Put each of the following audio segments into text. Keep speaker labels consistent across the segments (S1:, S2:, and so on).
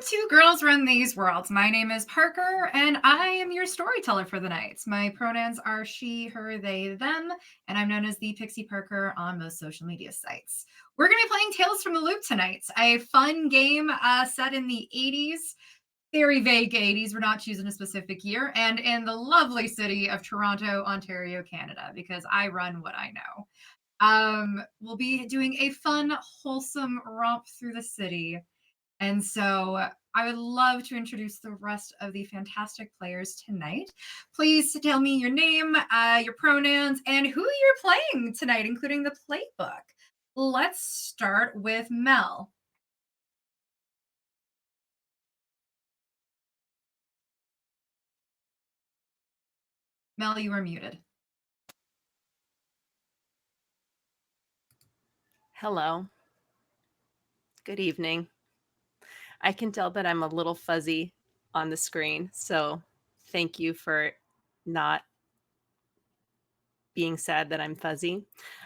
S1: Two Girls Run These Worlds. My name is Parker, and I am your storyteller for the night. My pronouns are she, her, they, them, and I'm known as the Pixie Parker on most social media sites. We're going to be playing Tales from the Loop tonight, a fun game set in the 80s, very vague 80s. We're not choosing a specific year, and in the lovely city of Toronto, Ontario, Canada, because I run what I know. We'll be doing a fun, wholesome romp through the city. And so I would love to introduce the rest of the fantastic players tonight. Please tell me your name, your pronouns, and who you're playing tonight, including the playbook. Let's start with Mel. Mel, you are muted.
S2: Hello. Good evening. I can tell that I'm a little fuzzy on the screen, so thank you for not being sad that I'm fuzzy.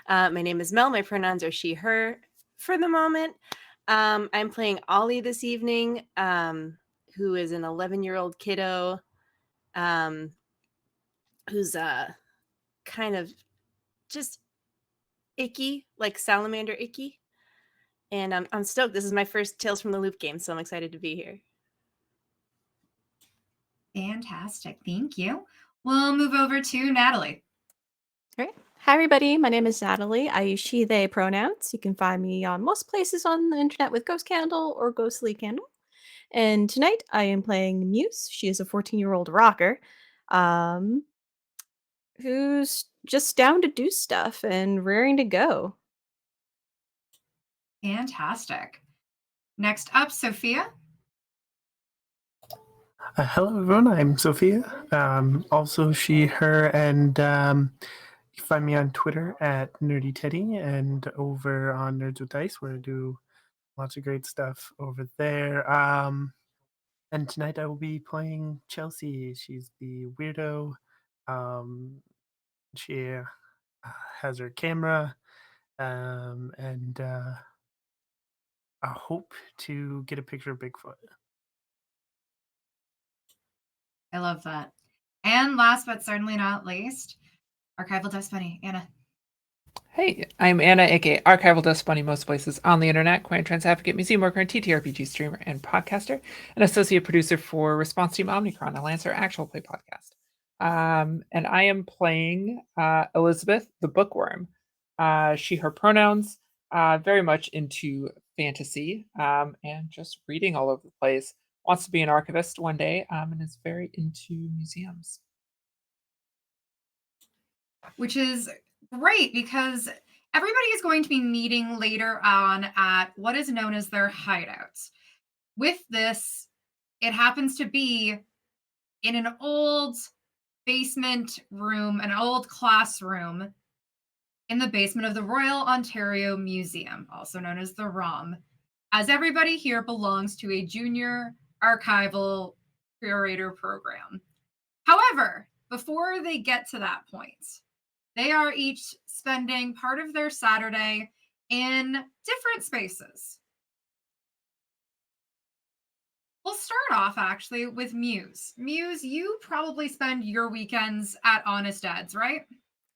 S2: My name is Mel. My pronouns are she, her for the moment. I'm playing Ollie this evening, who is an 11-year-old kiddo who's kind of just icky, like salamander icky. And I'm stoked. This is my first Tales from the Loop game, so I'm excited to be here.
S1: Fantastic. Thank you. We'll move over to Natalie.
S3: Great. Hi, everybody. My name is Natalie. I use she, they pronouns. You can find me on most places on the internet with Ghost Candle or Ghostly Candle. And tonight I am playing Muse. She is a 14-year-old rocker who's just down to do stuff and raring to go.
S1: Fantastic. Next up, Sophia.
S4: Hello, everyone. I'm Sophia. Also, she, her, and you can find me on Twitter at Nerdy Teddy and over on Nerds with Dice, where I do lots of great stuff over there. And tonight I will be playing Chelsea. She's the weirdo. She has her camera, and I hope to get a picture of Bigfoot.
S1: I love that. And last but certainly not least, Archival Dust Bunny, Anna.
S5: Hey, I'm Anna, aka Archival Dust Bunny, most places on the internet, queer and trans advocate, museum worker, and TTRPG streamer and podcaster, and associate producer for Response Team Omnicron, a Lancer actual play podcast. And I am playing Elizabeth, the bookworm. She, her pronouns, very much into fantasy and just reading all over the place. Wants to be an archivist one day and is very into museums.
S1: Which is great because everybody is going to be meeting later on at what is known as their hideouts. With this, it happens to be in an old basement room, an old classroom in the basement of the Royal Ontario Museum, also known as the ROM, as everybody here belongs to a junior archival curator program. However, before they get to that point, they are each spending part of their Saturday in different spaces. We'll start off actually with Muse. Muse, you probably spend your weekends at Honest Ed's, right?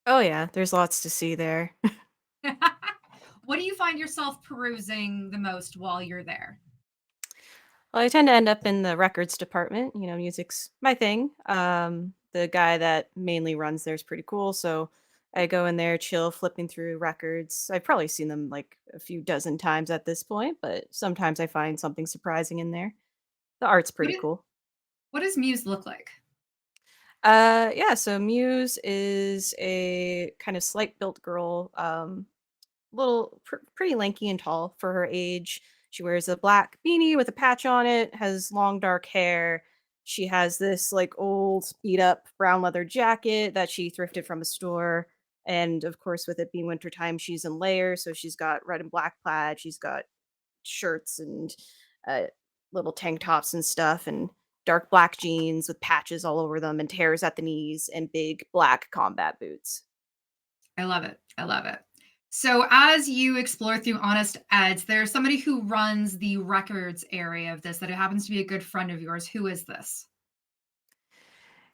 S3: Oh, yeah. There's lots to see there.
S1: What do you find yourself perusing the most while you're there?
S3: Well, I tend to end up in the records department. Music's my thing. The guy that mainly runs there is pretty cool, so I go in there, chill, flipping through records. I've probably seen them like a few dozen times at this point, but sometimes I find something surprising in there. The art's pretty cool.
S1: What does Muse look like?
S3: Yeah, so Muse is a kind of slight built girl, pretty lanky and tall for her age. She wears a black beanie with a patch on it, has long dark hair. She has this like old beat up brown leather jacket that she thrifted from a store. And of course, with it being wintertime, she's in layers. So she's got red and black plaid. She's got shirts and little tank tops and stuff, and dark black jeans with patches all over them and tears at the knees, and big black combat boots.
S1: I love it. I love it. So as you explore through Honest Eds, there's somebody who runs the records area of this that it happens to be a good friend of yours. Who is this?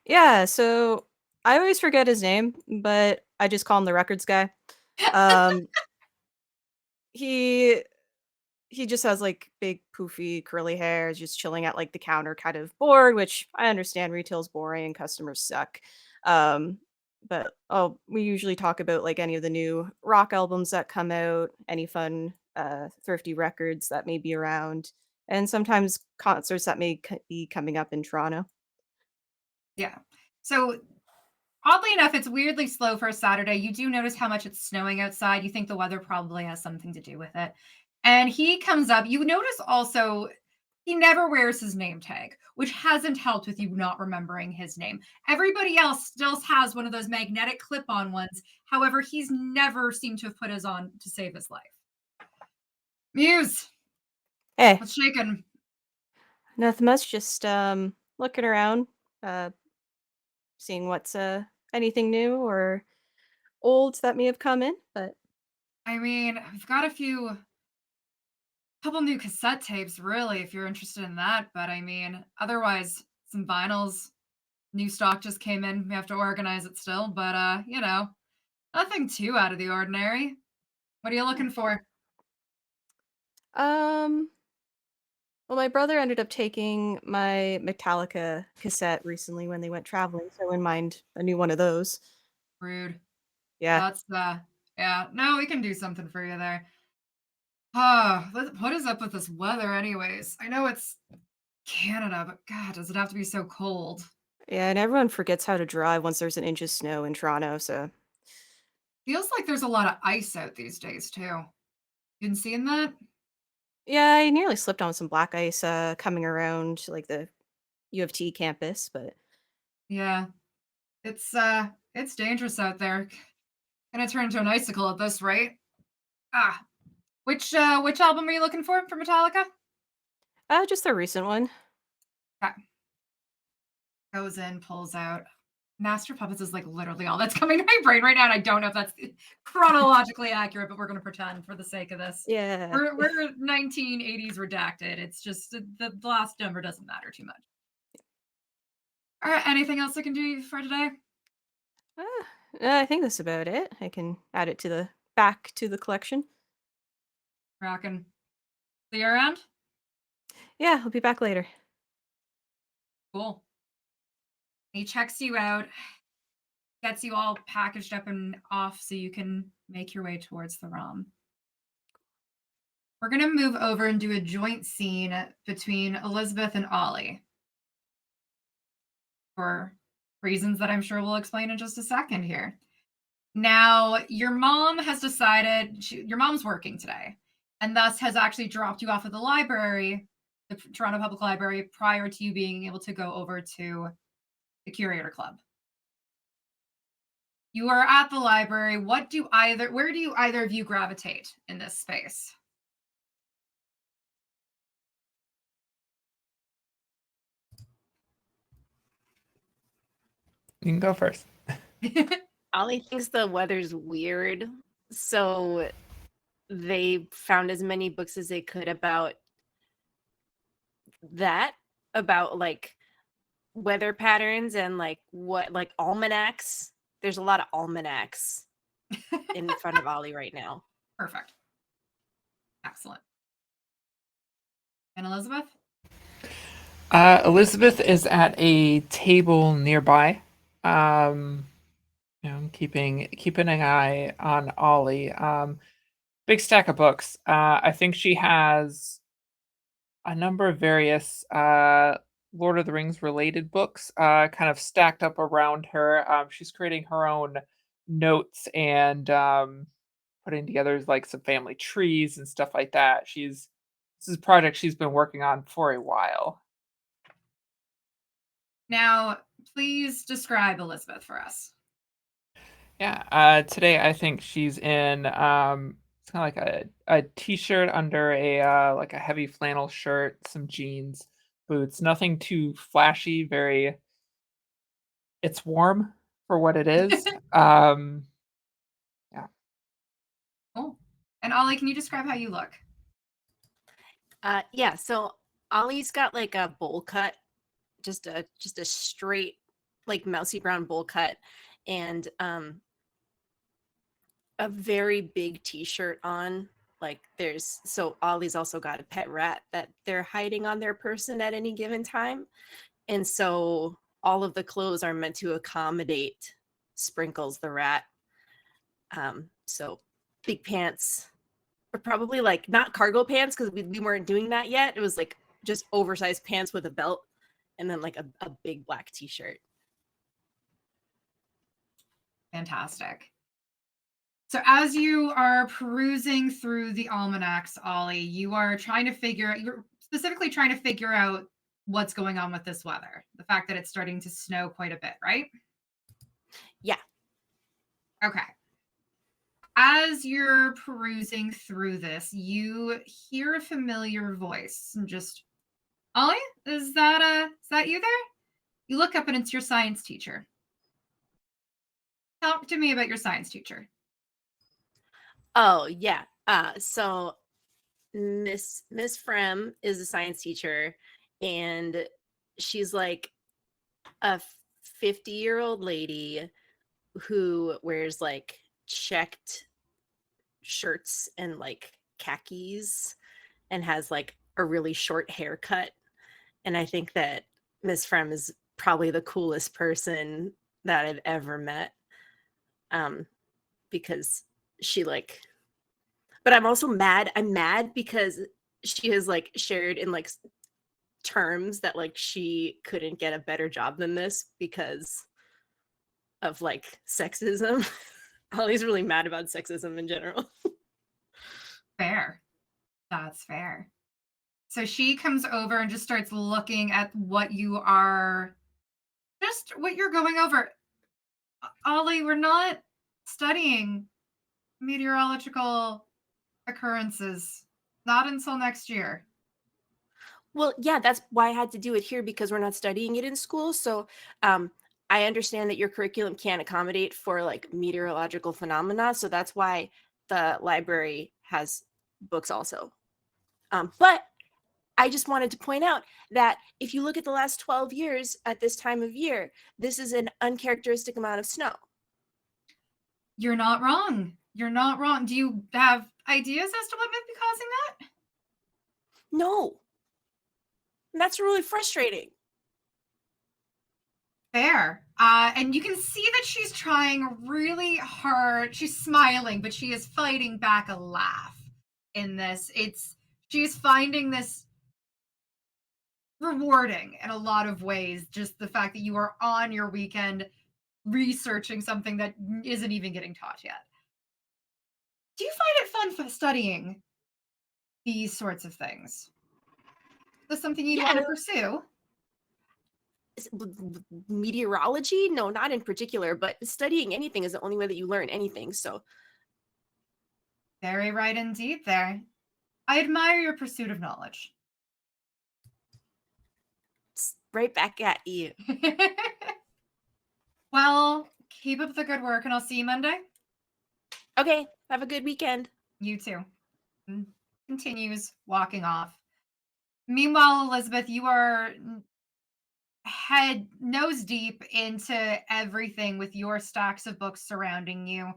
S3: Yeah, so I always forget his name, but I just call him the records guy. Um, he he just has like big poofy curly hair, is just chilling at like the counter, kind of bored, which I understand retail's boring and customers suck. Um, but we usually talk about like any of the new rock albums that come out, any fun thrifty records that may be around, and sometimes concerts that may be coming up in Toronto.
S1: Yeah. So oddly enough, it's weirdly slow for a Saturday. You do notice how much it's snowing outside. You think the weather probably has something to do with it. And he comes up. You notice also he never wears his name tag, which hasn't helped with you not remembering his name. Everybody else still has one of those magnetic clip on ones. However, he's never seemed to have put his on to save his life. Muse,
S3: Hey,
S1: what's shaking?
S3: nothing much, just looking around, uh seeing what's anything new or old that may have come in, but
S1: I mean, I've got a couple new cassette tapes, really, if you're interested in that. But I mean, otherwise, some vinyls. New stock just came in. We have to organize it still, but nothing too out of the ordinary. What are you looking for?
S3: um well, my brother ended up taking my Metallica cassette recently when they went traveling, so I wouldn't mind a new one of those.
S1: Rude.
S3: Yeah.
S1: That's yeah. No, we can do something for you there. Ah, what is up with this weather, anyways? I know it's Canada, but God, does it have to be so cold?
S3: Yeah, and everyone forgets how to drive once there's an inch of snow in Toronto, so
S1: Feels like there's a lot of ice out these days too. Been seeing that?
S3: yeah, I nearly slipped on some black ice coming around like the U of T campus, but
S1: Yeah. It's dangerous out there. Gonna turn into an icicle at this rate. Ah, which album are you looking for Metallica?
S3: just a recent one.
S1: Okay. Goes in, pulls out. Master Puppets is like literally all that's coming to my brain right now, and I don't know if that's chronologically accurate, but we're gonna pretend for the sake of this.
S3: Yeah.
S1: We're 1980s redacted. It's just the last number doesn't matter too much. All right, anything else I can do for today?
S3: Uh, I think that's about it. I can add it to the back to the collection.
S1: Rockin'. See you around?
S3: Yeah, I'll be back later.
S1: Cool. He checks you out, gets you all packaged up and off so you can make your way towards the ROM. We're going to move over and do a joint scene between Elizabeth and Ollie for reasons that I'm sure we'll explain in just a second here. Now, your mom has decided, your mom's working today, and thus has actually dropped you off at the library, the Toronto Public Library, prior to you being able to go over to the Curator Club. You are at the library. Where do either of you gravitate in this space?
S5: You can go first.
S2: Ollie thinks the weather's weird, so they found as many books as they could about that, about like weather patterns and like what like almanacs. There's a lot of almanacs in front of Ollie right now.
S1: Perfect. Excellent. And Elizabeth?
S5: Elizabeth is at a table nearby. Keeping an eye on Ollie. Big stack of books. I think she has a number of various Lord of the Rings related books kind of stacked up around her. She's creating her own notes and putting together like some family trees and stuff like that. This is a project she's been working on for a while.
S1: Now, please describe Elizabeth for us.
S5: Yeah, today I think she's in it's kind of like a t-shirt under a like a heavy flannel shirt, some jeans, boots, nothing too flashy, very it's warm for what it is. Yeah.
S1: Cool. And Ollie, can you describe how you look?
S2: Yeah, so Ollie's got like a bowl cut, just a straight, like mousy brown bowl cut, and a very big t-shirt on. Like so Ollie's also got a pet rat that they're hiding on their person at any given time. And so all of the clothes are meant to accommodate Sprinkles the rat. So big pants, or probably like not cargo pants because we weren't doing that yet. It was like just oversized pants with a belt, and then like a big black t-shirt.
S1: Fantastic. So as you are perusing through the almanacs, Ollie, you're specifically trying to figure out what's going on with this weather. The fact that it's starting to snow quite a bit, right?
S2: Yeah.
S1: Okay. As you're perusing through this, you hear a familiar voice. And just, Ollie, is that you there? You look up and it's your science teacher. Talk to me about your science teacher.
S2: Oh yeah. So Miss Frem is a science teacher, and she's like a 50-year-old lady who wears like checked shirts and like khakis and has like a really short haircut. And I think that Miss Frem is probably the coolest person that I've ever met. Because she like, but I'm also mad. I'm mad because she has like shared in like terms that like she couldn't get a better job than this because of like sexism. Ollie's really mad about sexism in general.
S1: Fair. That's fair. So she comes over and just starts looking at what you're going over. Ollie, we're not studying meteorological occurrences. Not until next year.
S2: Well, yeah, that's why I had to do it here because we're not studying it in school. So I understand that your curriculum can't accommodate for like meteorological phenomena. So that's why the library has books also. But I just wanted to point out that if you look at the last 12 years at this time of year, this is an uncharacteristic amount of snow.
S1: You're not wrong. You're not wrong. Do you have ideas as to what might be causing that?
S2: No. And that's really frustrating.
S1: Fair. And you can see that she's trying really hard. She's smiling, but she is fighting back a laugh in this. She's finding this rewarding in a lot of ways. Just the fact that you are on your weekend researching something that isn't even getting taught yet. Do you find it fun for studying these sorts of things? Is this something you want to pursue?
S2: Meteorology? No, not in particular, but studying anything is the only way that you learn anything. So
S1: very right indeed there. I admire your pursuit of knowledge.
S2: Right back at you.
S1: Well, keep up the good work and I'll see you Monday.
S2: Okay, have a good weekend.
S1: You too. Continues walking off. Meanwhile, Elizabeth, you are head nose deep into everything with your stacks of books surrounding you.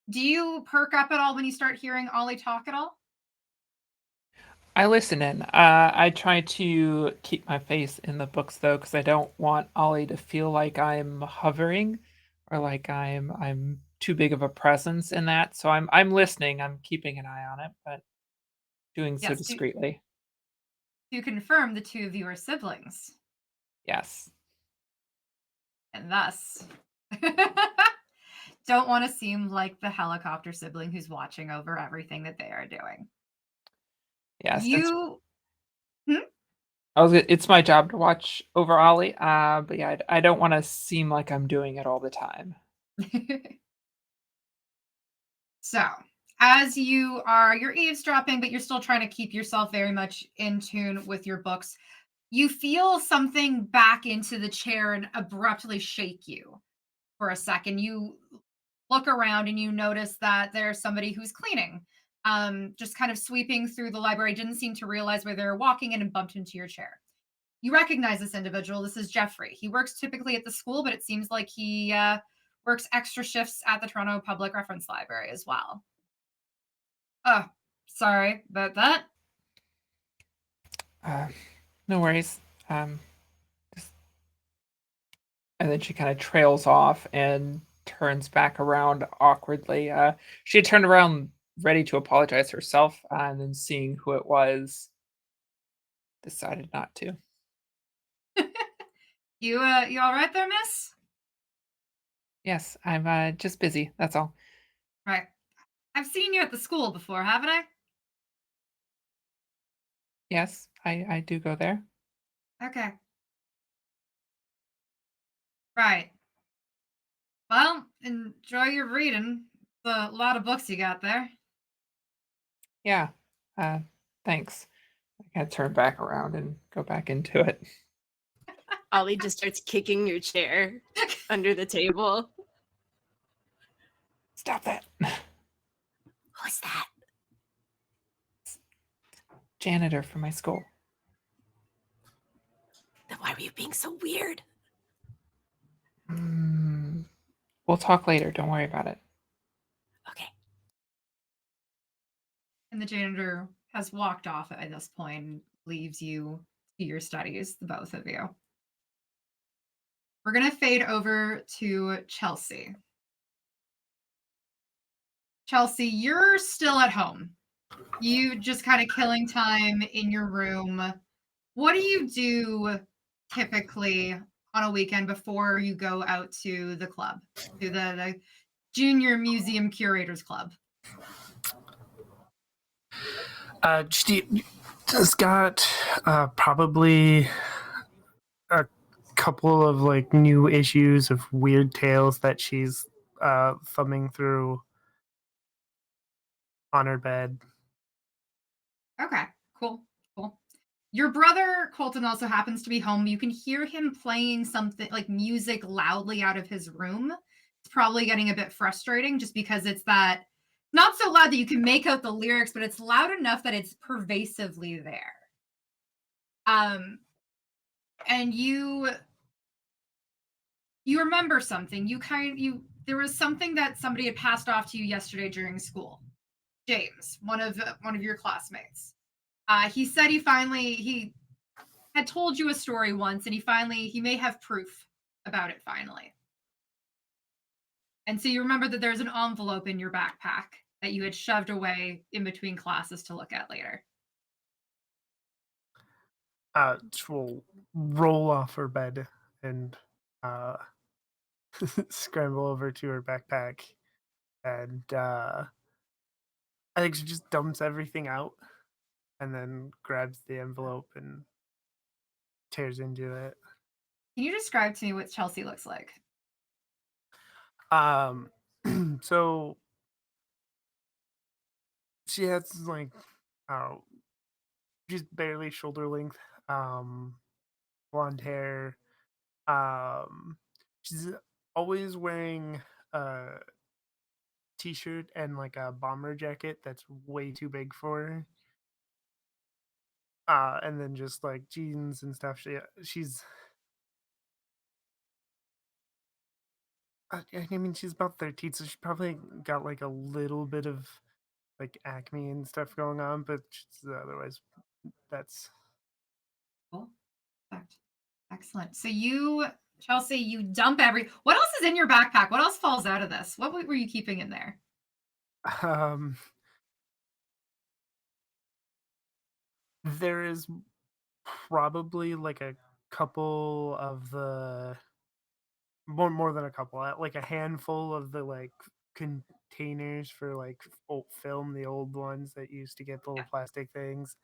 S1: Do you perk up at all when you start hearing Ollie talk at all?
S5: I listen in. I try to keep my face in the books though, because I don't want Ollie to feel like I'm hovering or like I'm too big of a presence in that. So I'm listening. I'm keeping an eye on it, but doing so
S1: Yes,
S5: discreetly.
S1: to confirm, the two of you are siblings.
S5: Yes.
S1: And thus don't want to seem like the helicopter sibling who's watching over everything that they are doing.
S5: Yes. It's my job to watch over Ollie. But yeah, I don't want to seem like I'm doing it all the time.
S1: So, as you're eavesdropping, but you're still trying to keep yourself very much in tune with your books, you feel something back into the chair and abruptly shake you for a second. You look around and you notice that there's somebody who's cleaning just kind of sweeping through the library, didn't seem to realize where they were walking in and bumped into your chair. You recognize this individual. This is Jeffrey. He works typically at the school, but it seems like he works extra shifts at the Toronto Public Reference Library as well. Oh, sorry about that.
S5: No worries. Just... And then she kind of trails off and turns back around awkwardly. She had turned around ready to apologize herself, and then seeing who it was, decided not to.
S1: You all right there, miss?
S5: Yes, I'm just busy. That's all.
S1: Right. I've seen you at the school before, haven't I?
S5: Yes, I do go there.
S1: Okay. Right. Well, enjoy your reading. It's a lot of books you got there.
S5: Yeah. Thanks. I kind of turn back around and go back into it.
S2: Ollie just starts kicking your chair under the table.
S5: Stop that.
S2: Who's that?
S5: Janitor for my school.
S2: Then why were you being so weird?
S5: We'll talk later. Don't worry about it.
S2: Okay.
S1: And the janitor has walked off at this point and leaves you to your studies, the both of you. We're going to fade over to Chelsea. Chelsea, you're still at home. You just kind of killing time in your room. What do you do typically on a weekend before you go out to the club, to the Junior Museum Curators Club?
S4: She just got probably a couple of like new issues of Weird Tales that she's thumbing through on her bed.
S1: Okay, cool. Your brother Colton also happens to be home. You can hear him playing something like music loudly out of his room. It's probably getting a bit frustrating just because it's that not so loud that you can make out the lyrics, but it's loud enough that it's pervasively there. And you remember something. There was something that somebody had passed off to you yesterday during school. James, one of your classmates. He said he had told you a story once, and he may have proof about it finally. And so you remember that there's an envelope in your backpack that you had shoved away in between classes to look at later.
S4: She'll roll off her bed and scramble over to her backpack, and I think she just dumps everything out and then grabs the envelope and tears into it.
S1: Can you describe to me what Chelsea looks like?
S4: So she has like, just barely shoulder length, blonde hair. She's always wearing a t-shirt and like a bomber jacket that's way too big for her. And then just like jeans and stuff. She's I mean, she's about 13, so she probably got like a little bit of like acne and stuff going on, but otherwise, that's
S1: Cool. Perfect. Excellent. So Chelsea, you dump what else is in your backpack? What else falls out of this? What were you keeping in there?
S4: There is probably like a couple of the more than a couple, like a handful of the like containers for like old film, the old ones that used to get the little plastic things.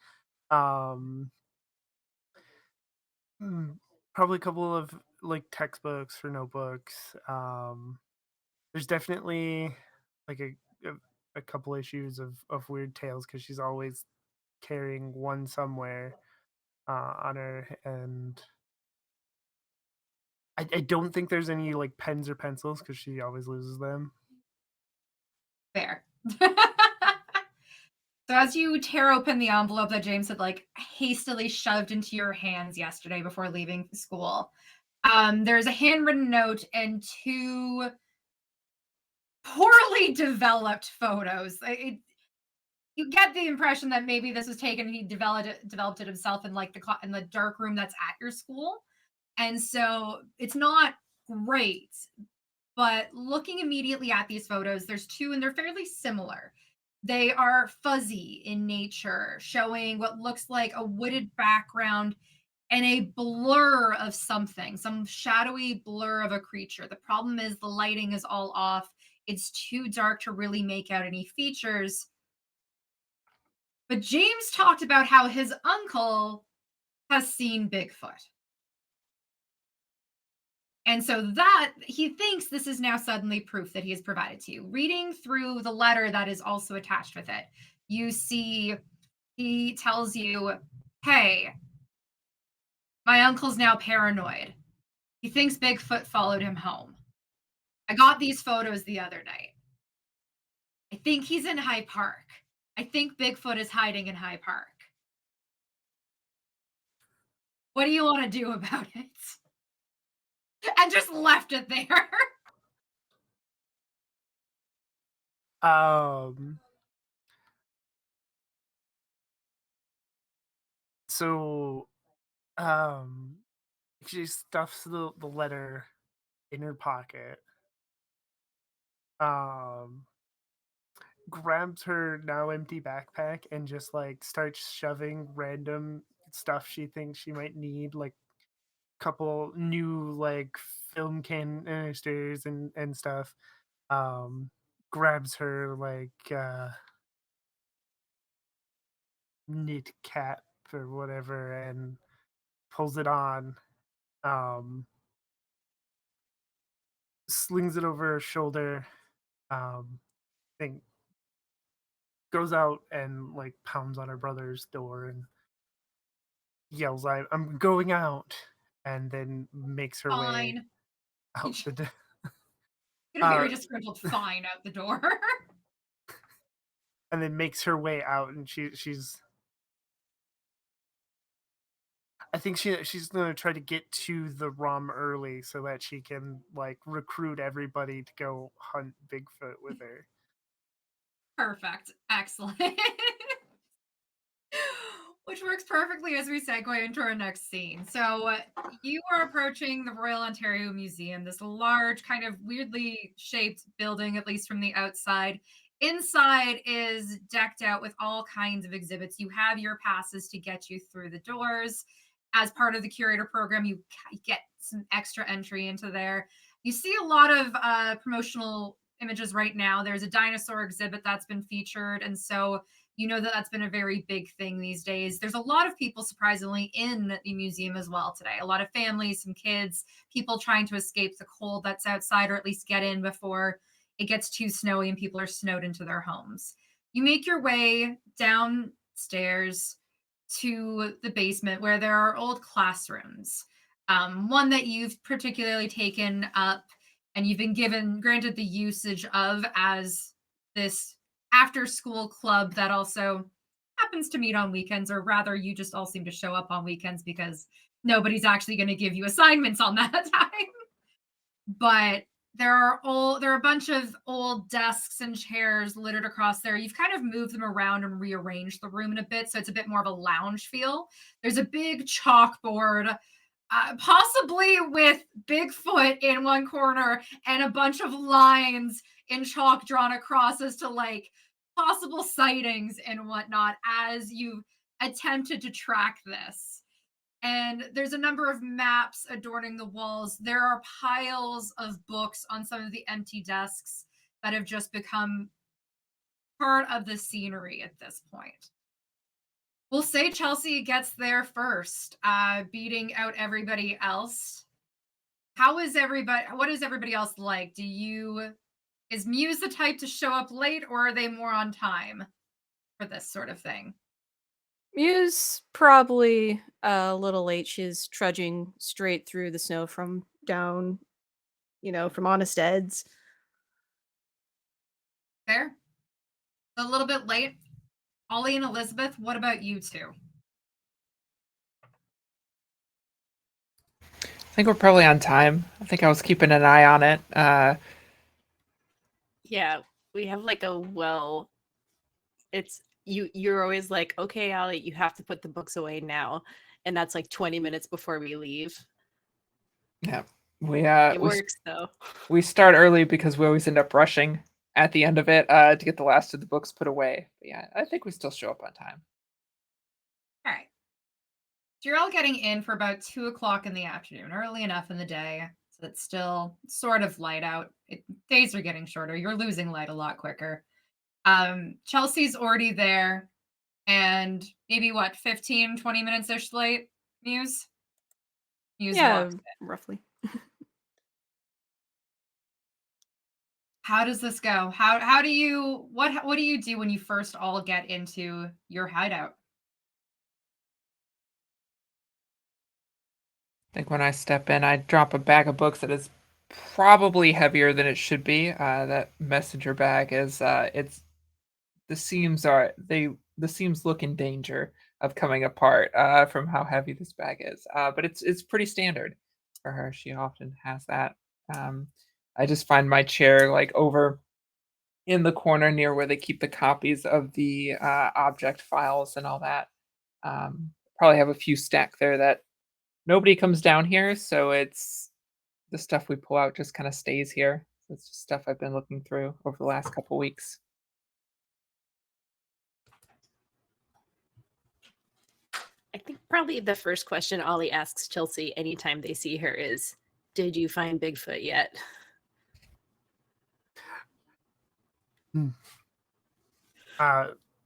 S4: Probably a couple of like textbooks for notebooks. There's definitely like a couple issues of Weird Tales because she's always carrying one somewhere on her, and I don't think there's any like pens or pencils because she always loses them.
S1: Fair. So as you tear open the envelope that James had like hastily shoved into your hands yesterday before leaving school, there's a handwritten note and two poorly developed photos. You get the impression that maybe this was taken and he developed it himself in like in the dark room that's at your school. And so it's not great. But looking immediately at these photos, there's two and they're fairly similar. They are fuzzy in nature, showing what looks like a wooded background and a blur of something, some shadowy blur of a creature. The problem is the lighting is all off. It's too dark to really make out any features. But James talked about how his uncle has seen Bigfoot. And so that he thinks this is now suddenly proof that he has provided to you. Reading through the letter that is also attached with it, you see he tells you, hey, my uncle's now paranoid. He thinks Bigfoot followed him home. I got these photos the other night. I think he's in High Park. I think Bigfoot is hiding in High Park. What do you want to do about it? And just left it there.
S4: So she stuffs the letter in her pocket, grabs her now empty backpack and just like starts shoving random stuff she thinks she might need, like couple new like film canisters and stuff. Grabs her like knit cap or whatever and pulls it on. Slings it over her shoulder. Thing goes out and like pounds on her brother's door and yells, I'm going out," and then makes her way
S1: Fine.
S4: out the door.
S1: Get a very disgruntled fine out the door.
S4: And then makes her way out, and she's I think she's gonna try to get to the ROM early so that she can like recruit everybody to go hunt Bigfoot with her.
S1: Perfect. Excellent. Which works perfectly as we segue into our next scene. So you are approaching the Royal Ontario Museum, this large, kind of weirdly shaped building, at least from the outside. Inside is decked out with all kinds of exhibits. You have your passes to get you through the doors. As part of the curator program, you get some extra entry into there. You see a lot of promotional images right now. There's a dinosaur exhibit that's been featured. And so you know that that's been a very big thing these days. There's a lot of people, surprisingly, in the museum as well today. A lot of families, some kids, people trying to escape the cold that's outside, or at least get in before it gets too snowy and people are snowed into their homes. You make your way downstairs to the basement where there are old classrooms. One that you've particularly taken up and you've been granted the usage of as this after school club that also happens to meet on weekends, or rather you just all seem to show up on weekends because nobody's actually going to give you assignments on that time. But there are a bunch of old desks and chairs littered across there. You've kind of moved them around and rearranged the room in a bit, so it's a bit more of a lounge feel. There's a big chalkboard, possibly with Bigfoot in one corner and a bunch of lines in chalk drawn across as to like possible sightings and whatnot as you've attempted to track this. And there's a number of maps adorning the walls. There are piles of books on some of the empty desks that have just become part of the scenery at this point. We'll say Chelsea gets there first, beating out everybody else. What is everybody else like? Is Muse the type to show up late, or are they more on time for this sort of thing?
S3: Muse probably a little late. She's trudging straight through the snow from down, from Honest Ed's.
S1: Fair. A little bit late. Ollie and Elizabeth, what about you two?
S5: I think we're probably on time. I think I was keeping an eye on it.
S2: Yeah, we have like it's you're always like, okay, Allie, you have to put the books away now. And that's like 20 minutes before we leave.
S5: Yeah,
S2: It works though.
S5: we start early because we always end up rushing at the end of it to get the last of the books put away. But yeah, I think we still show up on time.
S1: All right. So you're all getting in for about 2:00 in the afternoon, early enough in the day, so it's still sort of light out. Days are getting shorter. You're losing light a lot quicker. Chelsea's already there, and maybe what, 15, 20 minutes ish late, Muse? Muse
S3: Yeah,
S1: walks in.
S3: roughly.
S1: How does this go? How do you what do you do when you first all get into your hideout?
S5: I think when I step in, I drop a bag of books that is probably heavier than it should be. That messenger bag is the seams look in danger of coming apart from how heavy this bag is. But it's pretty standard for her. She often has that. Um, I just find my chair like over in the corner near where they keep the copies of the object files and all that. Probably have a few stacked there that nobody comes down here, so it's the stuff we pull out just kind of stays here. So it's just stuff I've been looking through over the last couple weeks.
S2: I think probably the first question Ollie asks Chelsea anytime they see her is, did you find Bigfoot yet?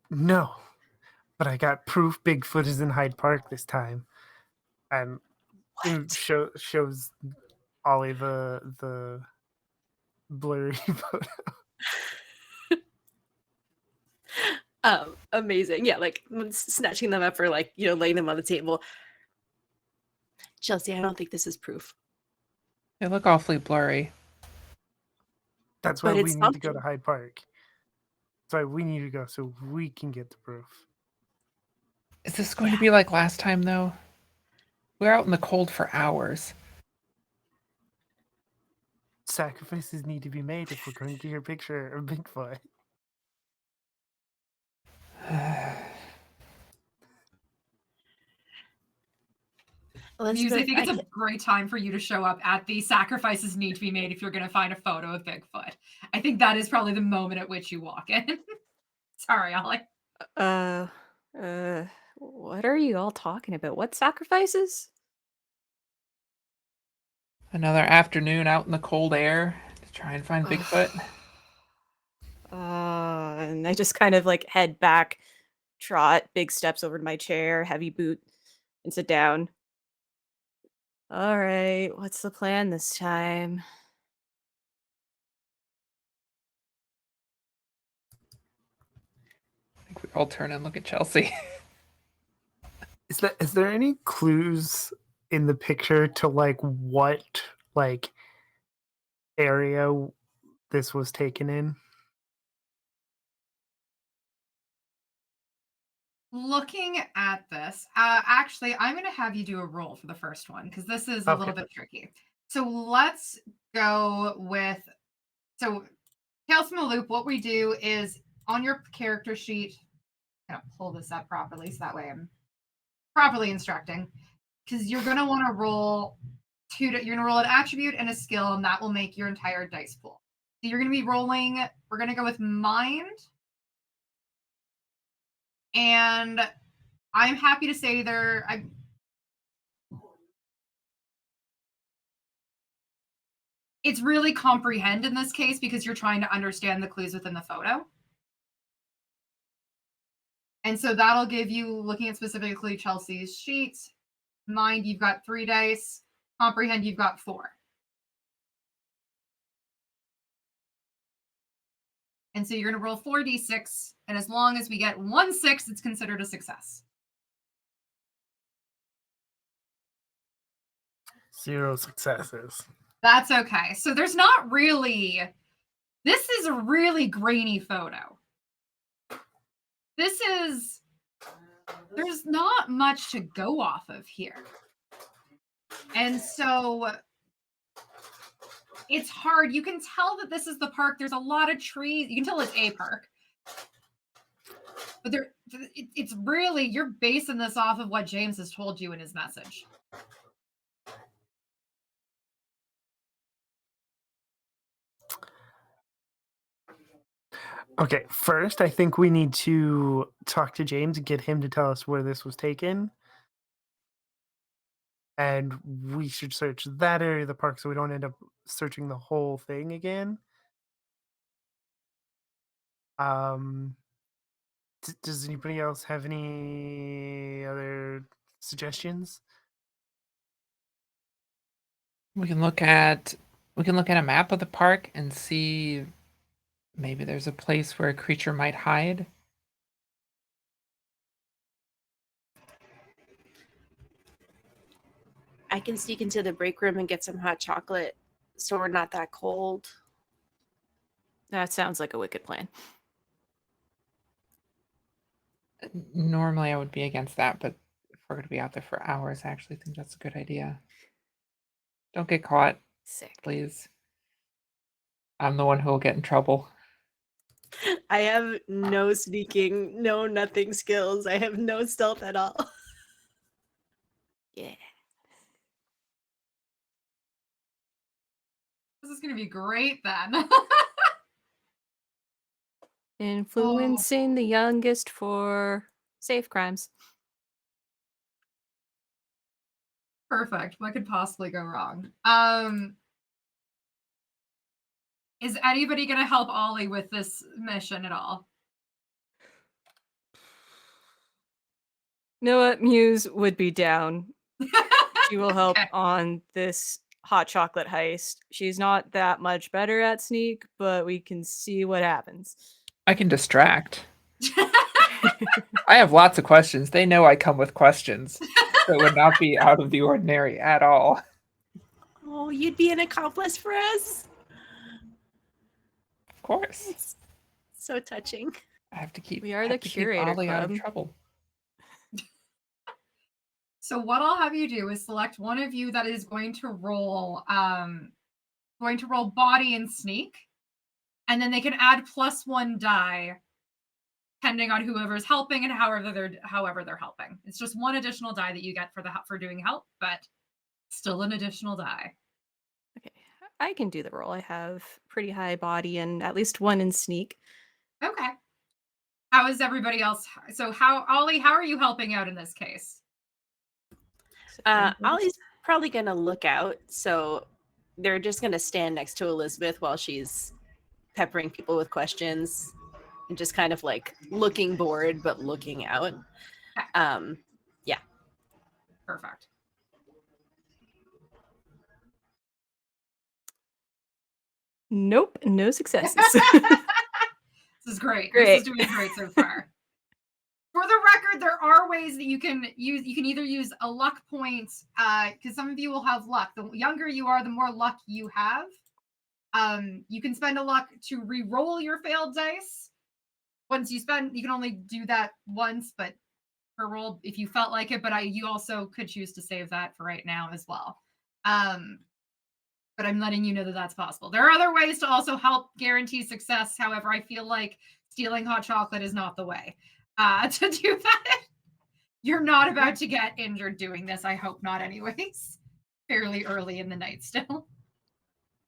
S4: No, but I got proof Bigfoot is in Hyde Park this time, and it shows Ollie the blurry photo.
S2: Amazing. Yeah, like snatching them up or like, laying them on the table. Chelsea, I don't think this is proof.
S5: They look awfully blurry.
S4: That's why
S2: But
S4: we
S2: it's
S4: need to go to
S2: something.
S4: Hyde Park. That's why we need to go so we can get the proof.
S5: Is this going to be like last time though? We're out in the cold for hours.
S4: Sacrifices need to be made if we're going to get a picture of Bigfoot.
S1: Muse, I
S2: Elizabeth,
S1: think it's a great time for you to show up at the sacrifices need to be made if you're going to find a photo of Bigfoot. I think that is probably the moment at which you walk in. Sorry, Ollie.
S3: Uh, what are you all talking about? What sacrifices?
S5: Another afternoon out in the cold air to try and find Bigfoot.
S3: And I just kind of like head back, trot, big steps over to my chair, heavy boot, and sit down. All right, what's the plan this time?
S5: I think we all turn and look at Chelsea.
S4: Is there any clues in the picture to like what like area this was taken in?
S1: Looking at this, actually, I'm going to have you do a roll for the first one because this is a little bit tricky. So let's go with, so Tales from the Loop, what we do is on your character sheet, I'm going to pull this up properly so that way I'm properly instructing, because you're going to want to roll you're going to roll an attribute and a skill, and that will make your entire dice pool. So you're going to be rolling, we're going to go with mind. And I'm happy to say it's really comprehend in this case because you're trying to understand the clues within the photo. And so that'll give you, looking at specifically Chelsea's sheet, mind, you've got 3 dice, comprehend, you've got 4. And so you're going to roll 4d6, and as long as we get 1 6, it's considered a success.
S4: 0 successes.
S1: That's okay. So there's not really, this is a really grainy photo. there's not much to go off of here. And so it's hard. You can tell that this is the park. There's a lot of trees. You can tell it's a park. But it's really, you're basing this off of what James has told you in his message.
S4: Okay, first, I think we need to talk to James and get him to tell us where this was taken. And we should search that area of the park so we don't end up searching the whole thing again. Does anybody else have any other suggestions?
S5: We can look at a map of the park and see maybe there's a place where a creature might hide.
S2: I can sneak into the break room and get some hot chocolate so we're not that cold.
S3: That sounds like a wicked plan.
S5: Normally I would be against that, but if we're going to be out there for hours, I actually think that's a good idea. Don't get caught,
S3: Sick.
S5: please. I'm the one who will get in trouble.
S2: I have no sneaking, no nothing skills. I have no stealth at all.
S3: Yeah.
S1: This is going to be great then.
S3: Influencing the youngest for safe crimes.
S1: Perfect. What could possibly go wrong? Is anybody going to help Ollie with this mission at all?
S3: You know what? Muse would be down. She will help
S1: Okay.
S3: on this hot chocolate heist. She's not that much better at sneak, but we can see what happens.
S5: I can distract. I have lots of questions. They know I come with questions. So it would not be out of the ordinary at all.
S2: Oh, you'd be an accomplice for us?
S5: Of course.
S2: It's so touching.
S5: I have to keep
S3: We are
S5: I
S3: the
S5: have to keep
S3: curator
S5: Ollie out of
S3: club.
S5: trouble.
S1: So what I'll have you do is select one of you that is going to roll body and sneak, and then they can add +1 die depending on whoever's helping and however they're helping. It's just one additional die that you get for doing help, but still an additional die.
S3: Okay, I can do the roll. I have pretty high body and at least 1 in sneak.
S1: Okay. How is everybody else? So Ollie, how are you helping out in this case?
S2: Ollie's probably going to look out, so they're just going to stand next to Elizabeth while she's peppering people with questions and just kind of like looking bored but looking out. Yeah.
S1: Perfect.
S3: Nope, no successes.
S1: This is great.
S3: Great.
S1: This is doing great so far. For the record, there are ways that you can use. You can either use a luck point, because some of you will have luck. The younger you are, the more luck you have. You can spend a luck to re-roll your failed dice. Once you spend, you can only do that once, but per roll if you felt like it. But you also could choose to save that for right now as well. But I'm letting you know that that's possible. There are other ways to also help guarantee success. However, I feel like stealing hot chocolate is not the way to do that. You're not about to get injured doing this. I hope not anyways. Fairly early in the night still.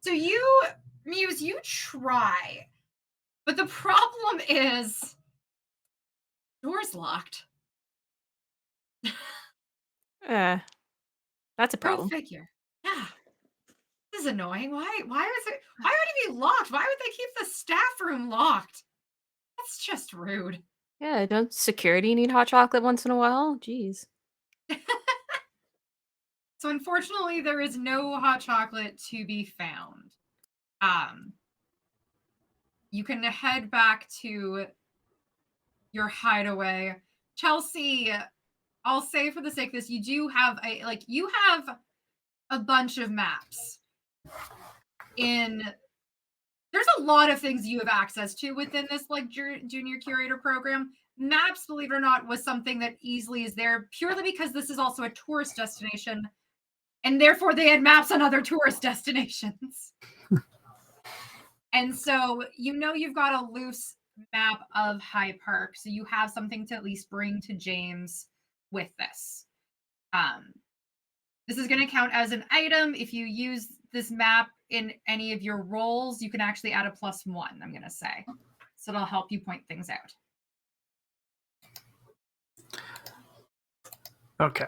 S1: So you, Muse, you try. But the problem is door's locked.
S3: That's a
S1: Go
S3: problem.
S1: figure. Yeah. This is annoying. Why would it be locked? Why would they keep the staff room locked? That's just rude.
S3: Yeah, don't security need hot chocolate once in a while? Jeez.
S1: So unfortunately, there is no hot chocolate to be found. You can head back to your hideaway. Chelsea, I'll say for the sake of this, you do have you have a bunch of maps in there's a lot of things you have access to within this like junior curator program. Maps, believe it or not, was something that easily is there purely because this is also a tourist destination, and therefore they had maps on other tourist destinations. And so you've got a loose map of High Park, so you have something to at least bring to James with this. This is going to count as an item. If you use this map in any of your roles, you can actually add a +1, I'm going to say. So it'll help you point things out.
S4: Okay.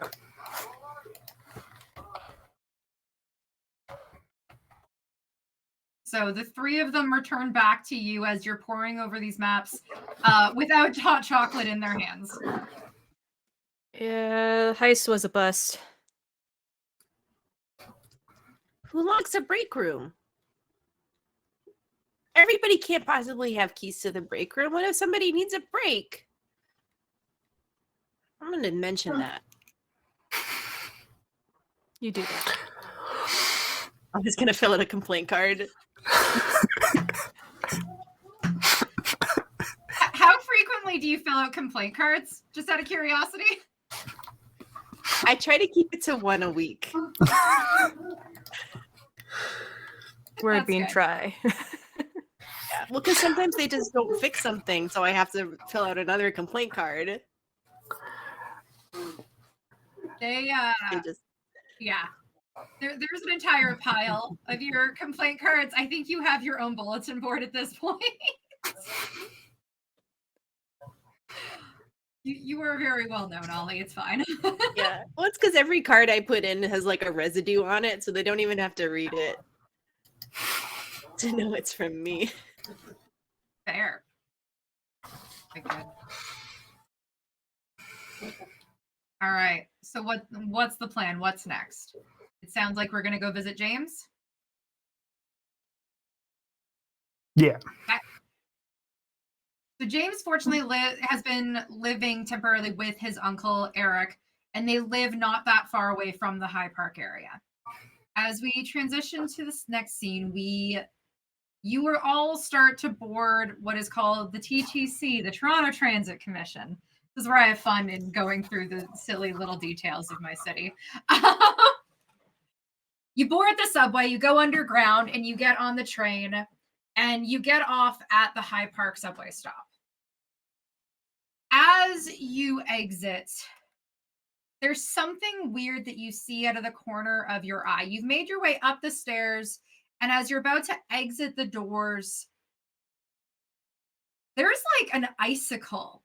S1: So the 3 of them return back to you as you're poring over these maps without hot chocolate in their hands.
S3: Yeah, heist was a bust.
S2: Who locks a break room? Everybody can't possibly have keys to the break room. What if somebody needs a break? I'm going to mention that.
S3: You do that.
S2: I'm just going to fill out a complaint card.
S1: How frequently do you fill out complaint cards? Just out of curiosity?
S2: I try to keep it to 1 a week.
S3: Word
S1: That's
S3: being
S1: good.
S3: try.
S2: Yeah. Well, because sometimes they just don't fix something, so I have to fill out another complaint card.
S1: They
S2: Just...
S1: yeah. There's an entire pile of your complaint cards. I think you have your own bulletin board at this point. You are very well known, Ollie. It's fine.
S2: Yeah. Well, it's because every card I put in has like a residue on it, so they don't even have to read it to know it's from me.
S1: Fair. Okay. All right. So what's the plan? What's next? It sounds like we're gonna go visit James.
S4: Yeah.
S1: Okay. So James fortunately has been living temporarily with his uncle Eric, and they live not that far away from the High Park area. As we transition to this next scene, you will all start to board what is called the TTC, the Toronto Transit Commission. This is where I have fun in going through the silly little details of my city. You board the subway, you go underground, and you get on the train, and you get off at the High Park subway stop. As you exit, there's something weird that you see out of the corner of your eye. You've made your way up the stairs, and as you're about to exit the doors, there's like an icicle.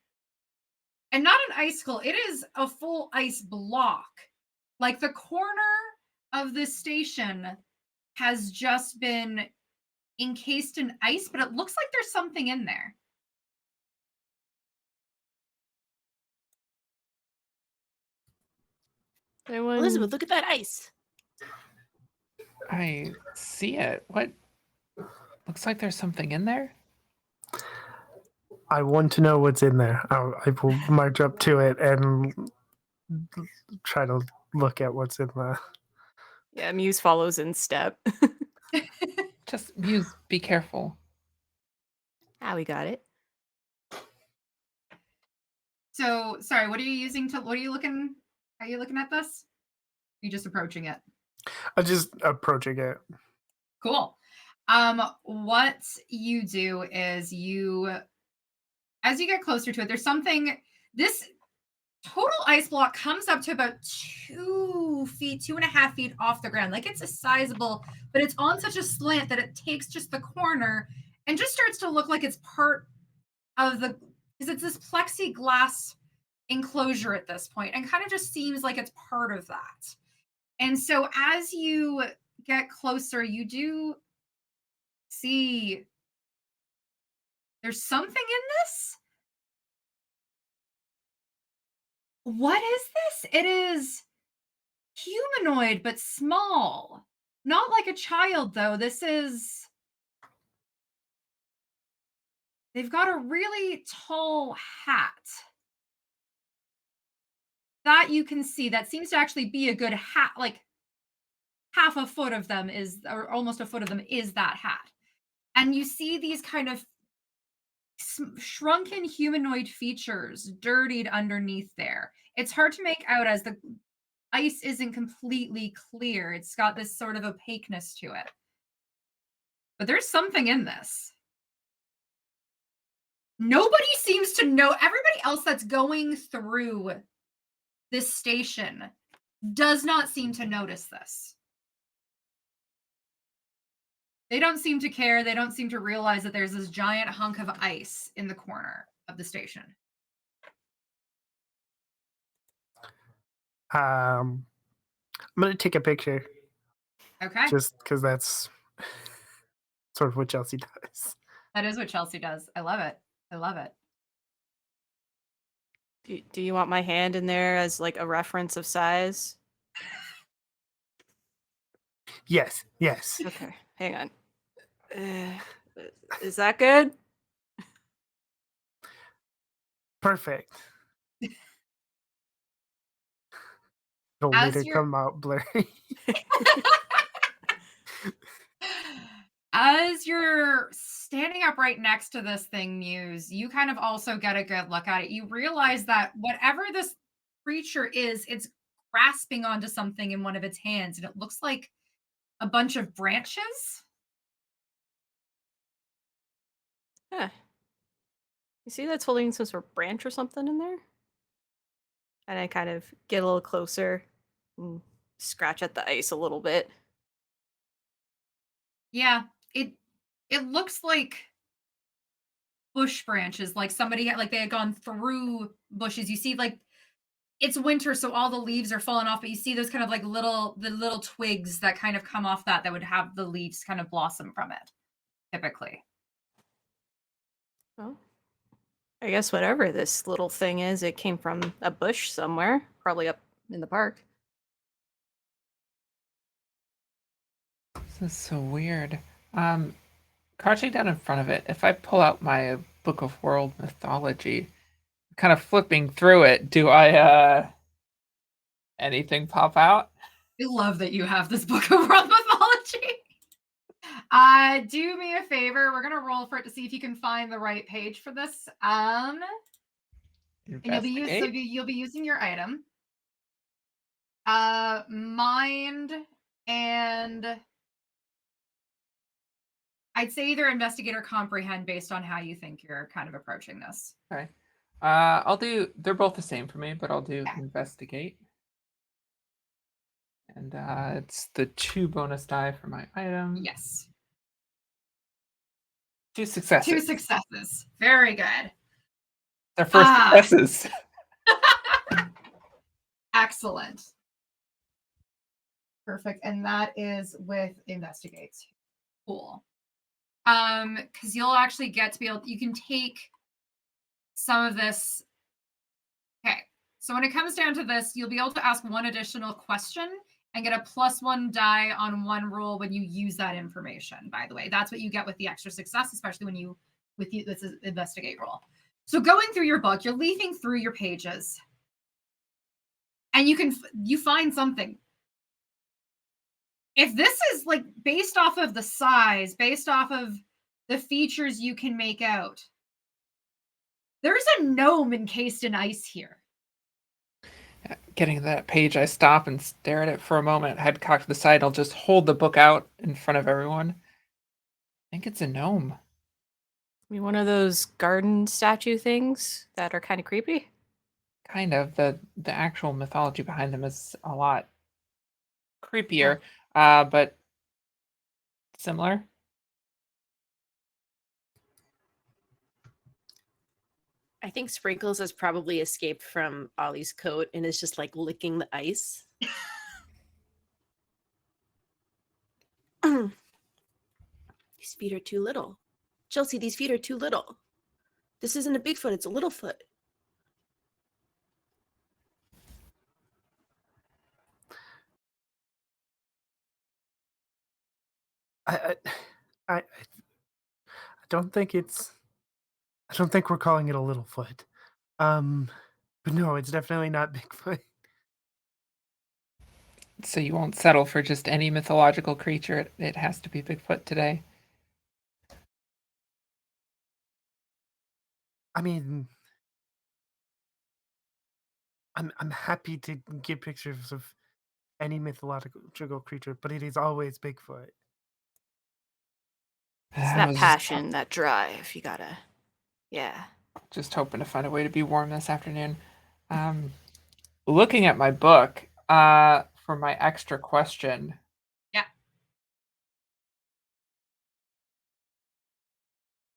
S1: And not an icicle, it is a full ice block. Like the corner of this station has just been encased in ice, but it looks like there's something in there.
S2: Elizabeth, look at that ice.
S5: I see it. What? Looks like there's something in there.
S4: I want to know what's in there. I will march up to it and try to look at what's in there.
S3: Yeah, Muse follows in step.
S5: Just Muse, be careful.
S3: We got it.
S1: So, sorry, what are you using to, what are you looking at this? Are you just approaching it?
S4: I'm just approaching it.
S1: Cool. What you do is as you get closer to it, there's something, this total ice block comes up to about 2 feet, 2.5 feet off the ground. Like it's a sizable, but it's on such a slant that it takes just the corner and just starts to look like it's part of the, because it's this plexiglass enclosure at this point and kind of just seems like it's part of that. And so as you get closer, you do see there's something in this. What is this? It is humanoid, but small. Not like a child, though. They've got a really tall hat. That you can see. That seems to actually be a good hat. Like half a foot of them is, or almost a foot of them is that hat. And you see these kind of shrunken humanoid features dirtied underneath there. It's hard to make out as the ice isn't completely clear. It's got this sort of opaqueness to it. But there's something in this. Nobody seems to know. Everybody else that's going through this station does not seem to notice this. They don't seem to care. They don't seem to realize that there's this giant hunk of ice in the corner of the station.
S4: I'm gonna take a picture
S1: Okay.
S4: just because that's sort of what Chelsea does.
S1: That is what Chelsea does. I love it. I love it.
S3: Do you want my hand in there as like a reference of size?
S4: Yes, yes.
S3: Okay, hang on. Is that good?
S4: Perfect. It'll
S1: As
S4: later
S1: you're-
S4: come out blurry.
S1: As you're standing up right next to this thing, Muse, you kind of also get a good look at it. You realize that whatever this creature is, it's grasping onto something in one of its hands, and it looks like a bunch of branches.
S3: Huh. You see that's holding some sort of branch or something in there? And I kind of get a little closer and scratch at the ice a little bit.
S1: Yeah, it looks like bush branches, like like they had gone through bushes. You see, like it's winter, so all the leaves are falling off, but you see those kind of like the little twigs that kind of come off that would have the leaves kind of blossom from it, typically.
S3: Well, I guess whatever this little thing is, it came from a bush somewhere, probably up in the park.
S5: This is so weird. Crouching down in front of it, if I pull out my Book of World Mythology, kind of flipping through it, do I anything pop out?
S1: I love that you have this book of world mythology. Do me a favor. We're gonna roll for it to see if you can find the right page for this. And you'll be using your item. Mind and I'd say either investigate or comprehend based on how you think you're kind of approaching this.
S5: Okay. They're both the same for me, but I'll do investigate. And it's the 2 bonus die for my item.
S1: Yes.
S5: 2 successes.
S1: 2 successes. Very good.
S5: Their first successes.
S1: Excellent. Perfect. And that is with investigate. Cool. Because you'll actually get to be able, you can take some of this. Okay. So when it comes down to this, you'll be able to ask one additional question and get a +1 die on one roll when you use that information. By the way, that's what you get with the extra success, especially when this is investigate roll. So going through your book, you're leafing through your pages, and you find something. If this is like based off of the size, based off of the features you can make out, there's a gnome encased in ice here.
S5: Getting to that page, I stop and stare at it for a moment, head cocked to the side. I'll just hold the book out in front of everyone. I think it's a gnome.
S3: I mean, one of those garden statue things that are kind of creepy.
S5: Kind of. The actual mythology behind them is a lot creepier, but similar.
S2: I think Sprinkles has probably escaped from Ollie's coat and is just like licking the ice. These feet are too little. Chelsea, these feet are too little. This isn't a big foot, it's a little foot.
S4: I don't think I don't think we're calling it a little foot. But no, it's definitely not Bigfoot.
S5: So you won't settle for just any mythological creature. It has to be Bigfoot today.
S4: I mean, I'm happy to get pictures of any mythological creature, but it is always Bigfoot.
S3: It's
S5: I
S3: that
S5: was
S3: passion, that drive. You gotta, yeah.
S5: just hoping to find a way to be warm this afternoon. Looking at my book, for my extra question.
S1: Yeah.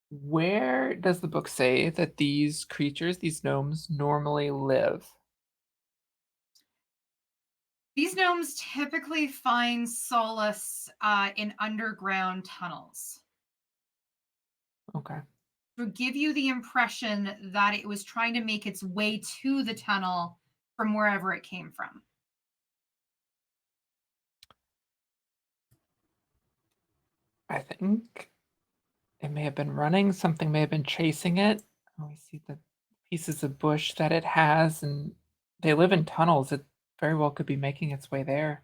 S5: Where does the book say that these creatures, these gnomes, normally live?
S1: These gnomes typically find solace in underground tunnels.
S5: Okay.
S1: To give you the impression that it was trying to make its way to the tunnel from wherever it came from.
S5: I think it may have been running. Something may have been chasing it. Oh, we see the pieces of bush that it has, and they live in tunnels. It very well could be making its way there.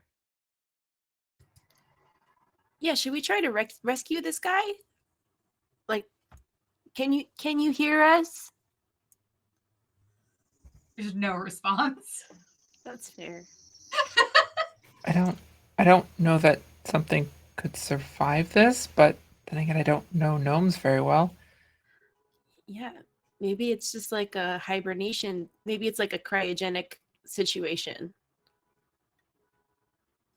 S2: Yeah, should we try to rescue this guy? Like, can you hear us?
S1: There's no response.
S2: That's fair.
S5: I don't know that something could survive this, but then again, I don't know gnomes very well.
S2: Yeah, maybe it's just like a hibernation. Maybe it's like a cryogenic situation.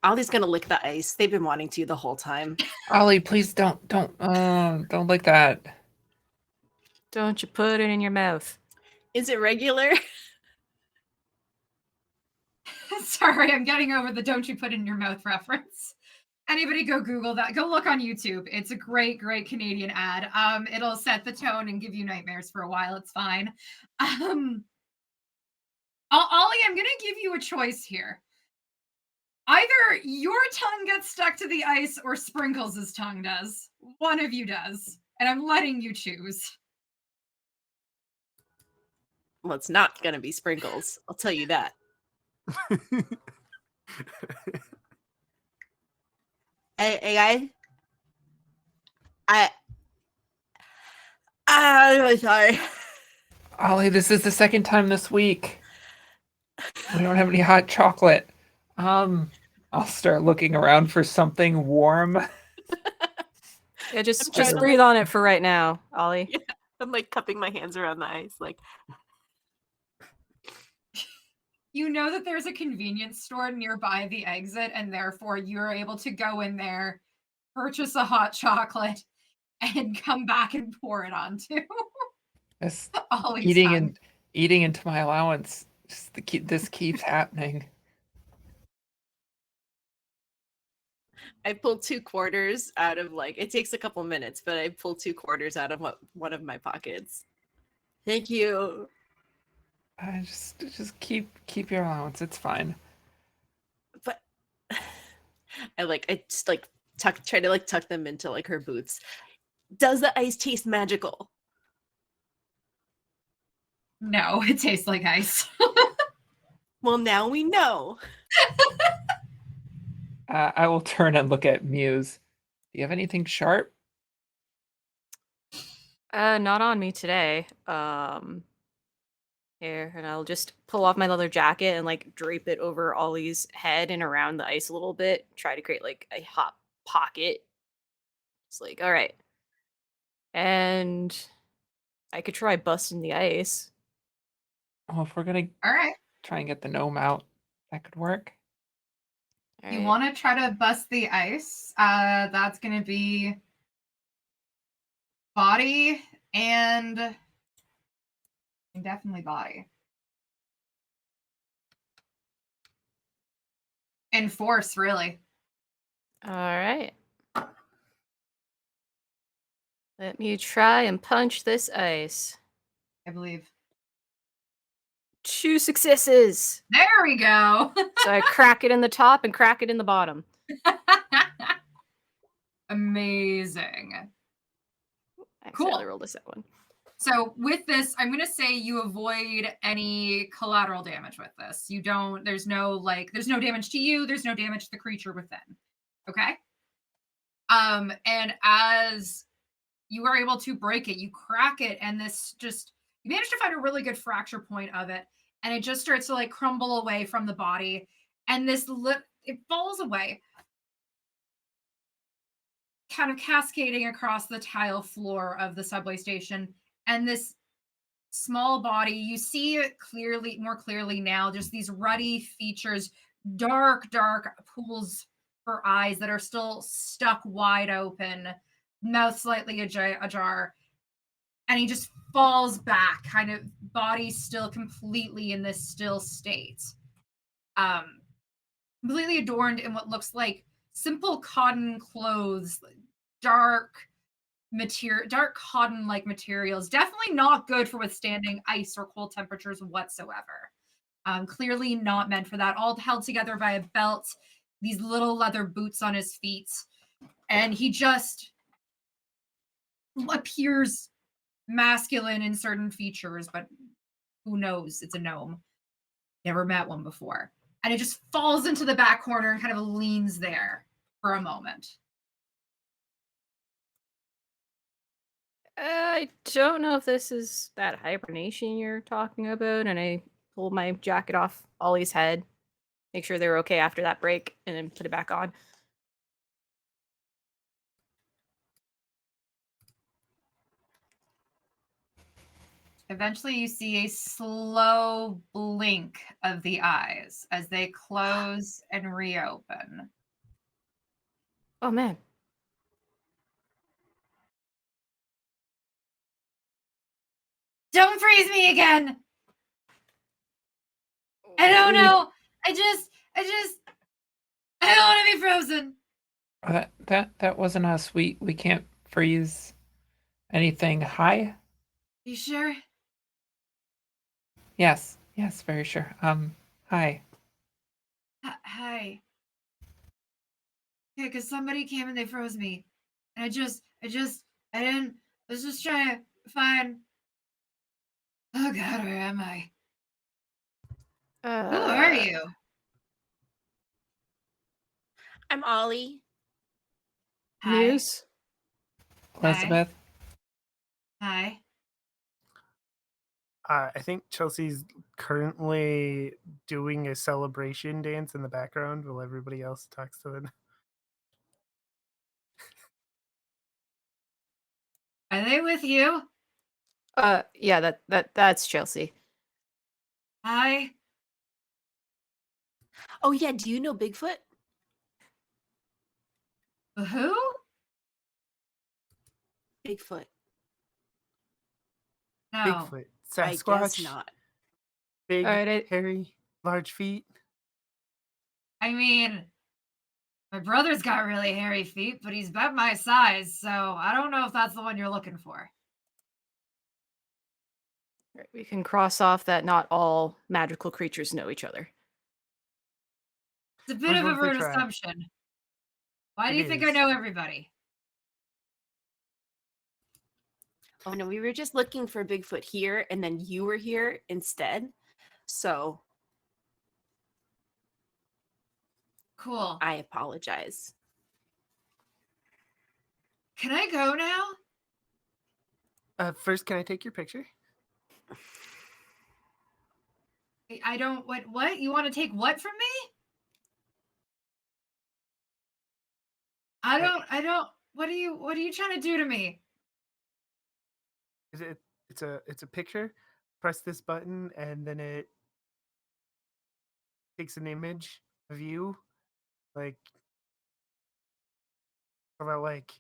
S2: Ollie's gonna lick the ice. They've been wanting to the whole time.
S5: Ollie, please don't like that.
S3: Don't you put it in your mouth.
S2: Is it regular?
S1: Sorry, I'm getting over the "don't you put in your mouth" reference. Anybody go Google that. Go look on YouTube. It's a great, great Canadian ad. It'll set the tone and give you nightmares for a while. It's fine. Ollie, I'm going to give you a choice here. Either your tongue gets stuck to the ice or Sprinkles' tongue does. One of you does. And I'm letting you choose.
S2: Well, it's not gonna be Sprinkles. I'll tell you that. Hey guys. I'm really sorry.
S5: Ollie, this is the second time this week. We don't have any hot chocolate. I'll start looking around for something warm.
S3: Yeah, just
S2: trying to,
S3: breathe on it for right now, Ollie.
S2: Yeah, I'm like cupping my hands around the ice, like.
S1: You know that there's a convenience store nearby the exit, and therefore you're able to go in there, purchase a hot chocolate, and come back and pour it onto
S5: This
S1: Ollie's
S5: eating
S1: tongue.
S5: and eating into my allowance. This keeps happening.
S2: I pull 2 quarters out of it takes a couple minutes, but I pull 2 quarters out of one of my pockets. Thank you.
S5: Just keep your allowance. It's fine.
S2: But I just try to tuck them into her boots. Does the ice taste magical?
S1: No, it tastes like ice.
S2: Well, now we know.
S5: I will turn and look at Muse. Do you have anything sharp?
S3: Not on me today. Here, and I'll just pull off my leather jacket and drape it over Ollie's head and around the ice a little bit. Try to create a hot pocket. It's all right. And I could try busting the ice.
S5: Oh, if we're gonna
S1: All right.
S5: try and get the gnome out, that could work.
S3: All
S1: You
S3: right.
S1: want to try to bust the ice? That's going to be body and definitely body. And force, really.
S3: All right. Let me try and punch this ice.
S1: I believe.
S3: 2 successes.
S1: There we go.
S3: So I crack it in the top and crack it in the bottom.
S1: Amazing.
S3: I
S1: Cool.
S3: accidentally rolled a set one.
S1: So with this, I'm going to say you avoid any collateral damage with this. You don't, there's no damage to you. There's no damage to the creature within. Okay. And as you are able to break it, you crack it, and this just You manage to find a really good fracture point of it, and it just starts to like crumble away from the body, and it falls away, kind of cascading across the tile floor of the subway station. And this small body, you see it clearly, more clearly now, just these ruddy features, dark, dark pools for eyes that are still stuck wide open, mouth slightly ajar. And he just falls back, kind of body still completely in this still state. Completely adorned in what looks like simple cotton clothes, dark cotton-like materials. Definitely not good for withstanding ice or cold temperatures whatsoever. Clearly not meant for that. All held together by a belt, these little leather boots on his feet, and he just appears masculine in certain features, but who knows? It's a gnome. Never met one before. And it just falls into the back corner and kind of leans there for a moment.
S3: I don't know if this is that hibernation you're talking about, and I pulled my jacket off Ollie's head, make sure they were okay after that break, and then put it back on.
S1: Eventually, you see a slow blink of the eyes as they close and reopen.
S3: Oh man.
S1: Don't freeze me again! I don't know. I don't want to be frozen.
S5: That wasn't us. We can't freeze anything. Hi?
S1: You sure?
S5: Yes, very sure. Hi.
S1: Hi. Okay, because somebody came and they froze me. And I was just trying to find. Oh God, where am I? Who are you?
S2: I'm Ollie.
S1: Hi.
S3: Muse?
S5: Elizabeth?
S1: Hi.
S4: I think Chelsea's currently doing a celebration dance in the background while everybody else talks to them.
S1: Are they with you?
S3: Yeah, that's Chelsea.
S1: Hi.
S2: Oh yeah, do you know Bigfoot?
S1: Who?
S2: Bigfoot.
S1: No.
S4: Bigfoot,
S2: I guess
S4: Sasquatch,
S2: not.
S4: big,
S3: Alright,
S4: hairy, large feet.
S1: I mean, my brother's got really hairy feet, but he's about my size, so I don't know if that's the one you're looking for.
S3: we can cross off that not all magical creatures know each other.
S1: It's a bit
S4: Was
S1: of a
S4: worth a
S1: rude
S4: try.
S1: assumption. Why do
S4: It
S1: you think I
S4: is.
S1: know everybody?
S2: Oh no, we were just looking for Bigfoot here, and then you were here instead. So
S1: Cool.
S2: I apologize.
S1: Can I go now?
S4: First, can I take your picture?
S1: I don't. What? You want to take what from me? I don't. What are you trying to do to me?
S4: It's a picture. Press this button, and then it takes an image of you, like about like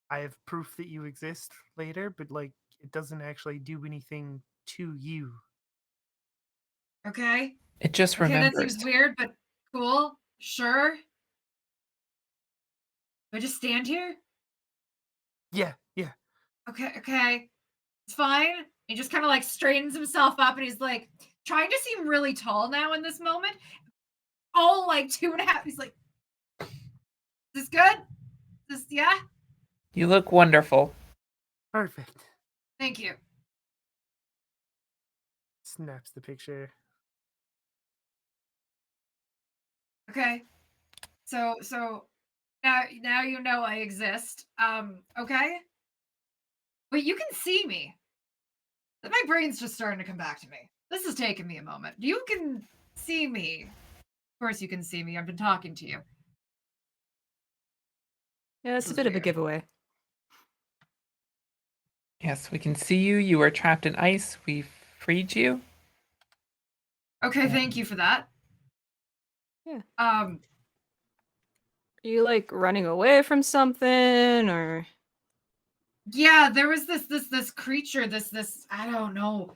S4: I have proof that you exist later, but like it doesn't actually do anything to you.
S1: Okay.
S5: It just
S1: Okay, that
S5: remembers.
S1: seems weird, but cool. Sure. Do I just stand here?
S4: Yeah.
S1: Okay. It's fine. He just kind of like straightens himself up and he's like trying to seem really tall now in this moment. All like 2.5. He's like, is this good? Yeah?
S5: You look wonderful.
S4: Perfect.
S1: Thank you.
S4: Snaps the picture.
S1: Okay. So now you know I exist. Okay? But you can see me. My brain's just starting to come back to me. This is taking me a moment. You can see me. Of course you can see me. I've been talking to you.
S3: Yeah, it's
S1: This
S3: a
S1: is
S3: bit of a
S1: weird.
S3: giveaway.
S5: Yes, we can see you. You are trapped in ice. We freed you.
S1: Okay, thank you for that.
S3: Yeah.
S1: Um,
S3: Are you like running away from something or?
S1: yeah, there was this creature, this I don't know,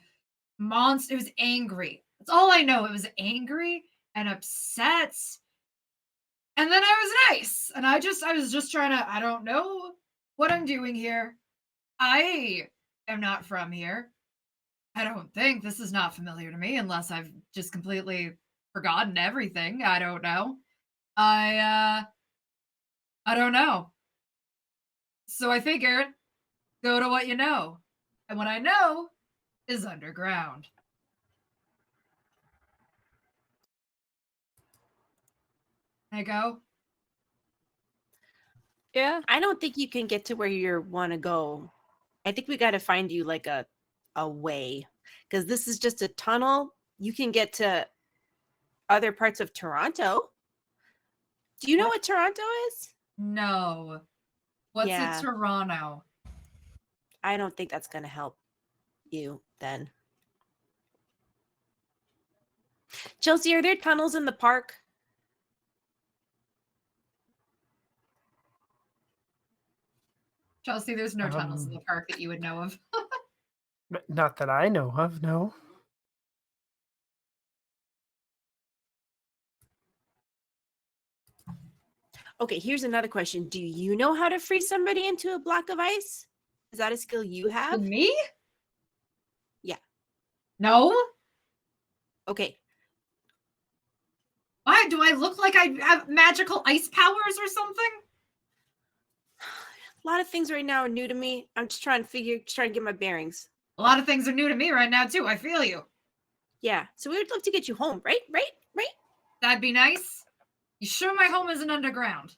S1: monster. It was angry. That's all I know. It was angry and upset. And then I was nice. And I was just trying to, I don't know what I'm doing here. I am not from here. I don't think this is not familiar to me unless I've just completely forgotten everything. I don't know. I don't know. So I figured go to what you know. And what I know is underground. I go,
S3: Yeah.
S2: I don't think you can get to where you want to go. I think we got to find you like a way, because this is just a tunnel. You can get to other parts of Toronto. Do you know what Toronto is?
S1: no. What's
S2: Yeah.
S1: a Toronto?
S2: I don't think that's going to help you then. Chelsea, are there tunnels in the park?
S1: Chelsea, there's no tunnels in the park that you would know of.
S4: Not that I know of, no.
S2: Okay, here's another question. Do you know how to freeze somebody into a block of ice? Is that a skill you have?
S1: Me?
S2: Yeah.
S1: No?
S2: Okay.
S1: Why? Do I look like I have magical ice powers or something?
S2: A lot of things right now are new to me. I'm just trying to get my bearings.
S1: A lot of things are new to me right now, too. I feel you.
S2: Yeah. So we would love to get you home, right?
S1: That'd be nice. You sure my home isn't underground?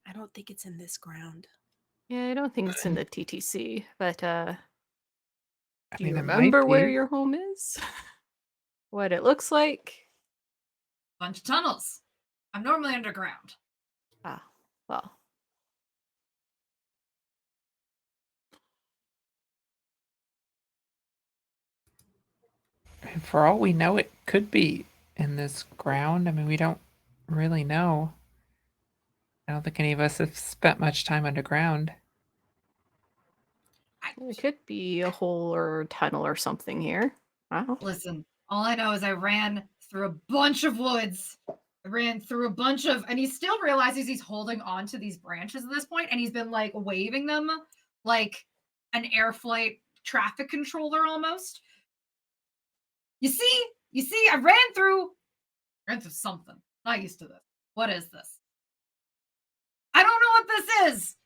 S2: I don't think it's in this ground.
S3: Yeah, I don't think it's in the TTC, but do you
S5: mean, it might
S3: remember where
S5: be.
S3: your home is? What it looks like?
S1: Bunch of tunnels. I'm normally underground.
S3: Ah, well.
S5: And for all we know, it could be in this ground. I mean, we don't really know. I don't think any of us have spent much time underground.
S3: It could be a hole or tunnel or something here. Wow.
S1: Listen, all I know is I ran through a bunch of woods. I ran through a bunch of, and he still realizes he's holding on to these branches at this point, and he's been like waving them like an air flight traffic controller almost. You see, I ran through something. Not used to this. What is this? I don't know what this is,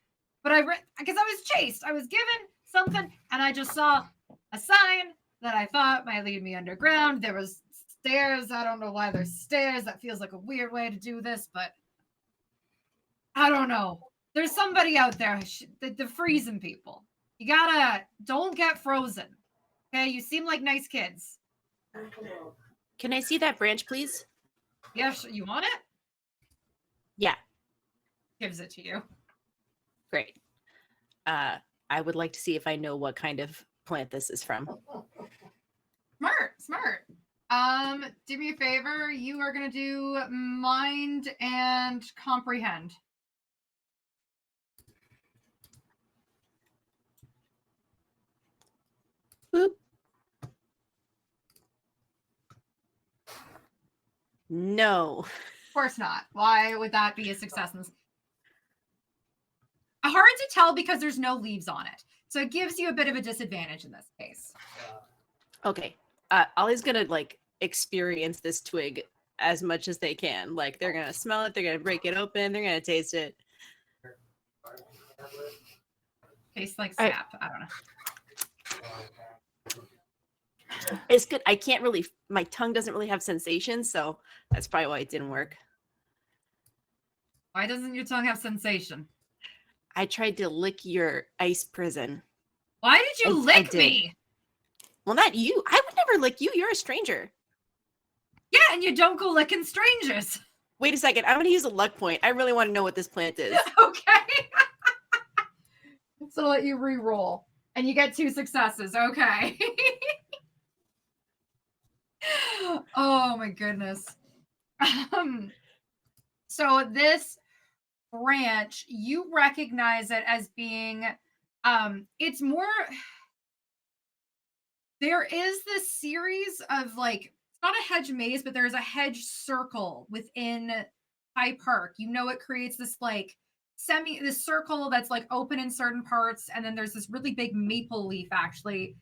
S1: but I ran because I was chased. I was given something, and I just saw a sign that I thought might lead me underground. There was stairs. I don't know why there's stairs. That feels like a weird way to do this, but I don't know. There's somebody out there. They're freezing people. You gotta don't get frozen. Okay, you seem like nice kids.
S2: Can I see that branch, please?
S1: Yes, you want it?
S2: Yeah.
S1: Gives it to you.
S2: Great. I would like to see if I know what kind of plant this is from.
S1: Smart. Do me a favor. You are gonna do mind and comprehend.
S2: Boop. No.
S1: Of course not. Why would that be a success in this? Hard to tell because there's no leaves on it. So it gives you a bit of a disadvantage in this case.
S2: Okay. Ollie's gonna like experience this twig as much as they can. Like they're gonna smell it, they're gonna break it open, they're gonna taste it.
S1: Tastes like sap. I don't know.
S2: It's good. I can't really, my tongue doesn't really have sensation, so that's probably why it didn't work.
S1: Why doesn't your tongue have sensation?
S2: I tried to lick your ice prison.
S1: Why did you
S2: I
S1: lick
S2: did.
S1: me?
S2: Well, not you. I would never lick you. You're a stranger.
S1: Yeah, and you don't go licking strangers.
S2: Wait a second. I'm going to use a luck point. I really want to know what this plant is.
S1: Okay. So I'll let you re-roll. And you get 2 successes. Okay. Oh my goodness. So this branch, you recognize it as being it's more, there is this series of like, it's not a hedge maze, but there's a hedge circle within High Park. You know, it creates this like this circle that's like open in certain parts, and then there's this really big maple leaf actually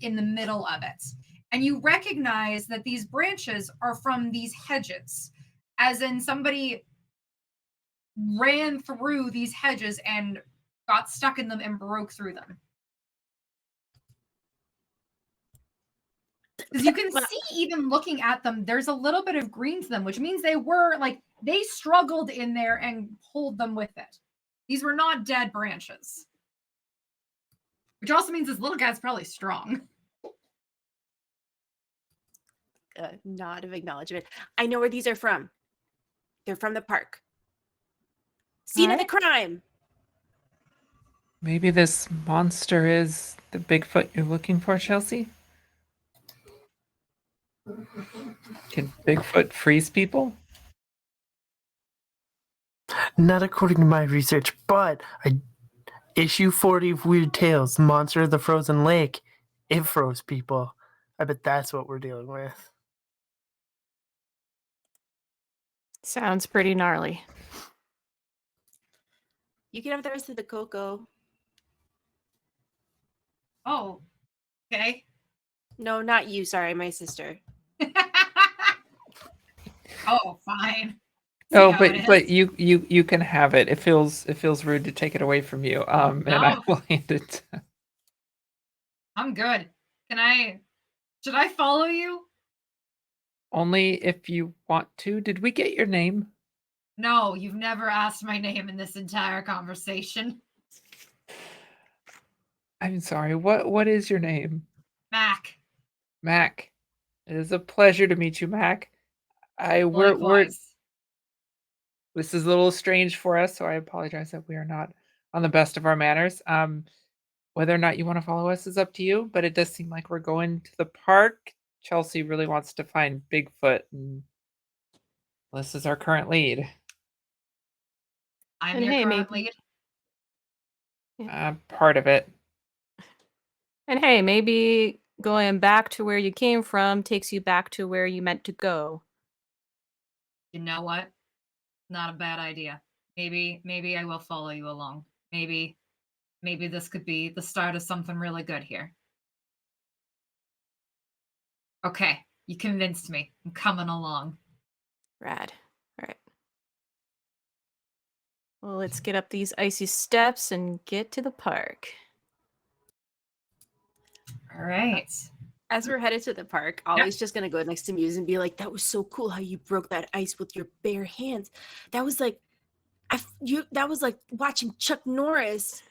S1: in the middle of it. And you recognize that these branches are from these hedges, as in somebody ran through these hedges and got stuck in them and broke through them. Because you can see, even looking at them, there's a little bit of green to them, which means they were like, they struggled in there and pulled them with it. These were not dead branches. Which also means this little guy's probably strong.
S2: Nod of acknowledgement. I know where these are from. They're from the park. Scene of the crime.
S5: Maybe this monster is the Bigfoot you're looking for, Chelsea? Can Bigfoot freeze people?
S4: Not according to my research, but issue 40 of Weird Tales, Monster of the Frozen Lake, it froze people. I bet that's what we're dealing with.
S3: Sounds pretty gnarly.
S2: You can have the rest of the cocoa.
S1: Oh, okay.
S2: No, not you. Sorry, my sister.
S1: Oh, fine.
S5: No,
S1: See how it
S5: but
S1: is.
S5: you can have it. It feels rude to take it away from you. And I
S1: No.
S5: will hand it.
S1: I'm good. Should I follow you?
S5: Only if you want to. Did we get your name?
S1: No, you've never asked my name in this entire conversation.
S5: I'm sorry. What is your name?
S1: Mac.
S5: Mac. It is a pleasure to meet you, Mac. We're
S1: Likewise.
S5: this is a little strange for us, so I apologize that we are not on the best of our manners. Whether or not you want to follow us is up to you, but it does seem like we're going to the park. Chelsea really wants to find Bigfoot, and this is our current lead.
S1: I'm
S3: And
S1: your
S3: hey,
S1: current
S3: maybe-
S1: lead.
S5: Part of it.
S3: And hey, maybe going back to where you came from takes you back to where you meant to go.
S1: You know what? Not a bad idea. Maybe I will follow you along. Maybe this could be the start of something really good here. Okay, you convinced me. I'm coming along.
S3: Rad. All right. Well, let's get up these icy steps and get to the park.
S1: All right.
S2: As we're headed to the park, Ollie's just gonna go next to Muse and be like, "That was so cool how you broke that ice with your bare hands. That was like, that was like watching Chuck Norris."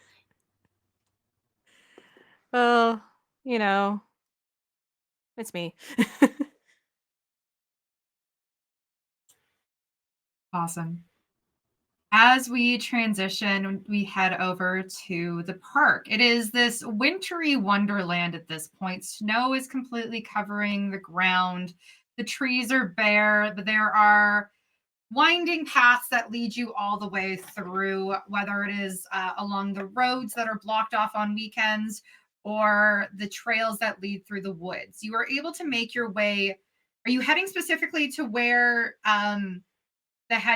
S3: Well, you know, it's me.
S1: Awesome. As we transition, we head over to the park. It is this wintry wonderland at this point. Snow is completely covering the ground. The trees are bare, but there are winding paths that lead you all the way through, whether it is along the roads that are blocked off on weekends or the trails that lead through the woods. You are able to make your way. Are you heading specifically to where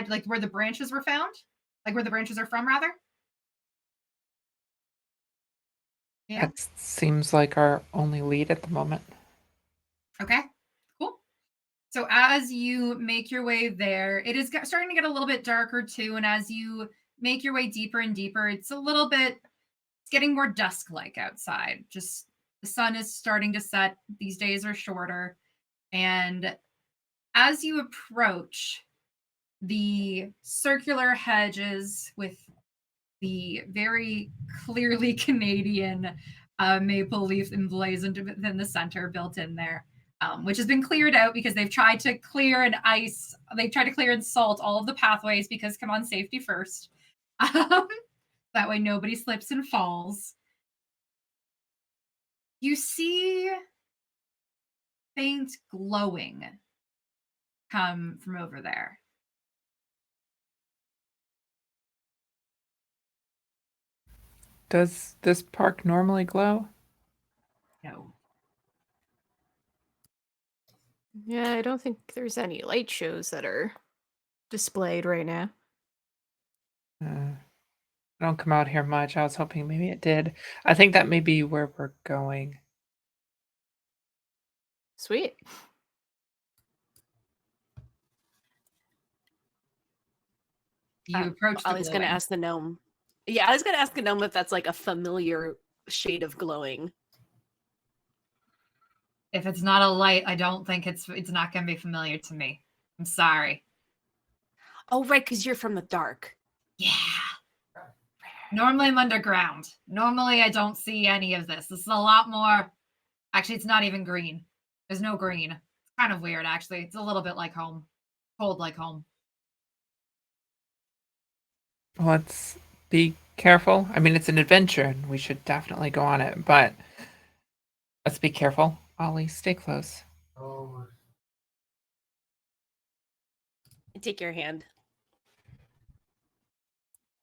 S1: like where the branches were found? Like where the branches are from, rather? Yeah.
S5: That seems like our only lead at the moment.
S1: Okay, cool. So as you make your way there, it is starting to get a little bit darker too. And as you make your way deeper and deeper, it's getting more dusk-like outside. Just the sun is starting to set. These days are shorter. And as you approach the circular hedges with the very clearly Canadian maple leaf emblazoned within the center, built in there, which has been cleared out because they've tried to clear they've tried to clear and salt all of the pathways because, come on, safety first. That way nobody slips and falls. You see faint glowing come from over there.
S5: Does this park normally glow?
S1: No.
S3: Yeah, I don't think there's any light shows that are displayed right now.
S5: I don't come out here much. I was hoping maybe it did. I think that may be where we're going.
S3: Sweet.
S1: You approach the
S2: I was going to
S1: glowing.
S2: ask the gnome. Yeah, I was going to ask the gnome if that's like a familiar shade of glowing.
S1: If it's not a light, I don't think it's not going to be familiar to me. I'm sorry.
S2: Oh, right, because you're from the dark.
S1: Yeah. Normally I'm underground. Normally I don't see any of this. This is a lot more. Actually, it's not even green. There's no green. It's kind of weird, actually. It's a little bit like home. Cold like home.
S5: Let's be careful. I mean, it's an adventure, and we should definitely go on it, but let's be careful. Ollie, stay close.
S2: Take your hand.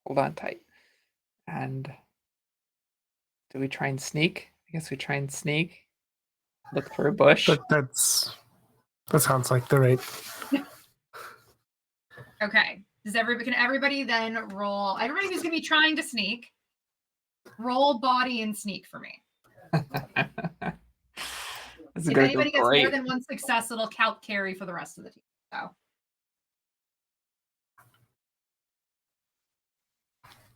S5: Hold on tight. And do we try and sneak? I guess we try and sneak. Look for a bush.
S4: That sounds like the right.
S1: Okay. Can everybody then roll? Everybody who's going to be trying to sneak, roll body and sneak for me.
S5: This is
S1: If
S5: gonna
S1: anybody
S5: go
S1: gets more
S5: great.
S1: than one success, it'll count carry for the rest of the team. So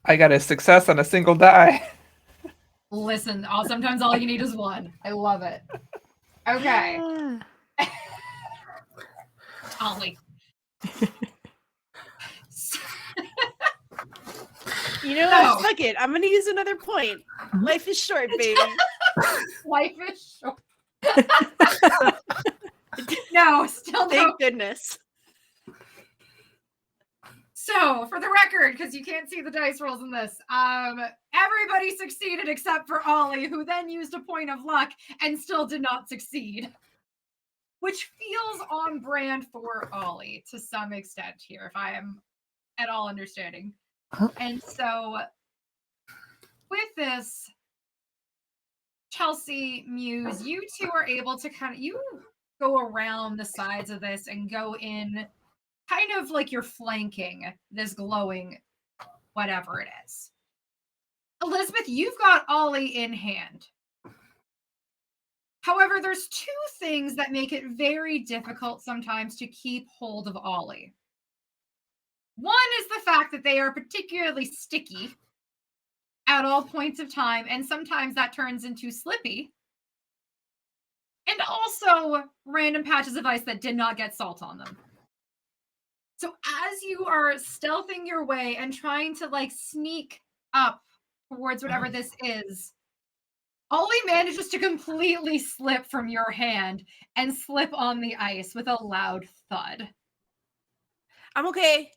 S5: I got a success on a single die.
S1: listen, sometimes all you need is one. I love it. Okay. Ollie.
S2: You know
S1: No.
S2: what? Fuck it. I'm going to use another point. Life is short, baby.
S1: Life is short. No, still no.
S2: Thank goodness.
S1: So, for the record, because you can't see the dice rolls in this, everybody succeeded except for Ollie, who then used a point of luck and still did not succeed. Which feels on brand for Ollie to some extent here, if I am at all understanding. And so, with this, Chelsea, Muse, you two are able to you go around the sides of this and go in kind of like you're flanking this glowing whatever it is. Elizabeth, you've got Ollie in hand. However, there's two things that make it very difficult sometimes to keep hold of Ollie. One is the fact that they are particularly sticky at all points of time, and sometimes that turns into slippy. And also random patches of ice that did not get salt on them. So as you are stealthing your way and trying to sneak up towards whatever this is, Ollie manages to completely slip from your hand and slip on the ice with a loud thud.
S2: I'm okay.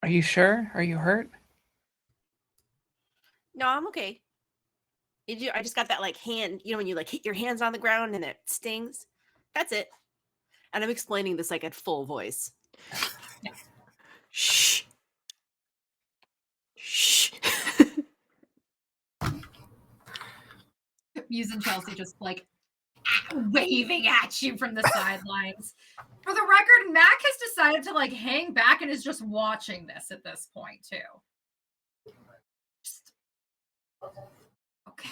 S5: Are you sure? Are you hurt?
S2: No, I'm okay. I just got that hand, when you hit your hands on the ground and it stings. That's it. And I'm explaining this at full voice.
S1: Yeah.
S3: Shh. Shh.
S1: Muse and Chelsea just waving at you from the sidelines. For the record, Mac has decided to hang back and is just watching this at this point too. Just, okay.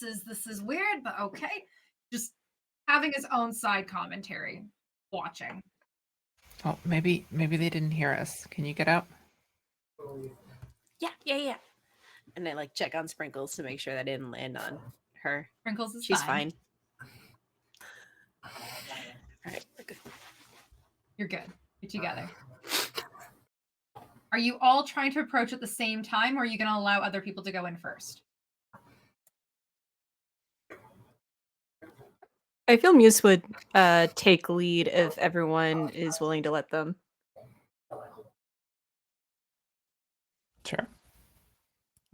S1: This is weird, but okay. Just having his own side commentary, watching.
S5: Oh, maybe they didn't hear us. Can you get out?
S2: Yeah. And I check on Sprinkles to make sure that didn't land on her.
S1: Sprinkles is
S2: She's
S1: fine.
S2: All right, we're good.
S1: You're good. You're together. Are you all trying to approach at the same time, or are you going to allow other people to go in first?
S3: I feel Muse would take lead if everyone is willing to let them.
S5: Sure.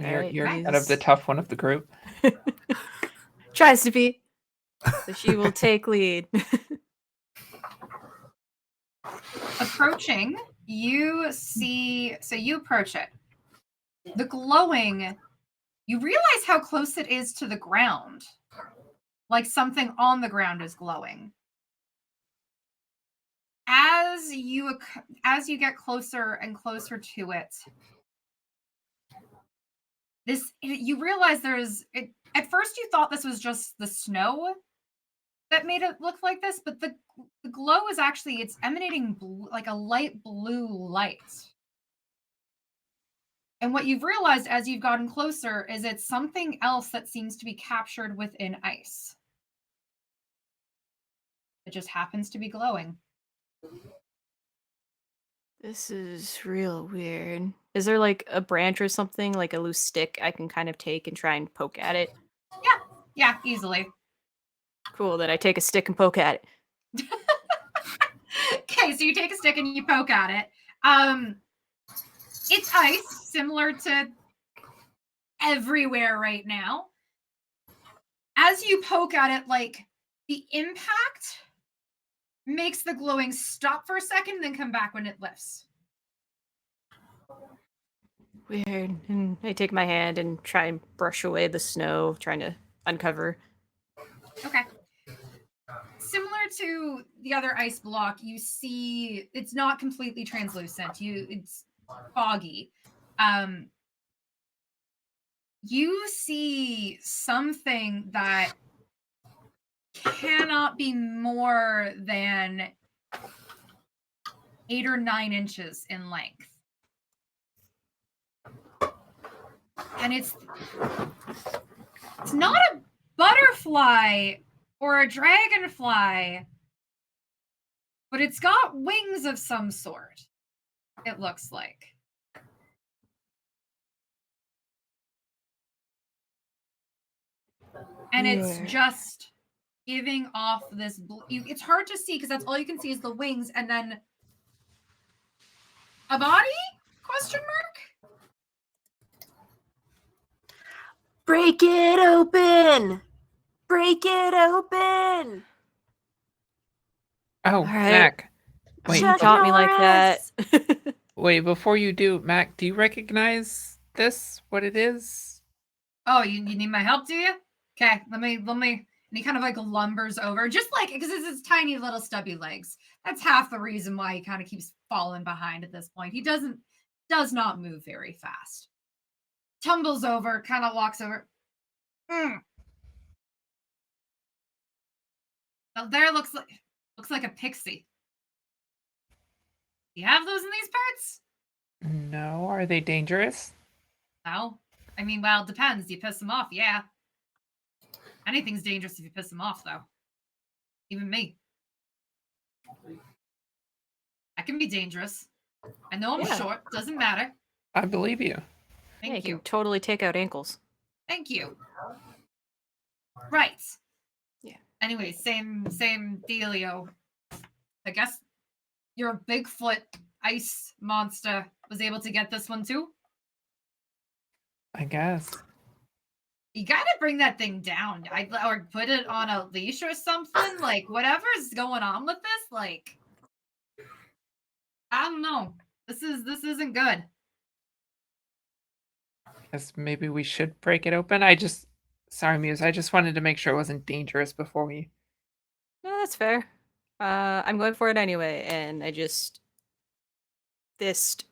S3: All
S5: You're
S3: right,
S5: you're kind of the
S3: Muse
S5: tough one of the group.
S3: tries to be, so she will take lead.
S1: Approaching, you approach it. The glowing, you realize how close it is to the ground. Like something on the ground is glowing. As you get closer and closer to it, you realize at first you thought this was just the snow that made it look like this, but the glow is actually, it's emanating like a light blue light. And what you've realized as you've gotten closer is it's something else that seems to be captured within ice. It just happens to be glowing.
S3: This is real weird. Is there like a branch or something, like a loose stick I can kind of take and try and poke at it?
S1: Yeah, easily.
S3: Cool, then I take a stick and poke at it.
S1: Okay, so you take a stick and you poke at it. It's ice, similar to everywhere right now. As you poke at it, like the impact makes the glowing stop for a second, then come back when it lifts.
S3: Weird. And I take my hand and try and brush away the snow, trying to uncover.
S1: Okay. Similar to the other ice block, you see it's not completely translucent. It's foggy. You see something that cannot be more than 8 or 9 inches in length. And it's not a butterfly or a dragonfly, but it's got wings of some sort, it looks like. And it's just giving off this it's hard to see because that's all you can see is the wings and then a body? Question mark?
S2: Break it open! Break it open!
S5: Oh,
S3: right.
S5: Mac. Wait,
S3: You taught me like that.
S5: wait, before you do, Mac, do you recognize this? What it is?
S1: Oh, you need my help, do you? Okay, let me. And he kind of like lumbers over, just like, because it's his tiny little stubby legs. That's half the reason why he kind of keeps falling behind at this point. He does not move very fast. Tumbles over, kind of walks over. Now there looks like a pixie. Do you have those in these parts?
S5: No, are they dangerous?
S1: No. I mean, well, it depends. Do you piss them off? Yeah. Anything's dangerous if you piss them off, though. Even me. I can be dangerous. I know I'm short. Doesn't matter.
S5: I believe you.
S1: Thank
S3: you
S1: you.
S3: can totally take out ankles.
S1: Thank you. Right.
S3: Yeah.
S1: Anyway, same dealio. I guess your Bigfoot ice monster was able to get this one too.
S5: I guess.
S1: You gotta bring that thing down. Or put it on a leash or something. Like, whatever's going on with this, like, I don't know. This isn't good.
S5: Guess maybe we should break it open. Sorry, Muse. I just wanted to make sure it wasn't dangerous before we.
S3: No, that's fair. I'm going for it anyway, and I just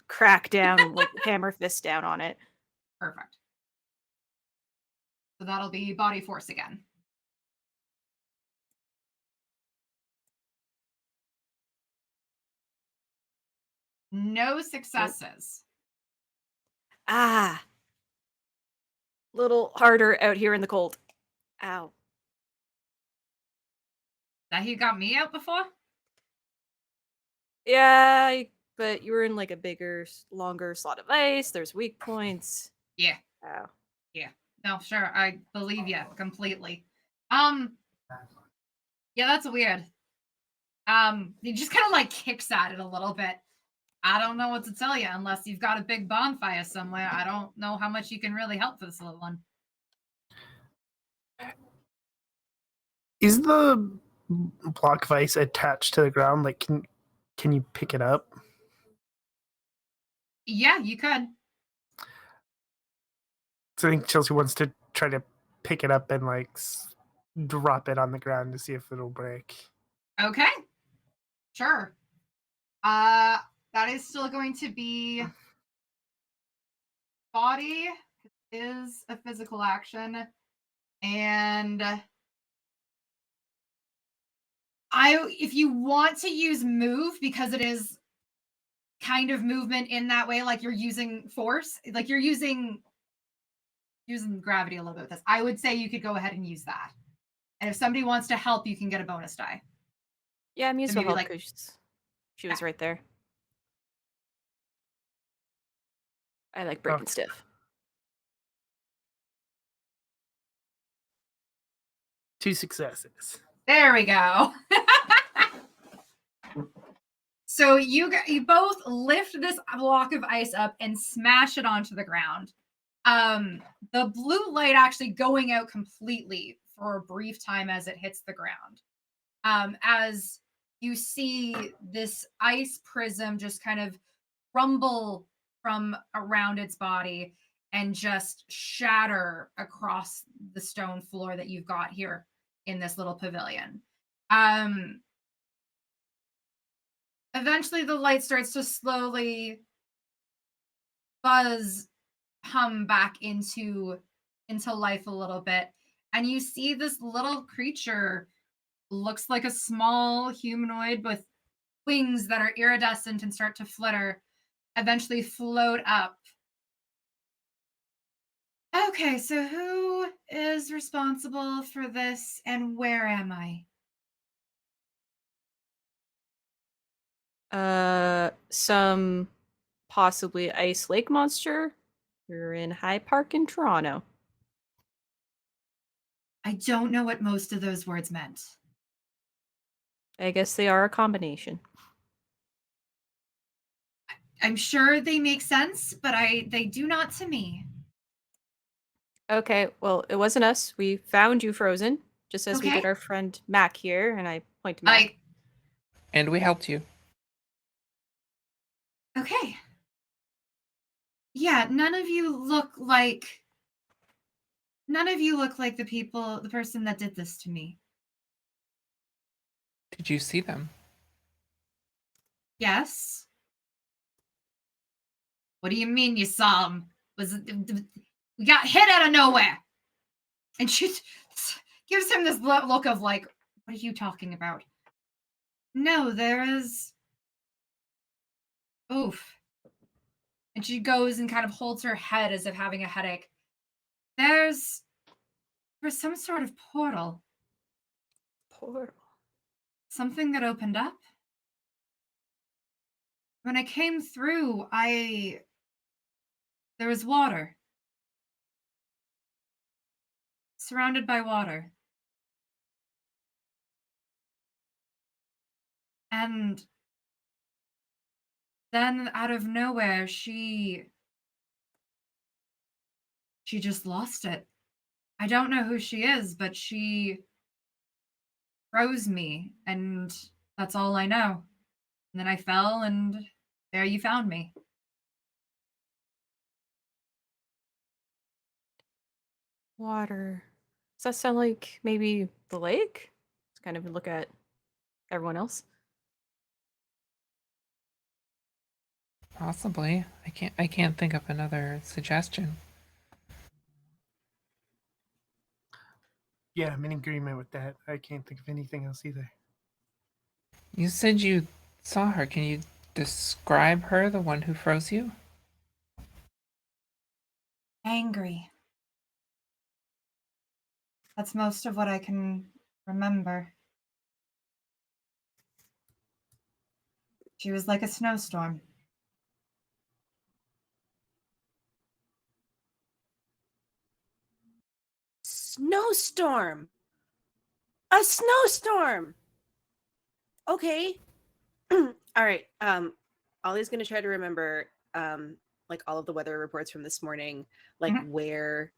S3: crack down, like hammer fist down on it.
S1: Perfect. So that'll be body force again. No successes.
S3: Ah. Little harder out here in the cold. Ow.
S1: That he got me out before?
S3: Yeah, but you were in like a bigger, longer slot of ice. There's weak points.
S1: Yeah.
S3: Ow.
S1: Yeah. No, sure. I believe you completely. Yeah, that's weird. He just kind of like kicks at it a little bit. I don't know what to tell you unless you've got a big bonfire somewhere. I don't know how much you can really help for this little one.
S4: Is the block of ice attached to the ground? Like, can you pick it up?
S1: Yeah, you could.
S4: So I think Chelsea wants to try to pick it up and like drop it on the ground to see if it'll break.
S1: Okay. Sure. That is still going to be body is a physical action, and if you want to use move because it is kind of movement in that way, like you're using force, like you're using gravity a little bit with this, I would say you could go ahead and use that. And if somebody wants to help, you can get a bonus die.
S3: Yeah, Muse
S1: So
S3: will
S1: maybe,
S3: help
S1: like-
S3: because she was right there. I like breaking
S4: Okay.
S3: stiff.
S4: 2 successes.
S1: There we go. So you both lift this block of ice up and smash it onto the ground. The blue light actually going out completely for a brief time as it hits the ground. As you see this ice prism just kind of rumble from around its body and just shatter across the stone floor that you've got here in this little pavilion. Eventually the light starts to slowly hum back into life a little bit, and you see this little creature, looks like a small humanoid with wings that are iridescent and start to flitter, eventually float up. Okay, so who is responsible for this and where am I?
S3: Some possibly ice lake monster. You're in High Park in Toronto.
S1: I don't know what most of those words meant.
S3: I guess they are a combination.
S1: I'm sure they make sense, but they do not to me.
S3: Okay, well, it wasn't us. We found you frozen, just as we
S1: Okay.
S3: did our friend Mac here, and I point to Mac.
S5: And we helped you.
S1: Okay. Yeah, none of you look like the person that did this to me.
S5: Did you see them?
S1: Yes. What do you mean you saw him? We got hit out of nowhere. And she gives him this look of like, what are you talking about? No, there is. Oof. And she goes and kind of holds her head as if having a headache. There's some sort of portal.
S3: Portal.
S1: Something that opened up. When I came through, there was water. Surrounded by water. And then out of nowhere, she just lost it. I don't know who she is, but she froze me, and that's all I know. And then I fell, and there you found me.
S3: Water. Does that sound like maybe the lake? Let's kind of look at everyone else.
S5: Possibly. I can't think of another suggestion.
S4: Yeah, I'm in agreement with that. I can't think of anything else either.
S5: You said you saw her. Can you describe her, the one who froze you?
S1: Angry. That's most of what I can remember. She was like a snowstorm.
S2: Snowstorm. A snowstorm. Okay. All right. Ollie's gonna try to remember like all of the weather reports from this morning, like where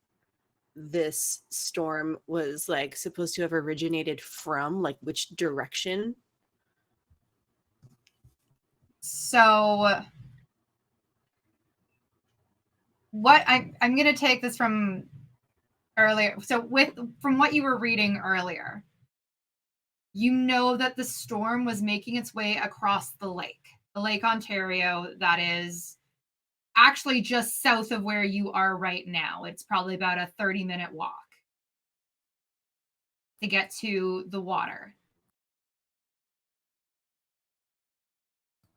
S2: this storm was like supposed to have originated from, like which direction.
S1: So what I'm going to take this from earlier. So from what you were reading earlier, you know that the storm was making its way across the Lake Ontario, that is actually just south of where you are right now. It's probably about a 30-minute walk to get to the water.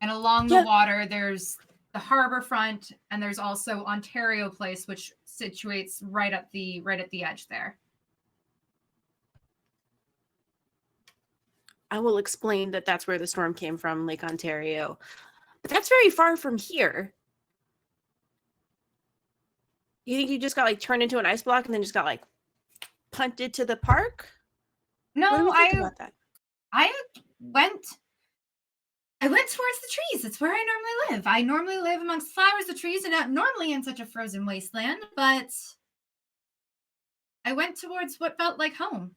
S1: And along the water, there's the harbor front, and there's also Ontario Place, which situates right at the edge there.
S2: I will explain that that's where the storm came from, Lake Ontario. But that's very far from here. You think you just got like turned into an ice block and then just got like punted to the park?
S1: No,
S2: what do we think about that?
S1: I went towards the trees. It's where I normally live. I normally live amongst flowers, the trees, and not normally in such a frozen wasteland, but I went towards what felt like home.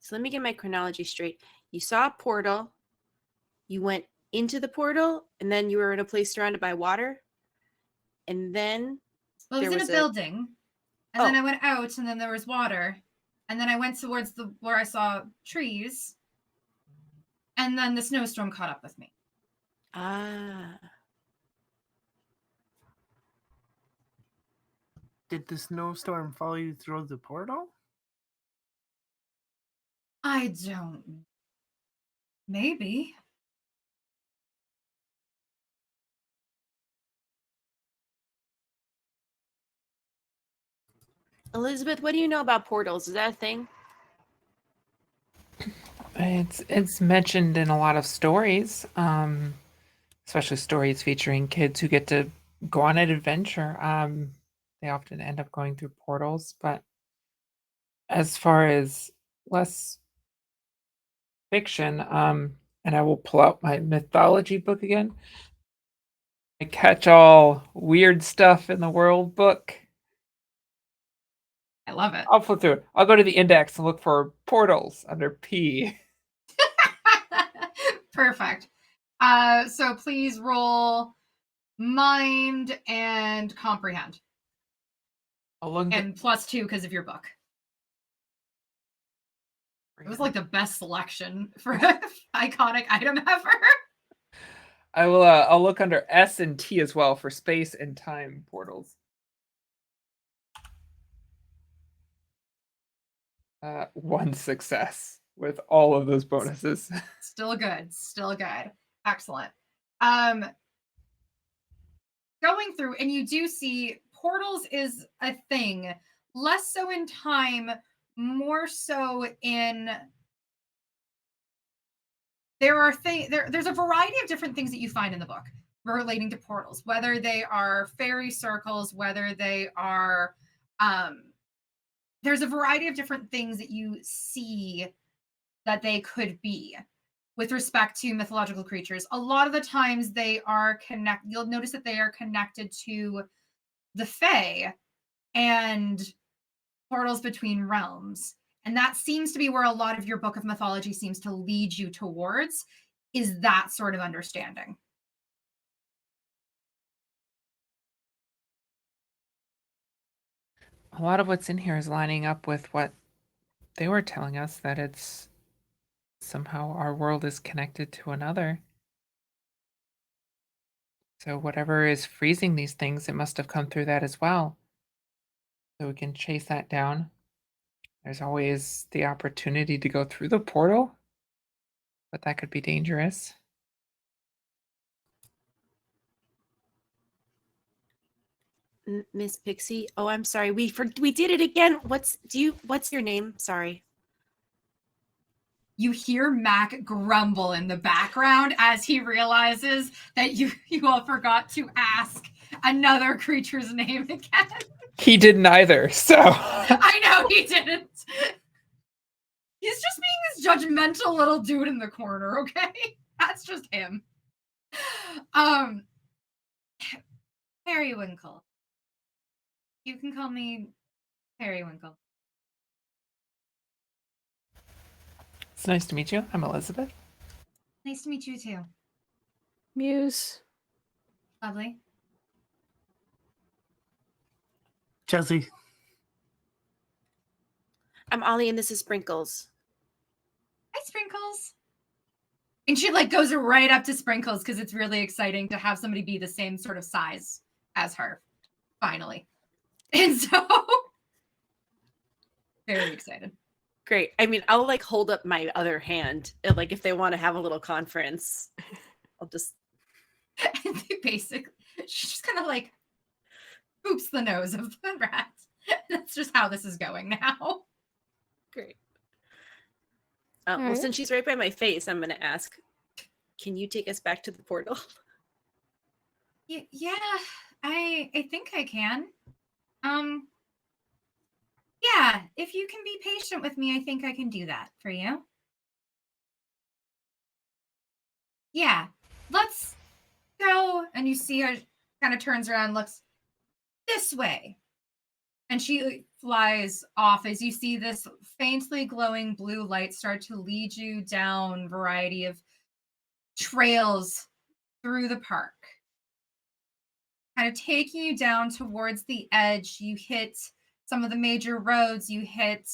S2: So let me get my chronology straight. You saw a portal, you went into the portal, and then you were in a place surrounded by water. And then
S1: Well, it was in a building. And then I went out, and then there was water. And then I went towards where I saw trees. And then the snowstorm caught up with me.
S2: Ah.
S4: Did the snowstorm follow you through the portal?
S1: I don't. Maybe.
S2: Elizabeth, what do you know about portals? Is that a thing?
S5: It's mentioned in a lot of stories, especially stories featuring kids who get to go on an adventure. They often end up going through portals, but as far as less fiction, and I will pull out my mythology book again. I catch all weird stuff in the world book.
S1: I love it.
S5: I'll flip through it. I'll go to the index and look for portals under P.
S1: Perfect. So please roll mind and comprehend. And +2 because of your book. It was like the best selection for an iconic item ever.
S5: I will. I'll look under S and T as well for space and time portals. One success with all of those bonuses.
S1: Still good. Excellent. Going through, and you do see portals is a thing, less so in time, more so in there's a variety of different things that you find in the book relating to portals, whether they are fairy circles, whether they are there's a variety of different things that you see that they could be with respect to mythological creatures. A lot of the times they are you'll notice that they are connected to the Fae and portals between realms. And that seems to be where a lot of your book of mythology seems to lead you towards, is that sort of understanding.
S5: A lot of what's in here is lining up with what they were telling us, that it's somehow our world is connected to another. So whatever is freezing these things, it must have come through that as well. So we can chase that down. There's always the opportunity to go through the portal, but that could be dangerous.
S2: Miss Pixie. Oh, I'm sorry. We did it again. What's your name? Sorry.
S1: You hear Mac grumble in the background as he realizes that you all forgot to ask another creature's name again.
S5: He didn't either. So
S1: I know he didn't. He's just being this judgmental little dude in the corner, okay? That's just him. Periwinkle. You can call me Periwinkle.
S5: it's nice to meet you. I'm Elizabeth.
S1: Nice to meet you too.
S3: Muse.
S1: Lovely.
S4: Chelsea.
S2: I'm Ollie, and this is Sprinkles.
S1: Hi, Sprinkles. And she like goes right up to Sprinkles because it's really exciting to have somebody be the same sort of size as her, finally. And so very excited.
S2: Great. I mean, I'll like hold up my other hand, and, like if they want to have a little conference, I'll just.
S1: And they basically, she just kind of like boops the nose of the rat. That's just how this is going now.
S2: Great. Well,
S3: Alright.
S2: since she's right by my face, I'm going to ask, can you take us back to the portal?
S1: Yeah, I think I can. Yeah, if you can be patient with me, I think I can do that for you. Yeah, let's go. And you see her kind of turns around, looks this way. And she flies off as you see this faintly glowing blue light start to lead you down a variety of trails through the park. Kind of taking you down towards the edge. You hit some of the major roads. You hit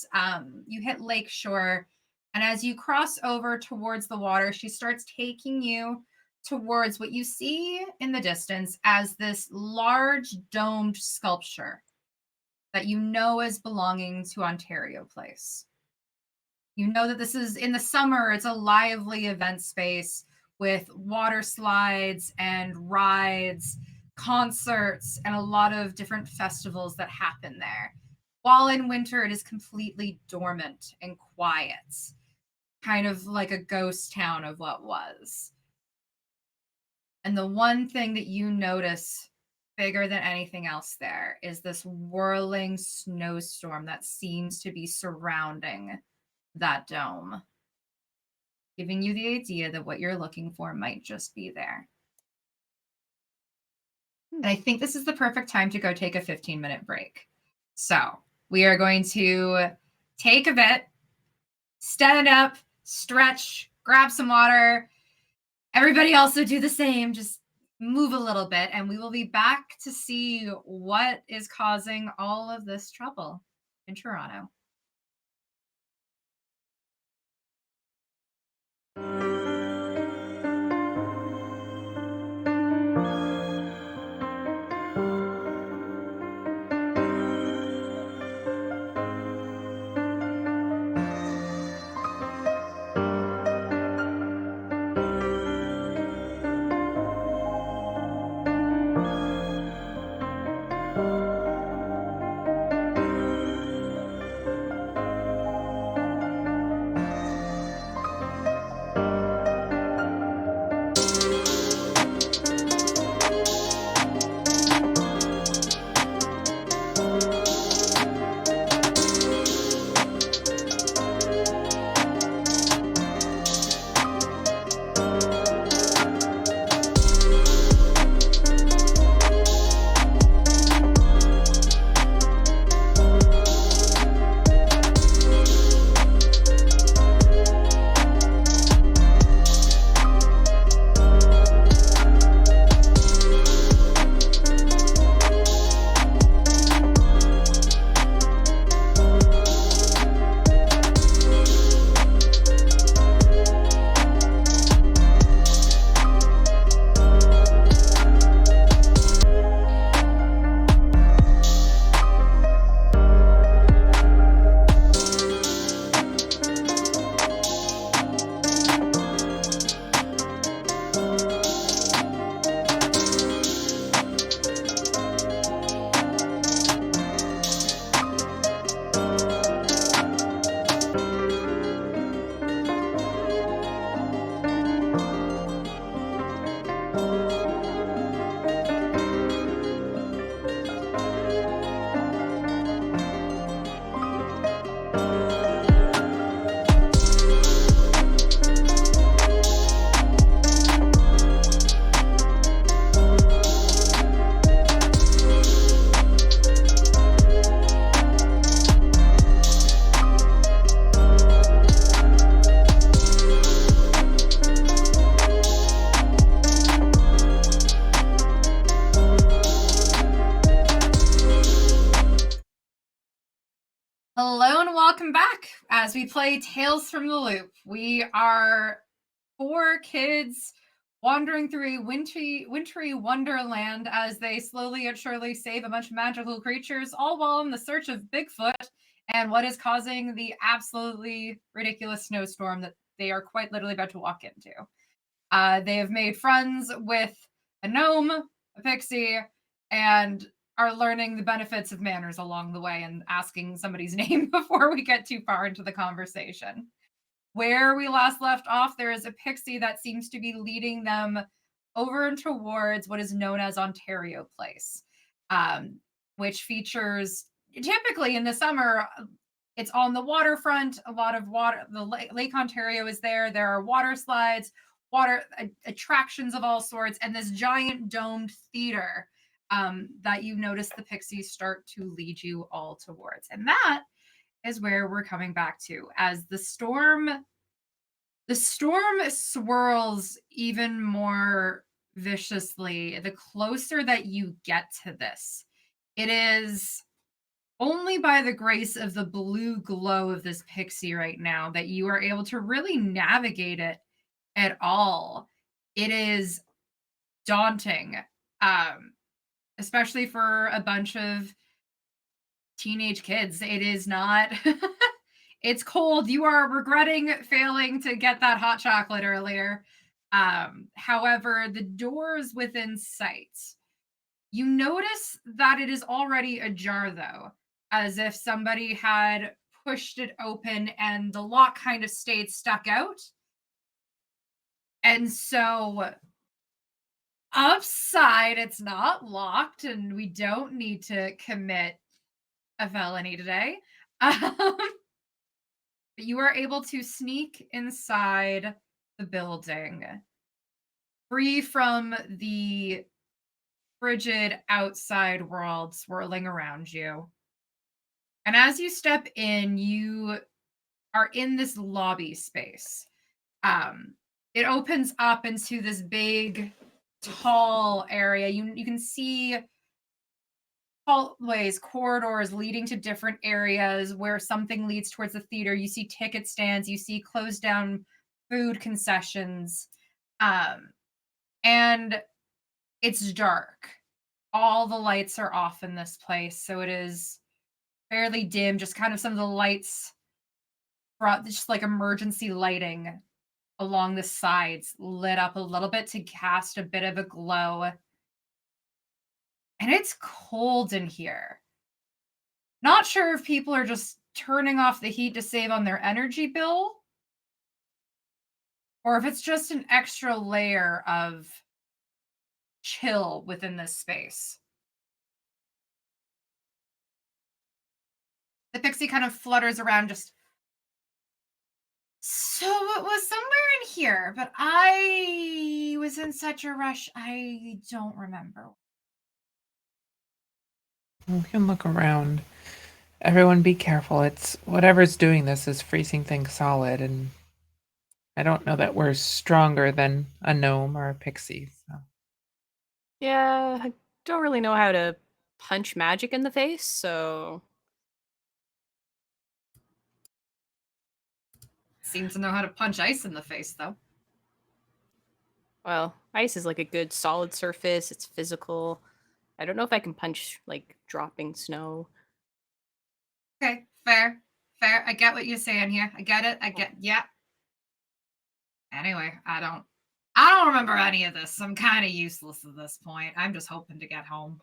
S1: Lakeshore. And as you cross over towards the water, she starts taking you towards what you see in the distance as this large domed sculpture that you know is belonging to Ontario Place. You know that this is in the summer, it's a lively event space with water slides and rides, concerts, and a lot of different festivals that happen there. While in winter, it is completely dormant and quiet, kind of like a ghost town of what was. And the one thing that you notice bigger than anything else there is this whirling snowstorm that seems to be surrounding that dome, giving you the idea that what you're looking for might just be there. And I think this is the perfect time to go take a 15-minute break. So we are going to take a bit, stand up, stretch, grab some water. Everybody also do the same. Just move a little bit, and we will be back to see what is causing all of this trouble in Toronto. Hello and welcome back as we play Tales from the Loop. We are 4 kids wandering through a wintry wonderland as they slowly and surely save a bunch of magical creatures, all while in the search of Bigfoot and what is causing the absolutely ridiculous snowstorm that they are quite literally about to walk into. They have made friends with a gnome, a pixie, and are learning the benefits of manners along the way and asking somebody's name before we get too far into the conversation. Where we last left off, there is a pixie that seems to be leading them over and towards what is known as Ontario Place, which features typically in the summer. It's on the waterfront. A lot of water. The Lake Ontario is there. There are water slides, water attractions of all sorts, and this giant domed theater that you notice the pixies start to lead you all towards. And that is where we're coming back to as the storm swirls even more viciously the closer that you get to this. It is only by the grace of the blue glow of this pixie right now that you are able to really navigate it at all. It is daunting, especially for a bunch of teenage kids. It is not. It's cold. You are regretting failing to get that hot chocolate earlier. However, the doors within sight, you notice that it is already ajar, though, as if somebody had pushed it open and the lock kind of stayed stuck out. And so upside, it's not locked, and we don't need to commit a felony today. But you are able to sneak inside the building, free from the frigid outside world swirling around you. And as you step in, you are in this lobby space. It opens up into this big, tall area. You can see hallways, corridors leading to different areas where something leads towards the theater. You see ticket stands, you see closed down food concessions, and it's dark. All the lights are off in this place, so it is fairly dim. Just kind of some of the lights brought just like emergency lighting along the sides lit up a little bit to cast a bit of a glow. And it's cold in here. Not sure if people are just turning off the heat to save on their energy bill, or if it's just an extra layer of chill within this space. The pixie kind of flutters around just, so it was somewhere in here, but I was in such a rush, I don't remember.
S5: We can look around. Everyone be careful. It's whatever's doing this is freezing things solid, and I don't know that we're stronger than a gnome or a pixie. So.
S3: Yeah, I don't really know how to punch magic in the face, so
S1: Seem to know how to punch ice in the face, though.
S3: well, ice is like a good solid surface. It's physical. I don't know if I can punch like dropping snow.
S1: Okay, fair. I get what you're saying here. I get it. Yeah. Anyway, I don't remember any of this. I'm kind of useless at this point. I'm just hoping to get home.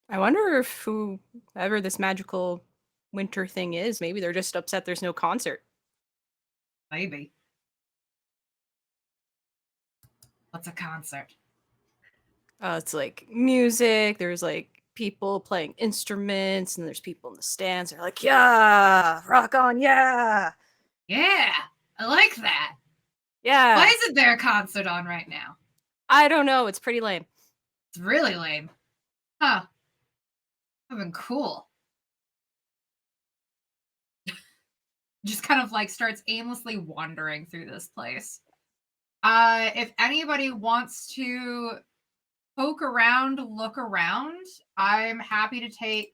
S3: I wonder if whoever this magical winter thing is, maybe they're just upset there's no concert.
S1: Maybe. What's a concert?
S3: It's like music. There's like people playing instruments, and there's people in the stands. They're like, "Yeah, rock on, yeah,
S1: Yeah, I like that.
S3: yeah."
S1: Why isn't there a concert on right now?
S3: I don't know. It's pretty lame.
S1: It's really lame. Huh. That'd been cool. Just kind of like starts aimlessly wandering through this place. If anybody wants to poke around, look around, I'm happy to take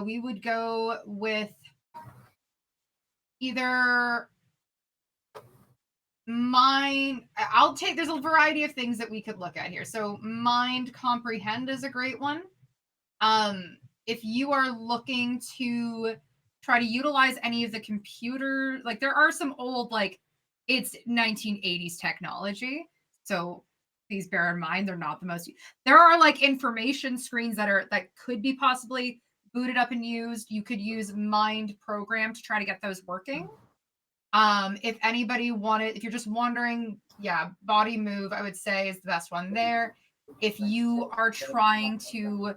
S1: We would go with either mind. There's a variety of things that we could look at here. So mind comprehend is a great one. If you are looking to try to utilize any of the computer, like there are some old, like it's 1980s technology. So please bear in mind, they're not the most, there are like information screens that could be possibly booted up and used. You could use mind program to try to get those working. If anybody if you're just wondering, yeah, body move, I would say is the best one there. If you are trying to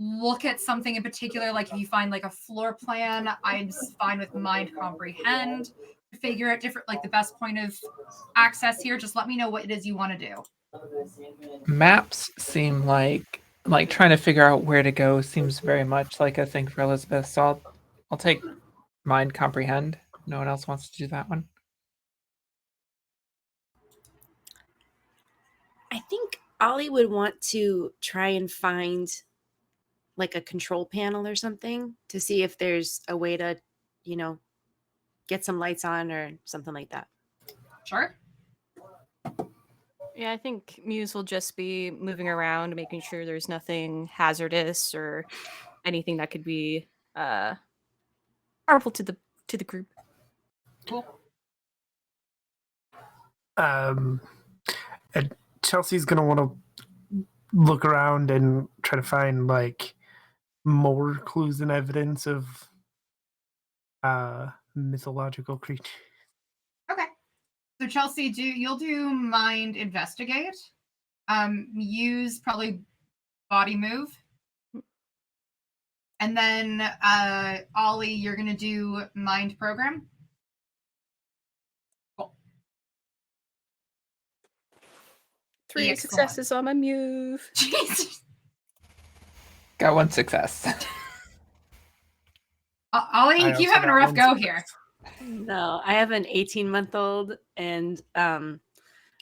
S1: look at something in particular, like if you find like a floor plan, I'm fine with mind comprehend to figure out different, like the best point of access here. Just let me know what it is you want to do.
S5: Maps seem like trying to figure out where to go seems very much like a thing for Elizabeth. So I'll take mind comprehend. No one else wants to do that one.
S2: I think Ollie would want to try and find like a control panel or something to see if there's a way to, get some lights on or something like that.
S1: Sure.
S3: Yeah, I think Muse will just be moving around, making sure there's nothing hazardous or anything that could be harmful to the group.
S1: Cool.
S4: And Chelsea's gonna want to look around and try to find like more clues and evidence of mythological creatures.
S1: Okay. So Chelsea, you'll do mind investigate. Use probably body move. And then Ollie, you're gonna do mind program. Cool.
S3: 3
S1: Excellent.
S3: successes on my move.
S1: Jesus.
S5: Got one success.
S1: Ollie,
S4: I
S1: you
S4: also
S1: having a
S4: got
S1: rough
S4: one
S1: go
S4: success.
S1: here.
S2: No, I have an 18-month-old, and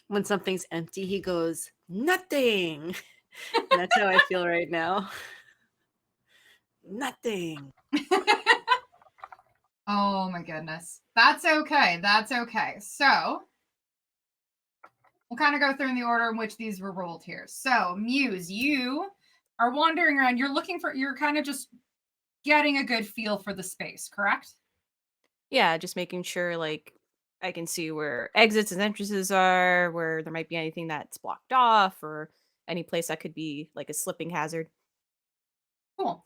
S2: when something's empty, he goes, nothing. And that's how I feel right now. Nothing.
S1: Oh my goodness. That's okay. That's okay. So we'll kind of go through in the order in which these were rolled here. So Muse, you are wandering around. You're kind of just getting a good feel for the space, correct?
S3: Yeah, just making sure like I can see where exits and entrances are, where there might be anything that's blocked off, or any place that could be like a slipping hazard.
S1: Cool.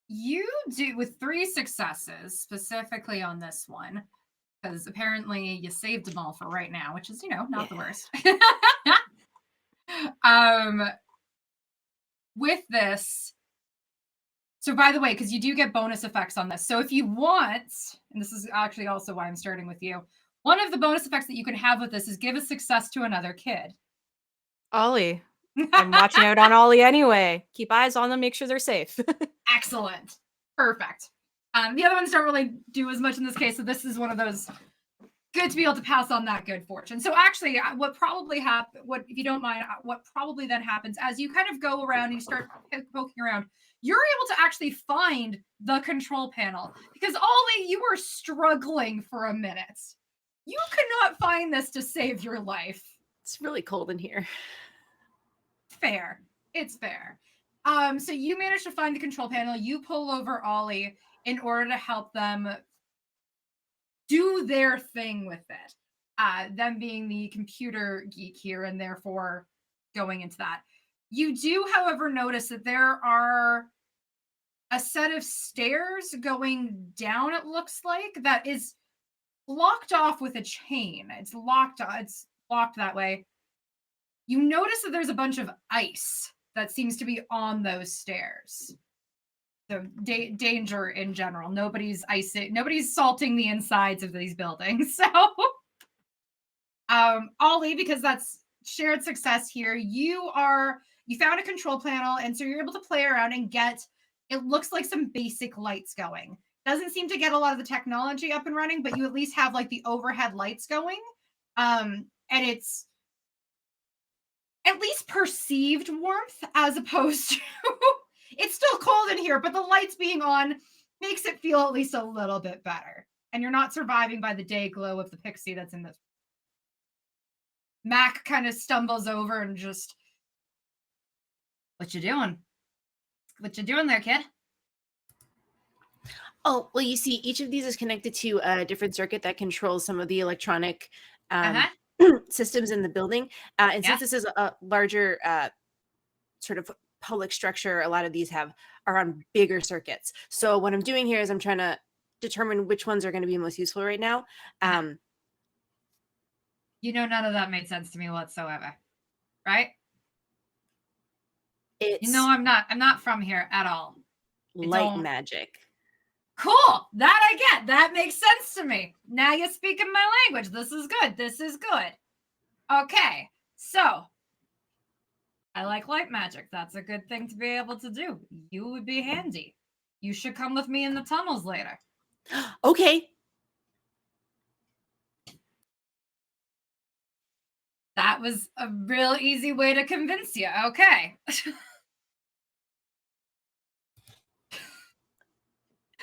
S1: You do with 3 successes specifically on this one, because apparently you saved them all for right now, which is, not the
S3: Yeah.
S1: worst. With this, so by the way, because you do get bonus effects on this. So if you want, and this is actually also why I'm starting with you, one of the bonus effects that you can have with this is give a success to another kid.
S3: Ollie. I'm watching out on Ollie anyway. Keep eyes on them, make sure they're safe.
S1: Excellent. Perfect. The other ones don't really do as much in this case, so this is one of those good to be able to pass on that good fortune. So actually, what probably if you don't mind, what probably then happens as you kind of go around and you start poking around, you're able to actually find the control panel because Ollie, you were struggling for a minute. You could not find this to save your life.
S2: It's really cold in here.
S1: Fair. It's fair. So you managed to find the control panel. You pull over Ollie in order to help them do their thing with it. Them being the computer geek here and therefore going into that. You do, however, notice that there are a set of stairs going down, it looks like, that is blocked off with a chain. It's locked that way. You notice that there's a bunch of ice that seems to be on those stairs. So danger in general. Nobody's salting the insides of these buildings. So Ollie, because that's shared success here, you found a control panel, and so you're able to play around and get, it looks like, some basic lights going. Doesn't seem to get a lot of the technology up and running, but you at least have like the overhead lights going. And it's at least perceived warmth as opposed to It's still cold in here, but the lights being on makes it feel at least a little bit better. And you're not surviving by the day glow of the pixie that's in this. Mac kind of stumbles over and just, what you doing? What you doing there, kid?
S2: Oh, well, you see, each of these is connected to a different circuit that controls some of the electronic systems in the building. And since this is a larger sort of public structure, a lot of these are on bigger circuits. So what I'm doing here is I'm trying to determine which ones are going to be most useful right now.
S1: None of that made sense to me whatsoever, right?
S2: It's
S1: I'm not from here at all.
S2: light magic.
S1: Cool. That I get. That makes sense to me. Now you're speaking my language. This is good. This is good. Okay. So I like light magic. That's a good thing to be able to do. You would be handy. You should come with me in the tunnels later.
S2: Okay.
S1: That was a real easy way to convince you. Okay.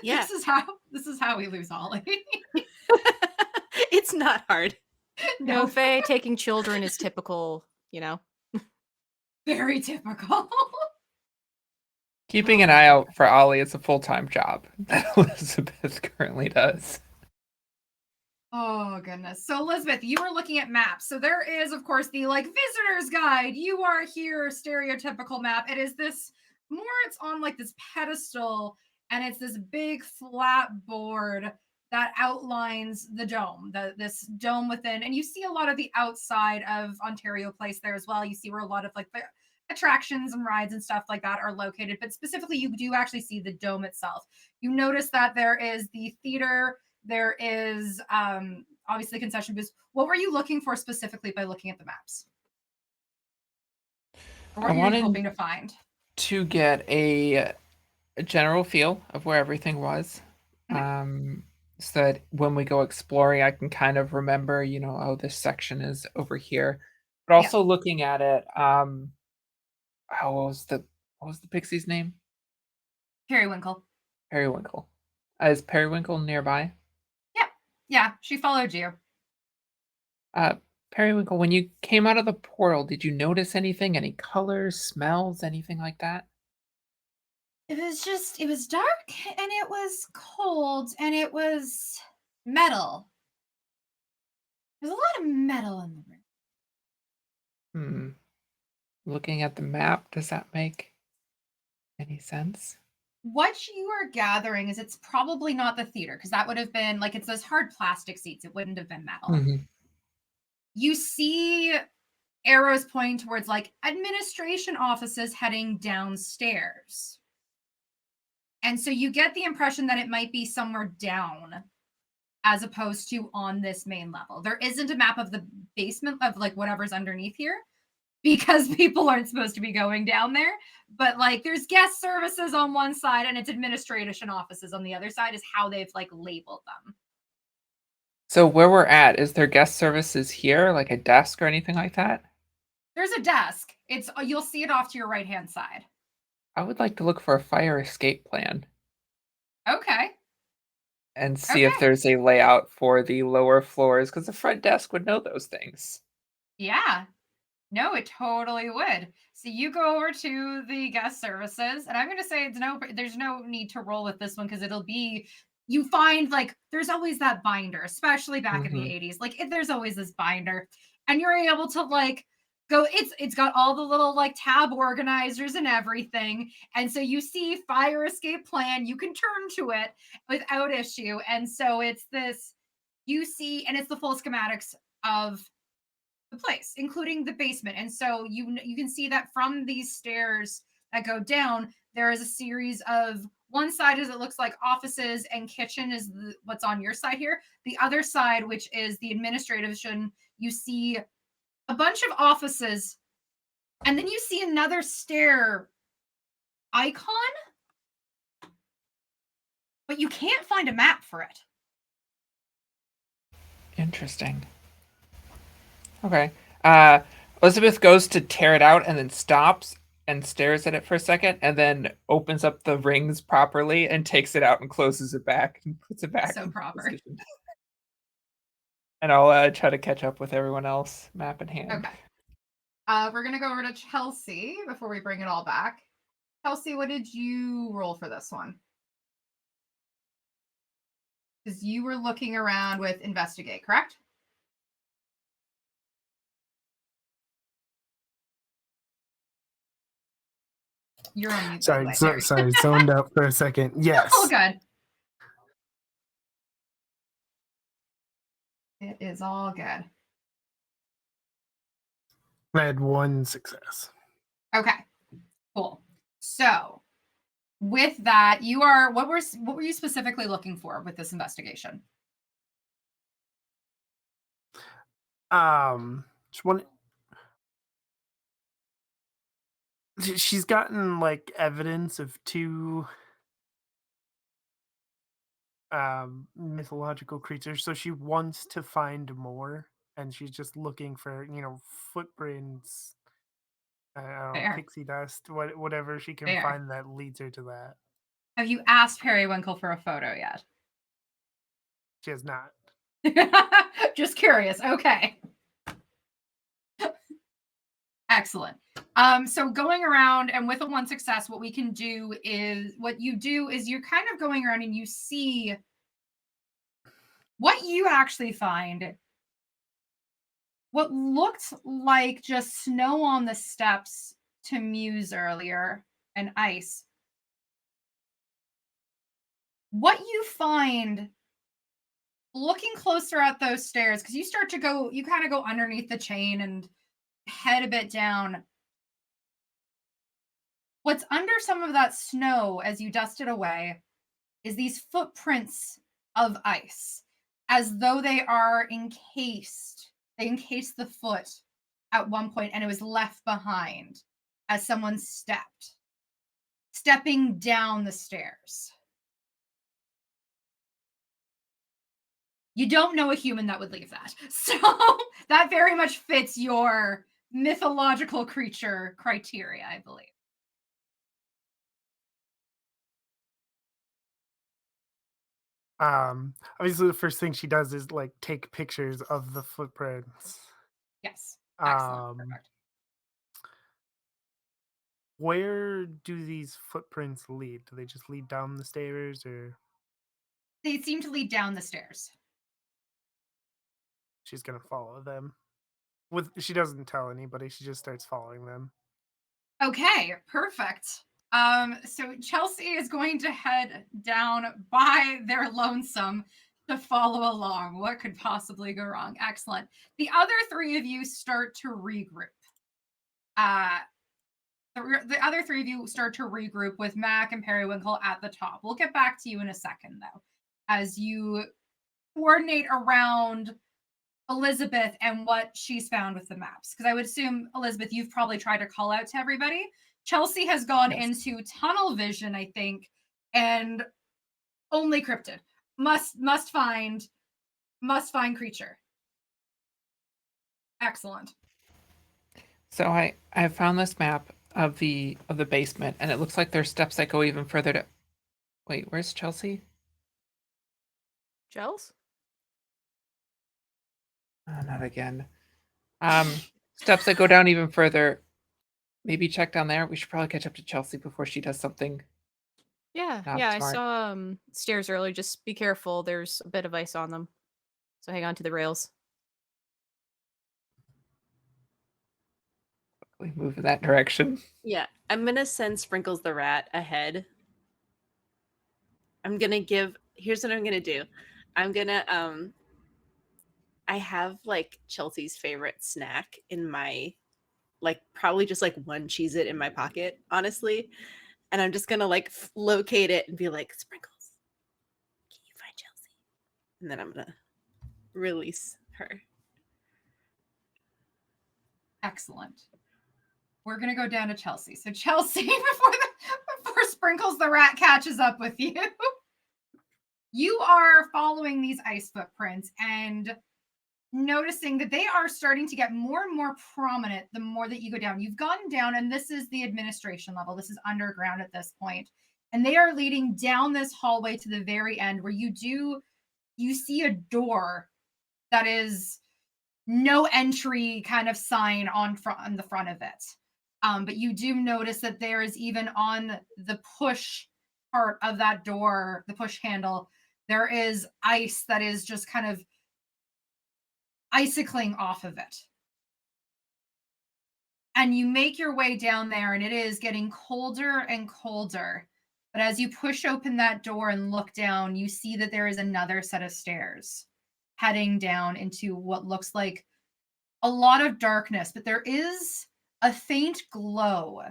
S2: Yeah.
S1: This is how we lose Ollie.
S2: It's not hard.
S3: No, Faye, taking children is typical,
S1: Very typical.
S5: Keeping an eye out for Ollie is a full-time job that Elizabeth currently does.
S1: Oh, goodness. So, Elizabeth, you were looking at maps. So there is, of course, the visitor's guide. You are here, stereotypical map. It is this it's on this pedestal, and it's this big flat board that outlines the dome, this dome within. And you see a lot of the outside of Ontario Place there as well. You see where a lot of the attractions and rides and stuff like that are located. But specifically, you do actually see the dome itself. You notice that there is the theater. There is obviously concession booths. What were you looking for specifically by looking at the maps? Or what were you hoping to find?
S5: To get a general feel of where everything was. So that when we go exploring, I can kind of remember, oh, this section is over here. But also looking at it, what was the pixie's name?
S1: Periwinkle.
S5: Periwinkle. Is Periwinkle nearby?
S1: Yeah, she followed you.
S5: Periwinkle, when you came out of the portal, did you notice anything? Any colors, smells, anything like that?
S1: It was dark and it was cold and it was metal. There's a lot of metal in the room.
S5: Looking at the map, does that make any sense?
S1: What you are gathering is it's probably not the theater, because that would have been it's those hard plastic seats. It wouldn't have been metal. You see arrows pointing towards administration offices heading downstairs. And so you get the impression that it might be somewhere down as opposed to on this main level. There isn't a map of the basement of whatever's underneath here, because people aren't supposed to be going down there. But there's guest services on one side and it's administration offices on the other side is how they've labeled them.
S5: So where we're at, is there guest services here, like a desk or anything like that?
S1: There's a desk. You'll see it off to your right-hand side.
S5: I would like to look for a fire escape plan.
S1: Okay.
S5: And see if there's a layout for the lower floors, because the front desk would know those things.
S1: Yeah. No, it totally would. So you go over to the guest services, and I'm going to say there's no need to roll with this one, because it'll be, you find there's always that binder, especially back in the 80s. There's always this binder, and you're able to go, it's got all the little tab organizers and everything. And so you see fire escape plan, you can turn to it without issue. And so it's this, you see, and it's the full schematics of the place, including the basement. And so you can see that from these stairs that go down, there is a series of, one side is, it looks like offices and kitchen is what's on your side here. The other side, which is the administrative, you see a bunch of offices, and then you see another stair icon, but you can't find a map for it.
S5: Interesting. Okay. Elizabeth goes to tear it out and then stops and stares at it for a second, and then opens up the rings properly and takes it out and closes it back and puts it back
S1: So
S5: in
S1: proper.
S5: position. And I'll try to catch up with everyone else, map in hand.
S1: Okay. We're going to go over to Chelsea before we bring it all back. Chelsea, what did you roll for this one? Because you were looking around with investigate, correct? You're on mute.
S4: Sorry,
S1: by the way.
S4: sorry, zoned out for a second. Yes.
S1: All good. It is all good.
S4: I had 1 success.
S1: Okay, cool. So with that, you are what were you specifically looking for with this investigation?
S4: Just one. She's gotten like evidence of 2 mythological creatures, so she wants to find more, and she's just looking for footprints. I don't know,
S1: Fair.
S4: pixie dust, whatever she can
S1: Fair.
S4: find that leads her to that.
S1: Have you asked Periwinkle for a photo yet?
S4: She has not.
S1: Just curious. Okay. Excellent. So going around and with a 1 success, what you do is you're kind of going around and you see what you actually find. What looked like just snow on the steps to Muse earlier and ice. What you find looking closer at those stairs, because you kind of go underneath the chain and head a bit down. What's under some of that snow as you dust it away is these footprints of ice, as though they are encased. They encased the foot at one point, and it was left behind as someone stepping down the stairs. You don't know a human that would leave that. So that very much fits your mythological creature criteria, I believe.
S4: Obviously the first thing she does is like take pictures of the footprints.
S1: Yes. Excellent.
S4: Um,
S1: Perfect.
S4: Where do these footprints lead? Do they just lead down the stairs, or
S1: They seem to lead down the stairs.
S4: she's gonna follow them? She doesn't tell anybody, she just starts following them.
S1: Okay, perfect. So Chelsea is going to head down by their lonesome to follow along. What could possibly go wrong? Excellent. The other 3 of you start to regroup. The other 3 of you start to regroup with Mac and Periwinkle at the top. We'll get back to you in a second, though, as you coordinate around Elizabeth and what she's found with the maps. Because I would assume, Elizabeth, you've probably tried to call out to everybody. Chelsea has gone into tunnel vision, I think, and only cryptid. Must find creature. Excellent.
S5: So I found this map of the basement, and it looks like there's steps that go even further to. Wait, where's Chelsea?
S3: Gels?
S5: Not again. Steps that go down even further. Maybe check down there. We should probably catch up to Chelsea before she does something.
S3: Yeah,
S5: Not
S3: yeah,
S5: smart.
S3: I saw stairs earlier. Just be careful. There's a bit of ice on them. So hang on to the rails.
S5: We move in that direction.
S2: Yeah, I'm gonna send Sprinkles the rat ahead. Here's what I'm gonna do. I'm gonna I have like Chelsea's favorite snack in my probably just like one Cheez-It in my pocket, honestly. And I'm just gonna locate it and be like, Sprinkles, can you find Chelsea? And then I'm gonna release her.
S1: Excellent. We're gonna go down to Chelsea. So Chelsea, before Sprinkles the rat catches up with you, you are following these ice footprints, and noticing that they are starting to get more and more prominent the more that you go down. You've gone down, and this is the administration level. This is underground at this point. And they are leading down this hallway to the very end where you see a door that is no entry kind of sign on the front of it. But you do notice that there is, even on the push part of that door, the push handle, there is ice that is just kind of icicling off of it. And you make your way down there, and it is getting colder and colder. But as you push open that door and look down, you see that there is another set of stairs heading down into what looks like a lot of darkness, but there is a faint glow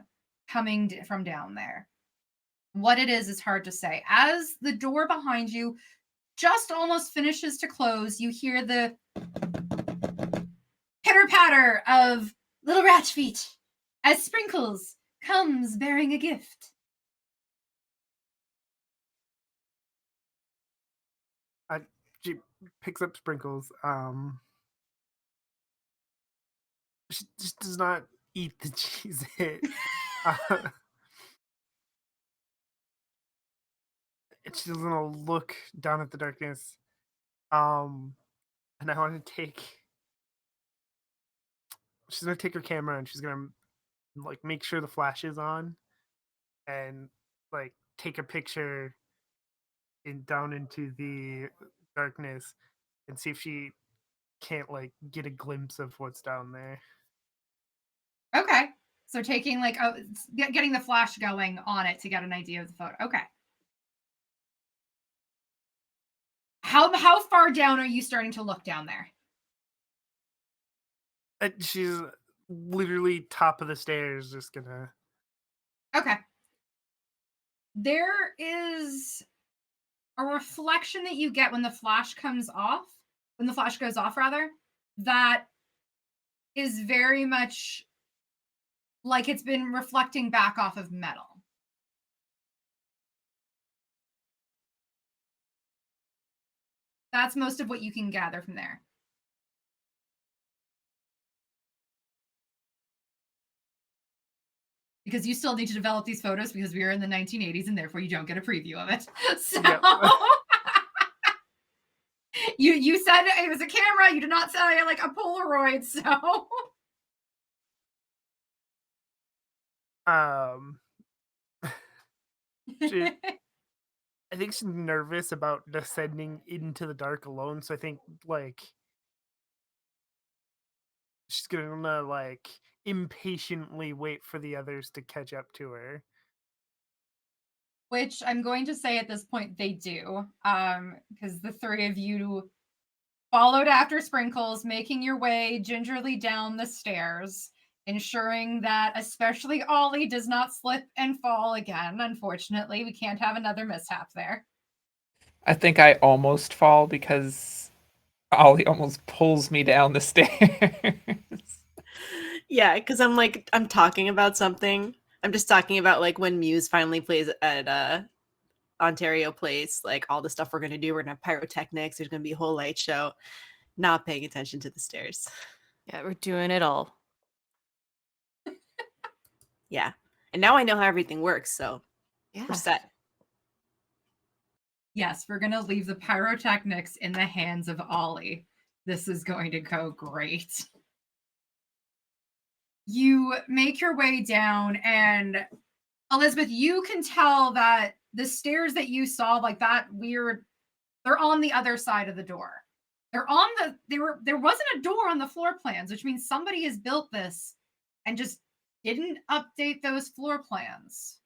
S1: coming from down there. What it is hard to say. As the door behind you just almost finishes to close, you hear the pitter-patter of little rat feet as Sprinkles comes bearing a gift.
S4: She picks up Sprinkles. She just does not eat the cheese hit. And she's gonna look down at the darkness. And I want to take. She's gonna take her camera and she's gonna like make sure the flash is on, and like take a picture down into the darkness and see if she can't like get a glimpse of what's down there.
S1: Okay. So taking like getting the flash going on it to get an idea of the photo. Okay. How far down are you starting to look down there?
S4: She's literally top of the stairs, just gonna.
S1: Okay. There is a reflection that you get when the flash comes off, when the flash goes off, rather, that is very much like it's been reflecting back off of metal. That's most of what you can gather from there. Because you still need to develop these photos because we are in the 1980s and therefore you don't get a preview of it. So
S4: Yep.
S1: you said it was a camera. You did not say like a Polaroid. So
S4: she, I think she's nervous about descending into the dark alone. So I think like she's gonna like impatiently wait for the others to catch up to her.
S1: which I'm going to say at this point they do, because the three of you followed after Sprinkles, making your way gingerly down the stairs, ensuring that especially Ollie does not slip and fall again. Unfortunately, we can't have another mishap there.
S5: I think I almost fall because Ollie almost pulls me down the stairs.
S2: Yeah, because I'm talking about something. I'm just talking about like when Muse finally plays at Ontario Place, like all the stuff we're gonna do. We're gonna have pyrotechnics. There's gonna be a whole light show. Not paying attention to the stairs.
S3: Yeah, we're doing it all.
S2: Yeah, and now I know how everything works, so
S3: Yeah.
S2: we're set.
S1: Yes, we're going to leave the pyrotechnics in the hands of Ollie. This is going to go great. You make your way down, and Elizabeth, you can tell that the stairs that you saw, like that weird, they're on the other side of the door. There wasn't a door on the floor plans, which means somebody has built this and just didn't update those floor plans.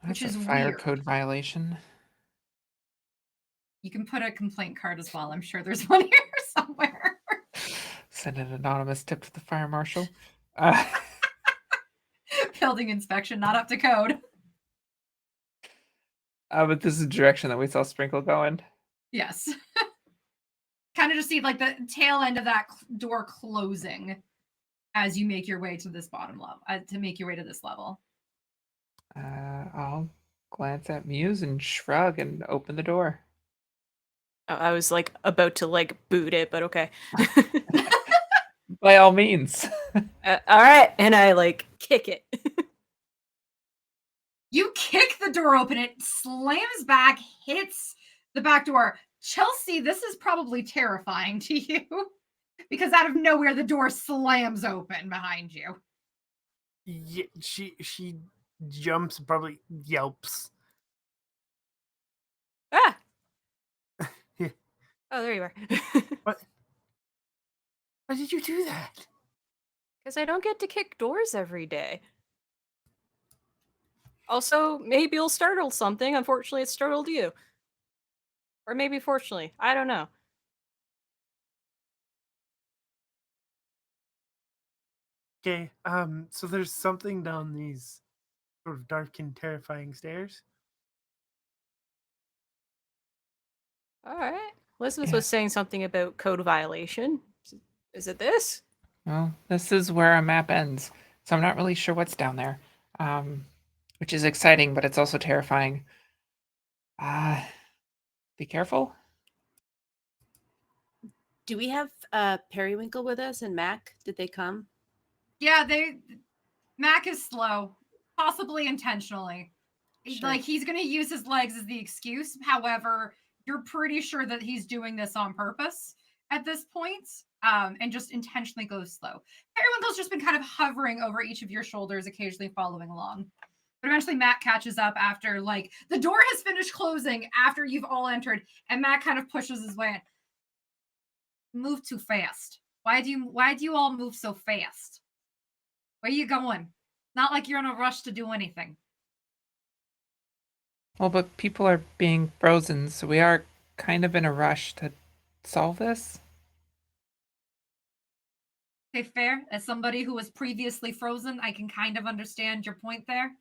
S5: That's
S1: Which
S5: a
S1: is
S5: fire
S1: weird.
S5: code violation.
S1: You can put a complaint card as well. I'm sure there's one here somewhere.
S5: Send an anonymous tip to the fire marshal.
S1: Building inspection, not up to code.
S5: But this is the direction that we saw Sprinkle going.
S1: Yes. Kind of just see like the tail end of that door closing as you make your way to this bottom level, to make your way to this level.
S5: I'll glance at Muse and shrug and open the door.
S3: I was like about to like boot it, but okay.
S5: By all means.
S3: All right, and I like kick it.
S1: You kick the door open, it slams back, hits the back door. Chelsea, this is probably terrifying to you because out of nowhere the door slams open behind you.
S4: Yeah, she jumps, probably yelps.
S3: Ah!
S4: Yeah.
S3: Oh, there you are.
S4: What? Why did you do that?
S3: Because I don't get to kick doors every day. Also, maybe it'll startle something. Unfortunately, it startled you. Or maybe fortunately. I don't know.
S4: Okay, so there's something down these sort of dark and terrifying stairs.
S3: All right. Elizabeth
S5: Yeah.
S3: was saying something about code violation. Is it this?
S5: Well, this is where a map ends, so I'm not really sure what's down there, which is exciting, but it's also terrifying. Be careful.
S2: Do we have Periwinkle with us and Mac? Did they come?
S1: Yeah, Mac is slow, possibly intentionally.
S2: Sure.
S1: Like he's going to use his legs as the excuse. However, you're pretty sure that he's doing this on purpose at this point, and just intentionally goes slow. Periwinkle's just been kind of hovering over each of your shoulders, occasionally following along. But eventually Matt catches up after like the door has finished closing after you've all entered, and Matt kind of pushes his way in. Move too fast. Why do you all move so fast? Where are you going? Not like you're in a rush to do anything.
S5: Well, but people are being frozen, so we are kind of in a rush to solve this.
S1: Okay, fair. As somebody who was previously frozen, I can kind of understand your point there.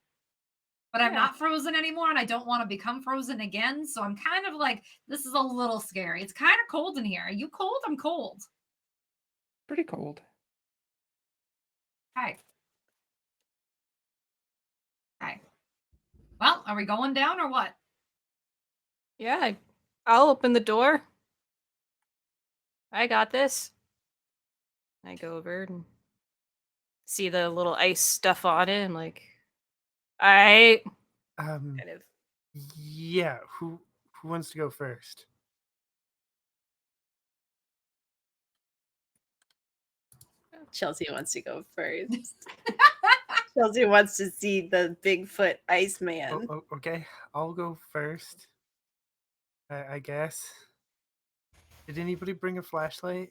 S1: But I'm
S3: Yeah.
S1: not frozen anymore, and I don't want to become frozen again. So I'm kind of like, this is a little scary. It's kind of cold in here. Are you cold? I'm cold.
S5: Pretty cold.
S1: Hi. Hi. Well, are we going down or what?
S3: Yeah, I'll open the door. I got this. I go over and see the little ice stuff on it. I'm like, I
S4: Um,
S3: kind of.
S4: yeah. Who wants to go first?
S2: Chelsea wants to go first. Chelsea wants to see the Bigfoot Iceman.
S4: Okay, I'll go first. I guess. Did anybody bring a flashlight?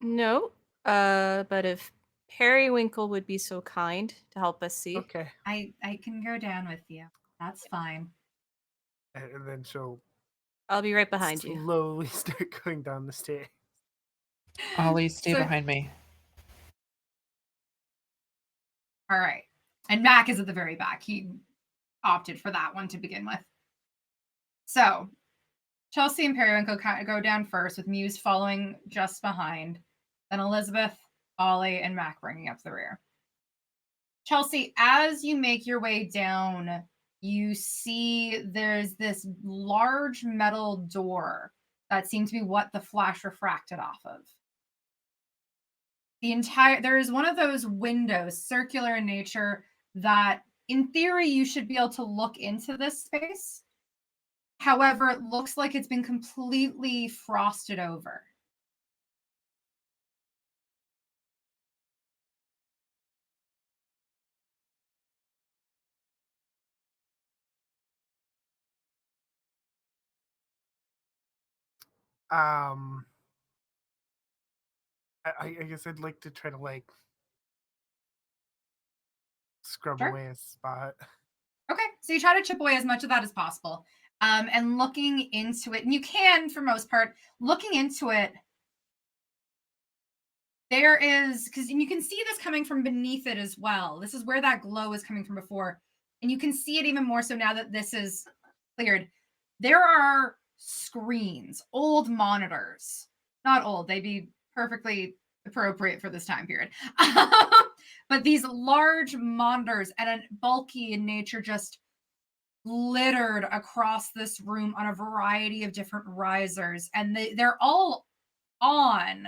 S3: No. But if Periwinkle would be so kind to help us see.
S4: Okay,
S1: I can go down with you. That's fine.
S4: and then she'll
S3: I'll be right behind you.
S4: slowly start going down the stairs.
S5: Ollie, stay
S1: So-
S5: behind me.
S1: All right. And Mac is at the very back. He opted for that one to begin with. So Chelsea and Periwinkle go down first, with Muse following just behind. Then Elizabeth, Ollie, and Mac bringing up the rear. Chelsea, as you make your way down, you see there's this large metal door that seemed to be what the flash refracted off of. There is one of those windows, circular in nature, that in theory you should be able to look into this space. However, it looks like it's been completely frosted over.
S4: Um, I guess I'd like to try to like scrub
S1: Sure.
S4: away a spot.
S1: Okay, so you try to chip away as much of that as possible. And looking into it, and you can, for most part, looking into it, there is, because you can see this coming from beneath it as well. This is where that glow is coming from before. And you can see it even more so now that this is cleared. There are screens, old monitors. Not old, they'd be perfectly appropriate for this time period. But these large monitors and a bulky in nature, just littered across this room on a variety of different risers, and they're all on.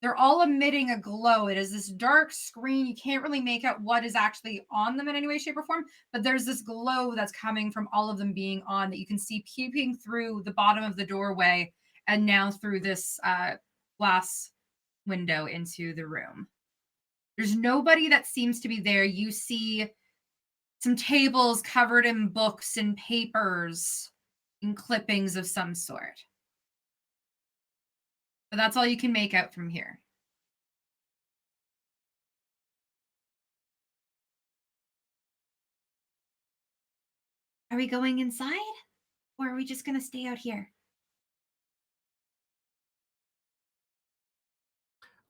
S1: They're all emitting a glow. It is this dark screen. You can't really make out what is actually on them in any way, shape, or form, but there's this glow that's coming from all of them being on that you can see peeping through the bottom of the doorway and now through this glass window into the room. There's nobody that seems to be there. You see some tables covered in books and papers and clippings of some sort. But that's all you can make out from here. Are we going inside? Or are we just going to stay out here?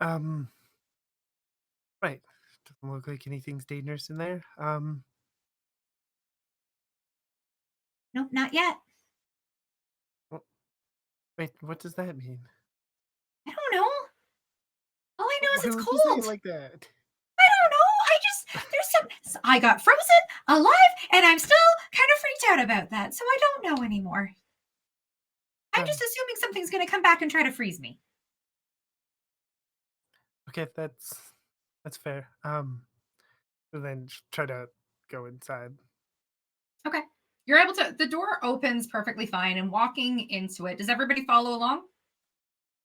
S4: Right. Doesn't look like anything's dangerous in there.
S1: Nope, not yet.
S4: Wait, what does that mean?
S1: I don't know. All I know is
S4: Why
S1: it's
S4: would you say
S1: cold.
S4: it like that?
S1: I don't know. I got frozen, alive, and I'm still kind of freaked out about that. So I don't know anymore. I'm just assuming something's going to come back and try to freeze me.
S4: Okay, that's fair. So then try to go inside.
S1: Okay. You're able to, the door opens perfectly fine and walking into it. Does everybody follow along?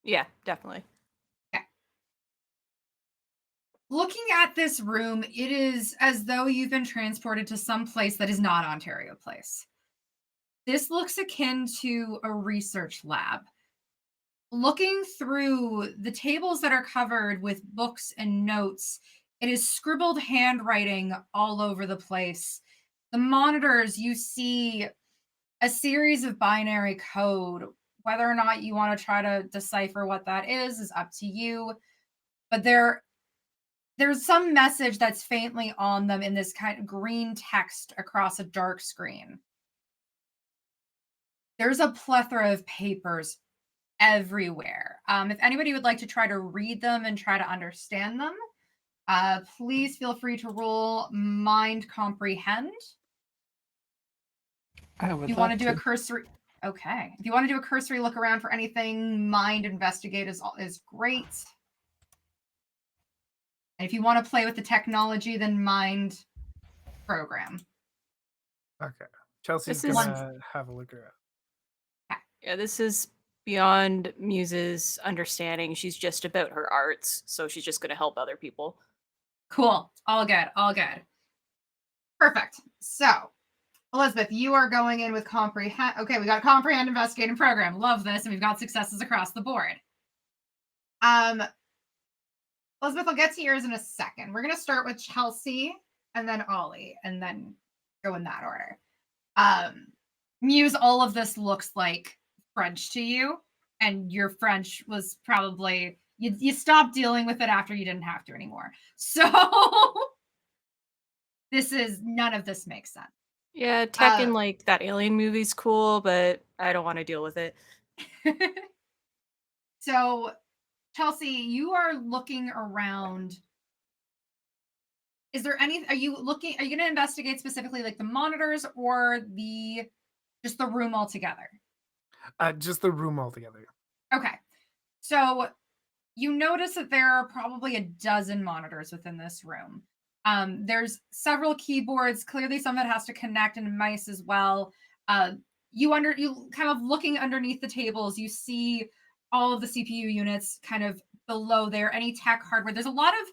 S3: Yeah, definitely.
S1: Looking at this room, it is as though you've been transported to some place that is not Ontario Place. This looks akin to a research lab. Looking through the tables that are covered with books and notes, it is scribbled handwriting all over the place. The monitors, you see a series of binary code. Whether or not you want to try to decipher what that is up to you. But there's some message that's faintly on them in this kind of green text across a dark screen. There's a plethora of papers everywhere. If anybody would like to try to read them and try to understand them, please feel free to roll Mind Comprehend.
S5: I would
S1: If you
S5: love
S1: want to do a cursory, okay. If you want to do a cursory look around for anything, Mind Investigate is great. And if you want to play with the technology, then Mind Program.
S4: Okay. Chelsea's
S3: This is-
S4: gonna have a look around.
S3: Yeah, this is beyond Muse's understanding. She's just about her arts, so she's just going to help other people.
S1: Cool. All good. All good. Perfect. So, Elizabeth, you are going in with comprehend. Okay, we got comprehend, investigate, and program. Love this, and we've got successes across the board. Elizabeth, I'll get to yours in a second. We're gonna start with Chelsea and then Ollie, and then go in that order. Muse, all of this looks like French to you, and your French was probably you stopped dealing with it after you didn't have to anymore. So none of this makes sense.
S3: Yeah, tech in like that Alien movie's cool, but I don't want to deal with it.
S1: So, Chelsea, you are looking around. Are you going to investigate specifically like the monitors or just the room altogether?
S4: Just the room altogether.
S1: Okay. So you notice that there are probably a dozen monitors within this room. There's several keyboards. Clearly some of it has to connect, and mice as well. You kind of looking underneath the tables, you see all of the CPU units kind of below there, any tech hardware. There's a lot of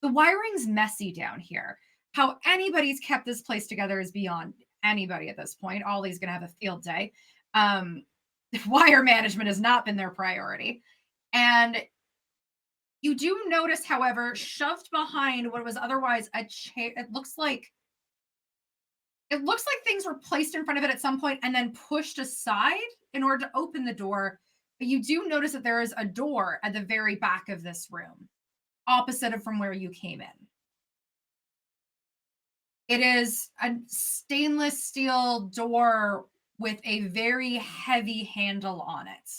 S1: the wiring's messy down here. How anybody's kept this place together is beyond anybody at this point. Ollie's going to have a field day. Wire management has not been their priority. And you do notice, however, shoved behind what was otherwise a chair, it looks like things were placed in front of it at some point and then pushed aside in order to open the door. But you do notice that there is a door at the very back of this room, opposite of from where you came in. It is a stainless steel door with a very heavy handle on it.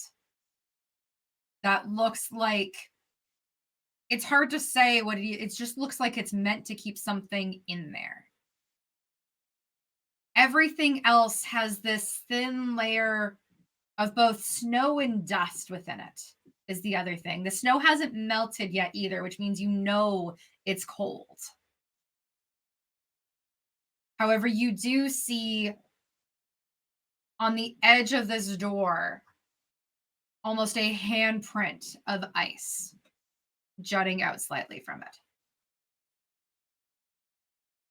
S1: That looks like, it's hard to say what it just looks like it's meant to keep something in there. Everything else has this thin layer of both snow and dust within it, is the other thing. The snow hasn't melted yet either, which means you know it's cold. However, you do see on the edge of this door almost a handprint of ice jutting out slightly from it.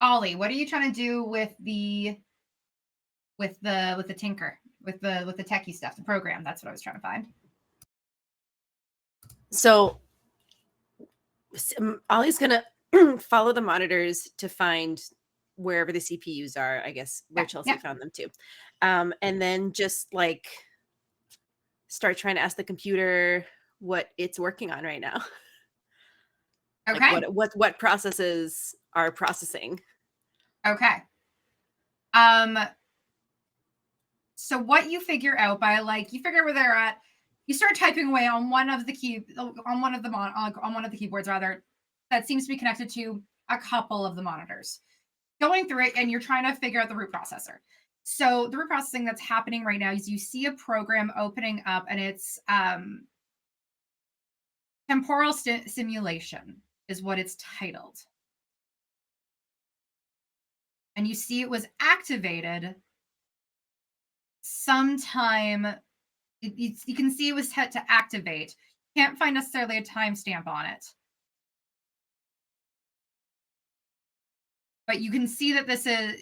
S1: Ollie, what are you trying to do with the tinker, with the techie stuff, the program? That's what I was trying to find.
S2: So Ollie's gonna follow the monitors to find wherever the CPUs are, I guess, where Chelsea found them too. And then just like start trying to ask the computer what it's working on right now.
S1: Okay.
S2: Like what processes are processing.
S1: Okay. So what you figure out by you figure where they're at, you start typing away on one of the keyboards rather, that seems to be connected to a couple of the monitors. Going through it, and you're trying to figure out the root processor. So the root processing that's happening right now is you see a program opening up, and it's temporal simulation is what it's titled. And you see it was activated sometime. You can see it was set to activate. Can't find necessarily a timestamp on it. But you can see that this is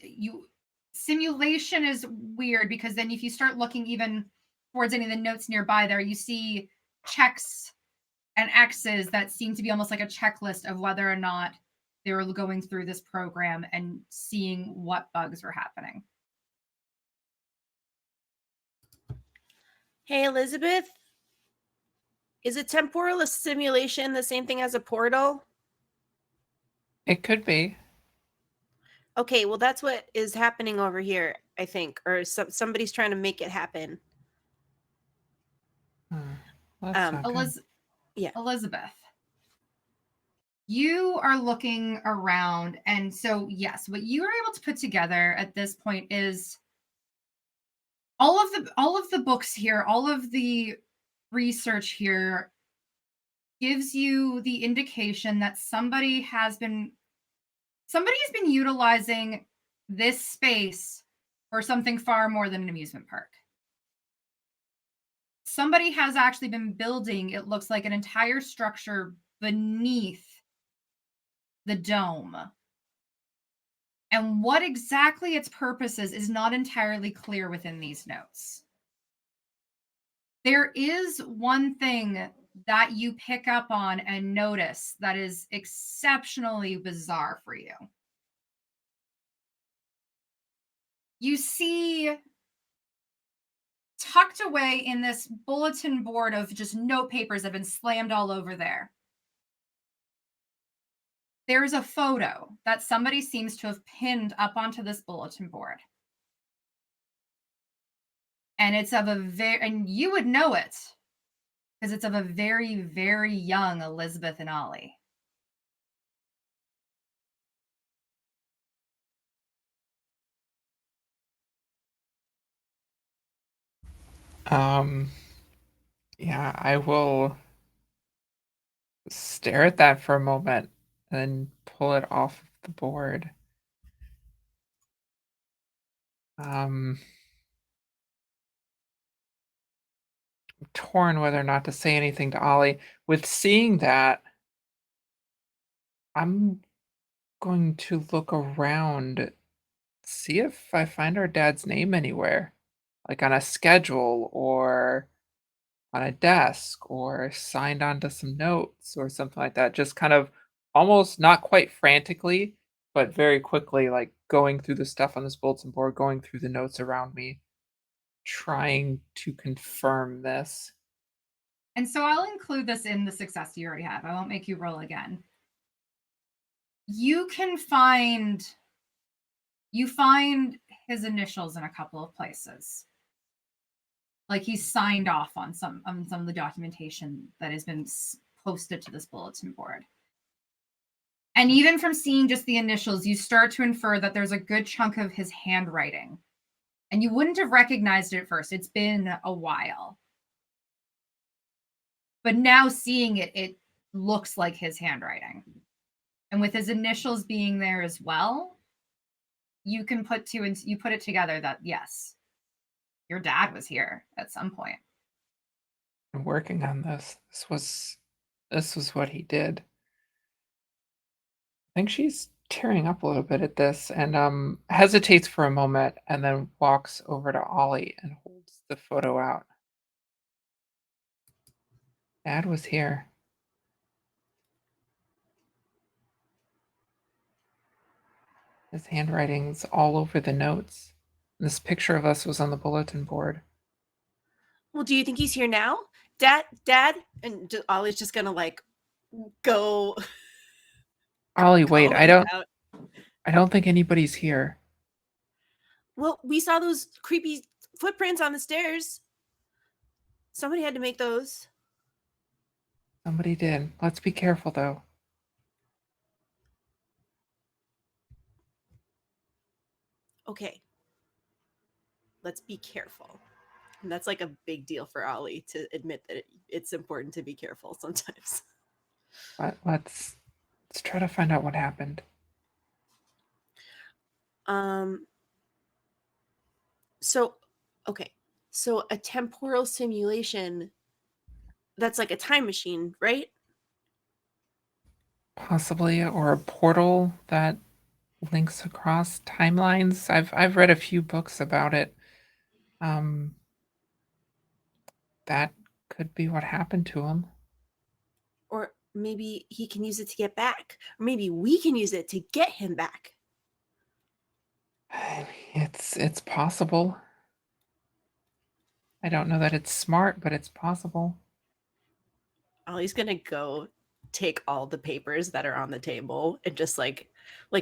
S1: simulation is weird, because then if you start looking even towards any of the notes nearby there, you see checks and X's that seem to be almost like a checklist of whether or not they were going through this program and seeing what bugs were happening.
S2: Hey, Elizabeth, is a temporal simulation the same thing as a portal?
S5: It could be.
S2: Okay, well, that's what is happening over here, I think, or somebody's trying to make it happen.
S5: That's not good.
S1: Elizabeth, you are looking around, and so yes, what you are able to put together at this point is all of the books here, all of the research here gives you the indication that somebody has been utilizing this space for something far more than an amusement park. Somebody has actually been building, it looks like, an entire structure beneath the dome. And what exactly its purpose is not entirely clear within these notes. There is one thing that you pick up on and notice that is exceptionally bizarre for you. You see, tucked away in this bulletin board of just note papers that have been slammed all over there, there's a photo that somebody seems to have pinned up onto this bulletin board. And it's of and you would know it, because it's of a very, very young Elizabeth and Ollie.
S5: Yeah, I will stare at that for a moment and then pull it off of the board. I'm torn whether or not to say anything to Ollie. With seeing that, I'm going to look around, see if I find our dad's name anywhere, like on a schedule or on a desk or signed onto some notes or something like that. Just kind of almost not quite frantically, but very quickly, like going through the stuff on this bulletin board, going through the notes around me, trying to confirm this.
S1: And so I'll include this in the success you already have. I won't make you roll again. You find his initials in a couple of places. Like he's signed off on some of the documentation that has been posted to this bulletin board. And even from seeing just the initials, you start to infer that there's a good chunk of his handwriting. And you wouldn't have recognized it at first. It's been a while. But now seeing it, it looks like his handwriting. And with his initials being there as well, you can put it together that yes, your dad was here at some point.
S5: I'm working on this. This was what he did. I think she's tearing up a little bit at this and hesitates for a moment and then walks over to Ollie and holds the photo out. Dad was here. His handwriting's all over the notes. This picture of us was on the bulletin board.
S2: Well, do you think he's here now? Dad? And Ollie's just gonna like go.
S5: Ollie, wait,
S2: go
S5: I don't
S2: out.
S5: think anybody's here.
S2: Well, we saw those creepy footprints on the stairs. Somebody had to make those.
S5: Somebody did. Let's be careful though.
S2: Okay. Let's be careful. And that's like a big deal for Ollie to admit that it's important to be careful sometimes.
S5: But let's try to find out what happened.
S2: So a temporal simulation, that's like a time machine, right?
S5: Possibly, or a portal that links across timelines. I've read a few books about it. That could be what happened to him.
S2: Or maybe he can use it to get back. Or maybe we can use it to get him back.
S5: It's possible. I don't know that it's smart, but it's possible.
S2: Ollie's gonna go take all the papers that are on the table and just like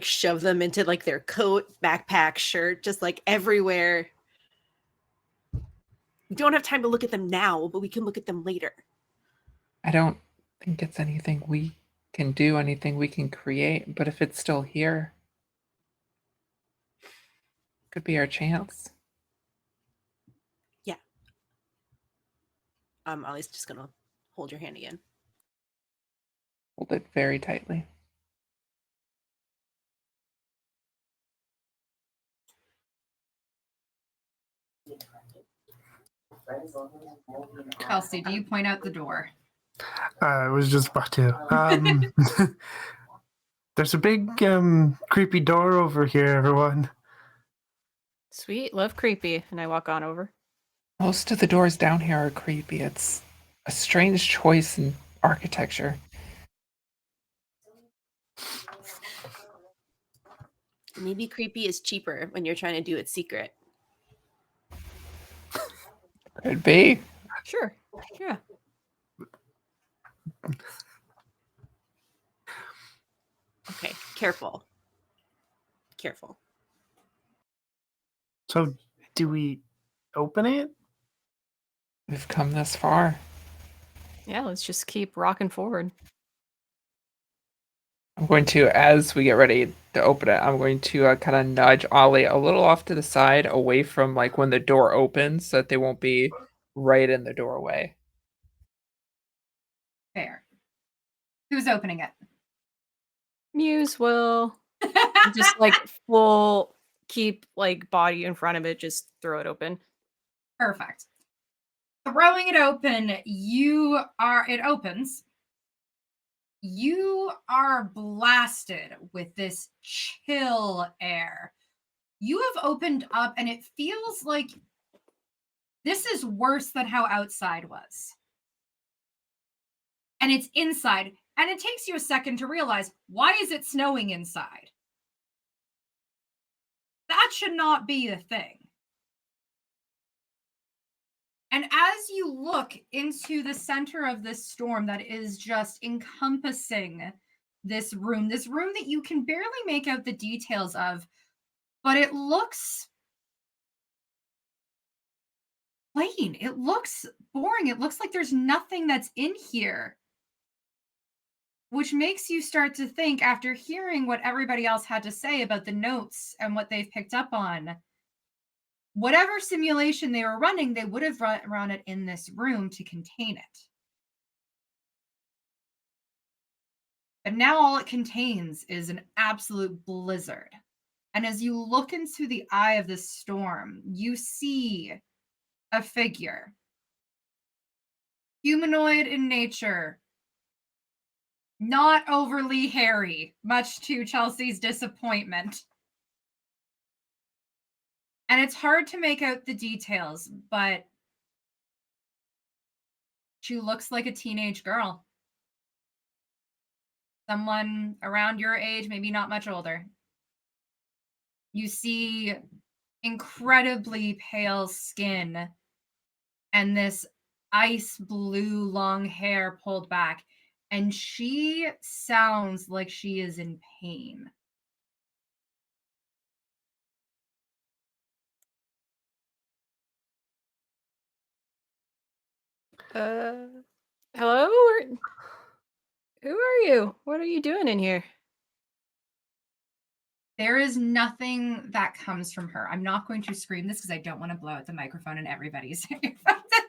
S2: shove them into like their coat, backpack, shirt, just like everywhere. We don't have time to look at them now, but we can look at them later.
S5: I don't think it's anything we can do, anything we can create, but if it's still here, could be our chance.
S2: Yeah. Ollie's just gonna hold your hand again.
S5: Hold it very tightly.
S1: Kelsey, do you point out the door?
S4: I was just about to. There's a big creepy door over here, everyone.
S3: Sweet, love creepy. And I walk on over.
S5: Most of the doors down here are creepy. It's a strange choice in architecture.
S2: Maybe creepy is cheaper when you're trying to do it secret.
S5: Could be.
S3: Sure. Yeah.
S2: Okay, careful. Careful.
S4: So, do we open it?
S5: We've come this far.
S3: Yeah, let's just keep rocking forward.
S5: I'm going to, as we get ready to open it, I'm going to kind of nudge Ollie a little off to the side, away from like when the door opens, so that they won't be right in the doorway.
S1: Fair. Who's opening it?
S3: Muse will just like full keep like body in front of it, just throw it open.
S1: Perfect. Throwing it open, it opens. You are blasted with this chill air. You have opened up and it feels like this is worse than how outside was. And it's inside. And it takes you a second to realize, why is it snowing inside? That should not be a thing. And as you look into the center of this storm that is just encompassing this room that you can barely make out the details of, but it looks plain. It looks boring. It looks like there's nothing that's in here. which makes you start to think, after hearing what everybody else had to say about the notes and what they've picked up on, whatever simulation they were running, they would have run it in this room to contain it. But now all it contains is an absolute blizzard. And as you look into the eye of this storm, you see a figure, humanoid in nature, not overly hairy, much to Chelsea's disappointment. And it's hard to make out the details, but she looks like a teenage girl. Someone around your age, maybe not much older. You see incredibly pale skin and this ice blue long hair pulled back. And she sounds like she is in pain.
S3: Hello? Who are you? What are you doing in here?
S1: There is nothing that comes from her. I'm not going to scream this because I don't want to blow out the microphone and everybody's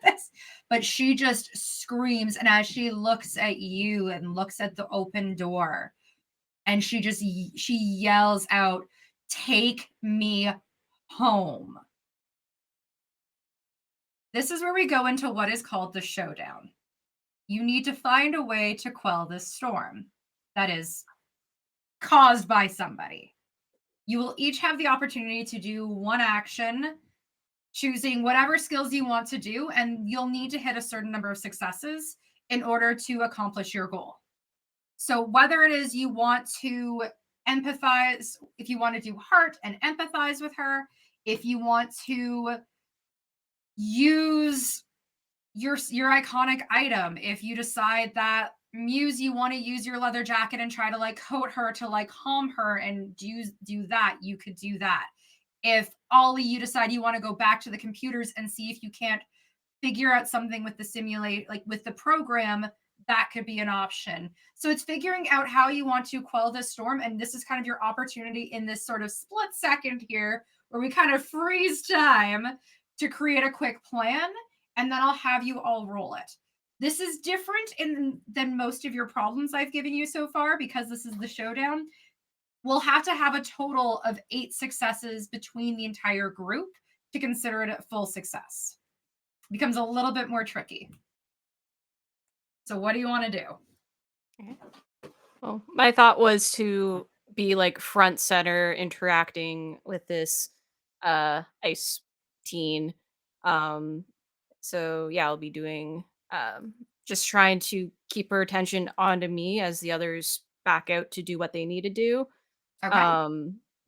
S1: this. But she just screams, and as she looks at you and looks at the open door, and she yells out, "Take me home." This is where we go into what is called the showdown. You need to find a way to quell this storm that is caused by somebody. You will each have the opportunity to do one action, choosing whatever skills you want to do, and you'll need to hit a certain number of successes in order to accomplish your goal. So whether it is you want to empathize, if you want to do heart and empathize with her, if you want to use your iconic item, if you decide that Muse, you want to use your leather jacket and try to like coat her to like calm her and do that, you could do that. If Ollie, you decide you want to go back to the computers and see if you can't figure out something with the simulate, like with the program, that could be an option. So it's figuring out how you want to quell this storm. And this is kind of your opportunity in this sort of split second here where we kind of freeze time to create a quick plan. And then I'll have you all roll it. This is different than most of your problems I've given you so far because this is the showdown. We'll have to have a total of 8 successes between the entire group to consider it a full success. It becomes a little bit more tricky. So what do you want to do?
S3: Okay. Well, my thought was to be like front center interacting with this ice teen. So yeah, I'll be doing just trying to keep her attention onto me as the others back out to do what they need to do.
S1: Okay.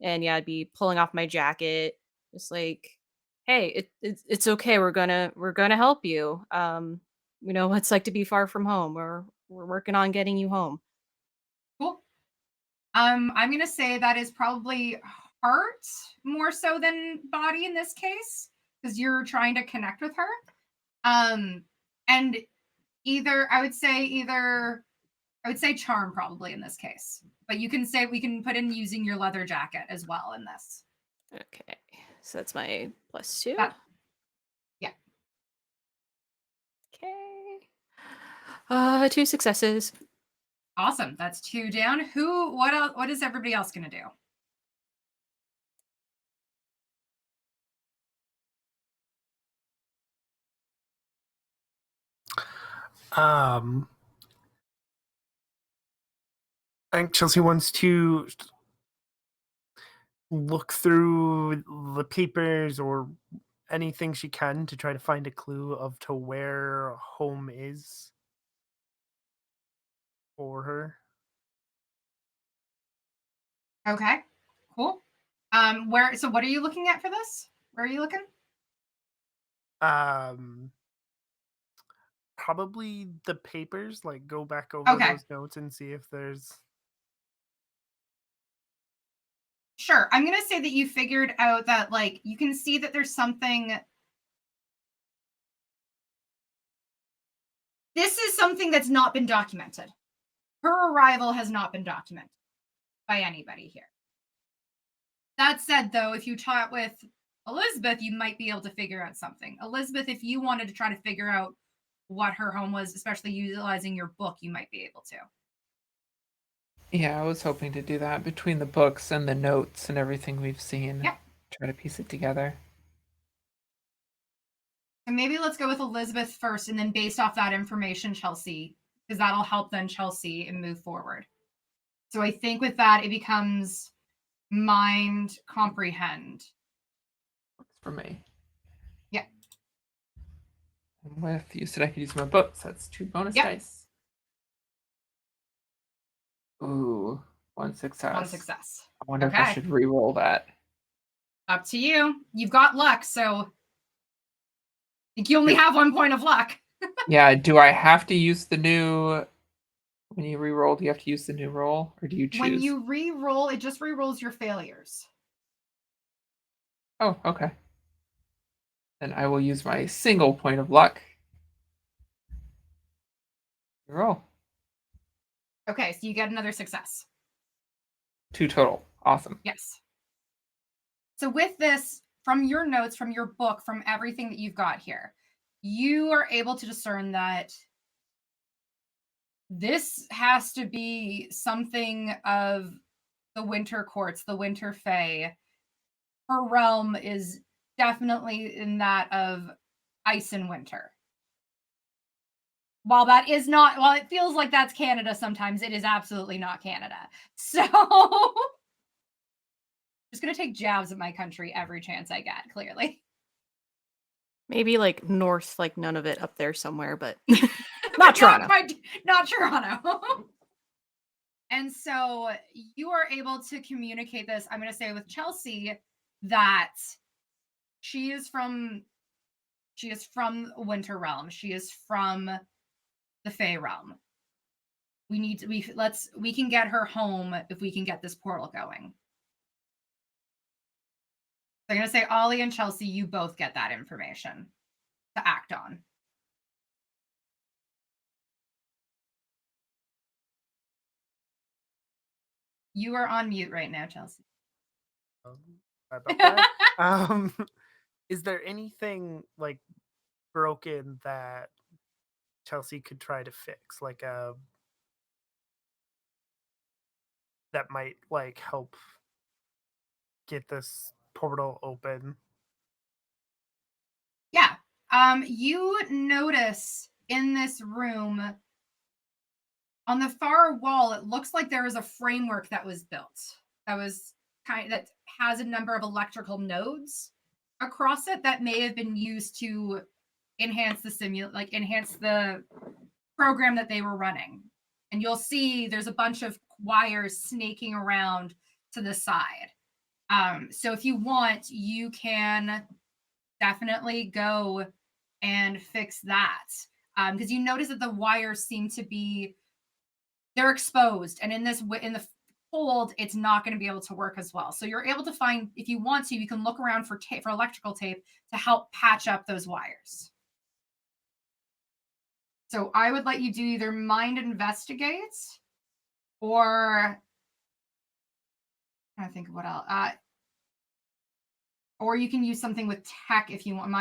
S3: And yeah, I'd be pulling off my jacket, just like, hey, it's okay. We're gonna help you. We know what it's like to be far from home. We're working on getting you home.
S1: Cool. I'm going to say that is probably heart more so than body in this case because you're trying to connect with her. And I would say charm probably in this case. But you can say we can put in using your leather jacket as well in this.
S3: Okay, so that's my +2.
S1: Yeah.
S3: Okay. 2 successes.
S1: Awesome. That's 2 down. What is everybody else going to do?
S4: I think Chelsea wants to look through the papers or anything she can to try to find a clue of to where home is for her.
S1: Okay. Cool. So what are you looking at for this? Where are you looking?
S4: Probably the papers, like go back over
S1: Okay.
S4: those notes and see if there's
S1: Sure. I'm going to say that you figured out that like you can see that there's something. This is something that's not been documented. Her arrival has not been documented by anybody here. That said, though, if you chat with Elizabeth, you might be able to figure out something. Elizabeth, if you wanted to try to figure out what her home was, especially utilizing your book, you might be able to.
S5: Yeah, I was hoping to do that between the books and the notes and everything we've seen.
S1: Yep.
S5: Try to piece it together.
S1: And maybe let's go with Elizabeth first, and then based off that information, Chelsea, because that'll help then Chelsea and move forward. So I think with that, it becomes mind comprehend.
S5: Works for me.
S1: Yeah.
S5: And with you said I could use my books. That's 2 bonus
S1: Yep.
S5: dice. Ooh, 1 success.
S1: 1 success.
S5: I wonder if I
S1: Okay.
S5: should re-roll that.
S1: Up to you. You've got luck, so I think you only have 1 point of luck.
S5: Yeah, do I have to use the new... When you re-roll, do you have to use the new roll? Or do you choose?
S1: When you re-roll, it just re-rolls your failures.
S5: Oh, okay. Then I will use my single point of luck. Roll.
S1: Okay, so you get another success.
S5: 2 total. Awesome.
S1: Yes. So with this, from your notes, from your book, from everything that you've got here, you are able to discern that this has to be something of the Winter Courts, the Winter Fae. Her realm is definitely in that of ice and winter. While that is not, while it feels like that's Canada sometimes, it is absolutely not Canada. So just going to take jabs at my country every chance I get, clearly.
S3: Maybe like north, like none of it up there somewhere, but not Toronto.
S1: Not Toronto. And so you are able to communicate this, I'm going to say with Chelsea, that she is from Winter Realm. She is from the Fae Realm. We can get her home if we can get this portal going. So I'm going to say Ollie and Chelsea, you both get that information to act on. You are on mute right now, Chelsea.
S4: Sorry about that. Is there anything like broken that Chelsea could try to fix, like that might like help get this portal open?
S1: Yeah. You notice in this room on the far wall, it looks like there is a framework that was built that has a number of electrical nodes across it that may have been used to enhance the program that they were running. And you'll see there's a bunch of wires snaking around to the side. So if you want, you can definitely go and fix that. Because you notice that the wires seem to be, they're exposed, and in the cold, it's not going to be able to work as well. So you're able to find, if you want to, you can look around for electrical tape to help patch up those wires. So I would let you do either mind investigate, or I think what else. Or you can use something with tech if you want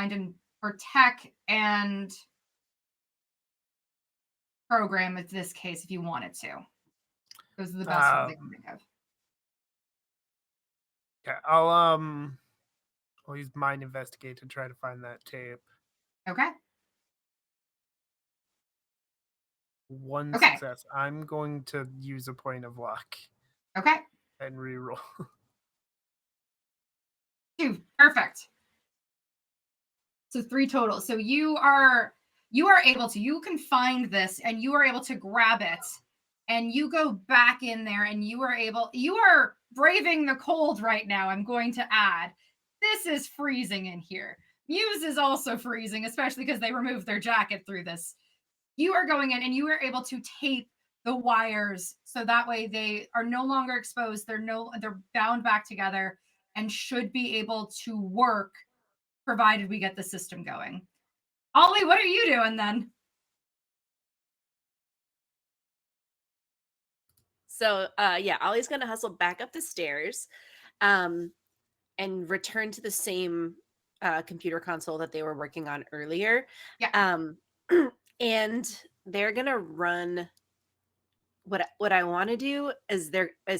S1: or tech and program in this case if you wanted to. Those are the best ones I can think of.
S4: Yeah, I'll use mind investigate to try to find that tape.
S1: Okay.
S4: 1
S1: Okay.
S4: success. I'm going to use a point of luck.
S1: Okay.
S4: And reroll.
S1: 2. Perfect. So 3 total. So you are able to, you can find this and you are able to grab it and you go back in there and you are braving the cold right now. I'm going to add, this is freezing in here. Muse is also freezing, especially because they removed their jacket through this. You are going in and you are able to tape the wires so that way they are no longer exposed. They're bound back together and should be able to work provided we get the system going. Ollie, what are you doing then?
S2: So yeah, Ollie's gonna hustle back up the stairs, and return to the same computer console that they were working on earlier.
S1: Yeah.
S2: And they're gonna run. What I want to do is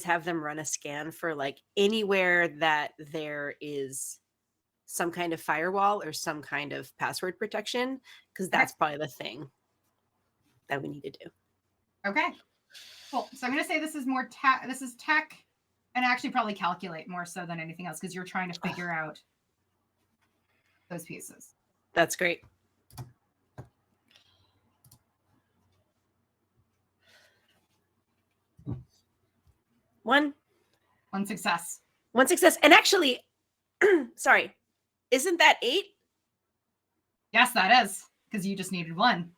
S2: have them run a scan for like anywhere that there is some kind of firewall or some kind of password protection, because
S1: Okay.
S2: that's probably the thing that we need to do.
S1: Okay. Cool. So I'm going to say this is more tech. This is tech, and actually probably calculate more so than anything else because you're trying to figure out those pieces.
S2: That's great. One
S1: success.
S2: One success. And actually, sorry, isn't that 8?
S1: Yes, that is, because you just needed 1.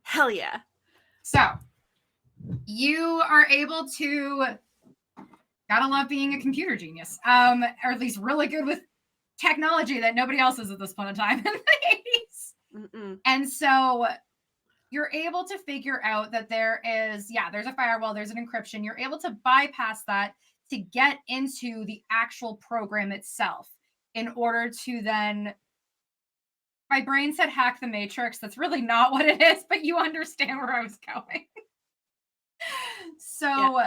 S2: Hell yeah.
S1: So you are able to, gotta love being a computer genius, or at least really good with technology that nobody else is at this point in time in the 80s.
S2: Mm-mm.
S1: And so you're able to figure out that there's a firewall, there's an encryption. You're able to bypass that to get into the actual program itself in order to then, my brain said hack the matrix. That's really not what it is, but you understand where I was going. So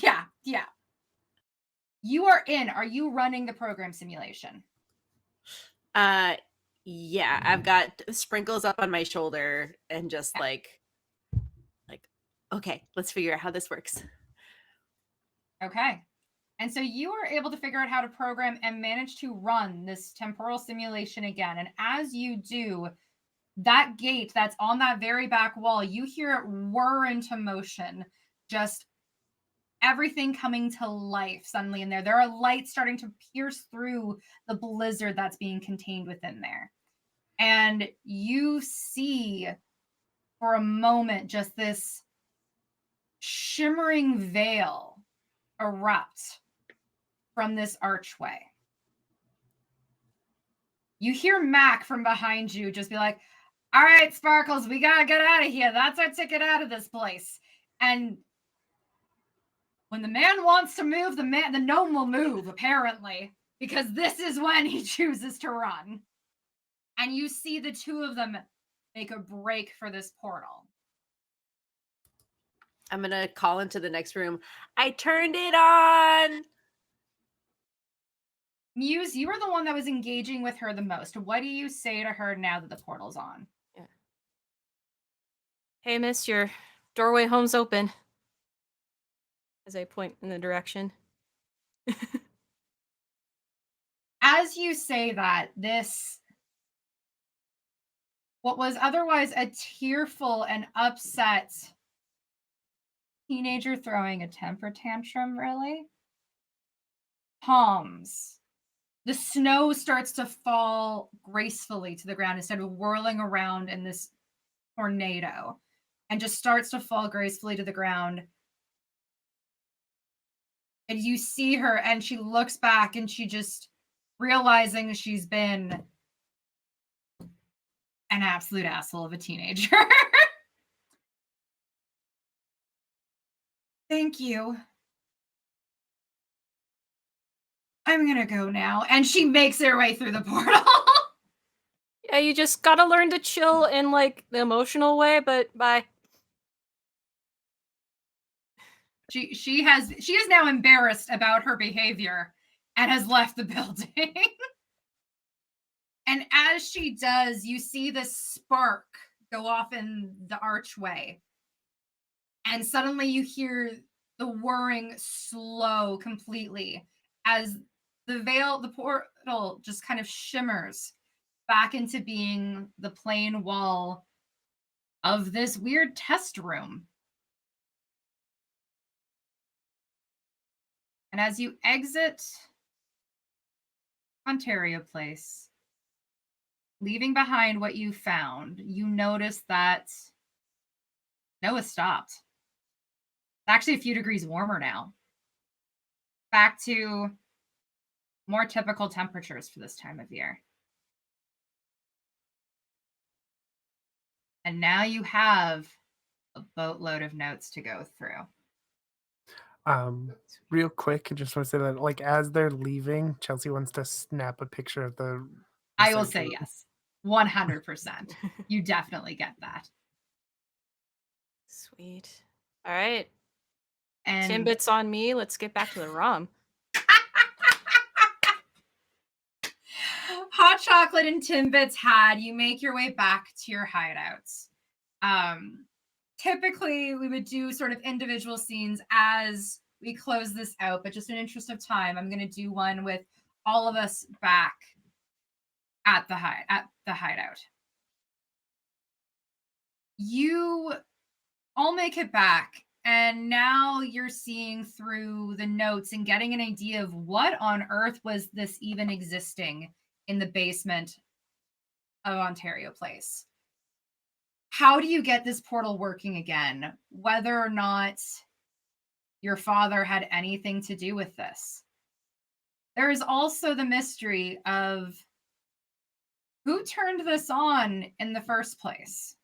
S1: yeah. You are in. Are you running the program simulation?
S2: Yeah, I've got sprinkles up on my shoulder and just like, okay, let's figure out how this works.
S1: Okay. And so you are able to figure out how to program and manage to run this temporal simulation again. And as you do, that gate that's on that very back wall, you hear it whir into motion, just everything coming to life suddenly in there. There are lights starting to pierce through the blizzard that's being contained within there. And you see for a moment just this shimmering veil erupt from this archway. You hear Mac from behind you just be like, all right, Sparkles, we gotta get out of here. That's our ticket out of this place. And when the man wants to move, the gnome will move, apparently, because this is when he chooses to run. And you see the two of them make a break for this portal.
S2: I'm going to call into the next room. I turned it on.
S1: Muse, you were the one that was engaging with her the most. What do you say to her now that the portal's on?
S3: Yeah. Hey, miss, your doorway home's open. As I point in the direction.
S1: As you say that, what was otherwise a tearful and upset teenager throwing a temper tantrum, really, calms. The snow starts to fall gracefully to the ground instead of whirling around in this tornado, and just starts to fall gracefully to the ground. And you see her, and she looks back, and she just, realizing she's been an absolute asshole of a teenager. Thank you. I'm gonna go now. And she makes her way through the portal.
S3: Yeah, you just gotta learn to chill in, like, the emotional way, but bye.
S1: She is now embarrassed about her behavior and has left the building. And as she does, you see this spark go off in the archway. And suddenly you hear the whirring slow completely as the portal just kind of shimmers back into being the plain wall of this weird test room. And as you exit Ontario Place, leaving behind what you found, you notice that snow has stopped. It's actually a few degrees warmer now. Back to more typical temperatures for this time of year. And now you have a boatload of notes to go through.
S4: Real quick, I just want to say that, like, as they're leaving, Chelsea wants to snap a picture of the.
S1: I will
S4: research
S1: say
S4: room.
S1: yes. 100%. You definitely get that.
S3: Sweet. All right.
S1: And
S3: Timbits on me. Let's get back to the rum.
S1: hot chocolate and Timbits had, you make your way back to your hideouts. Typically, we would do sort of individual scenes as we close this out, but just in interest of time, I'm going to do one with all of us back at the hideout. You all make it back, and now you're seeing through the notes and getting an idea of what on earth was this even existing in the basement of Ontario Place. How do you get this portal working again? Whether or not your father had anything to do with this. There is also the mystery of who turned this on in the first place.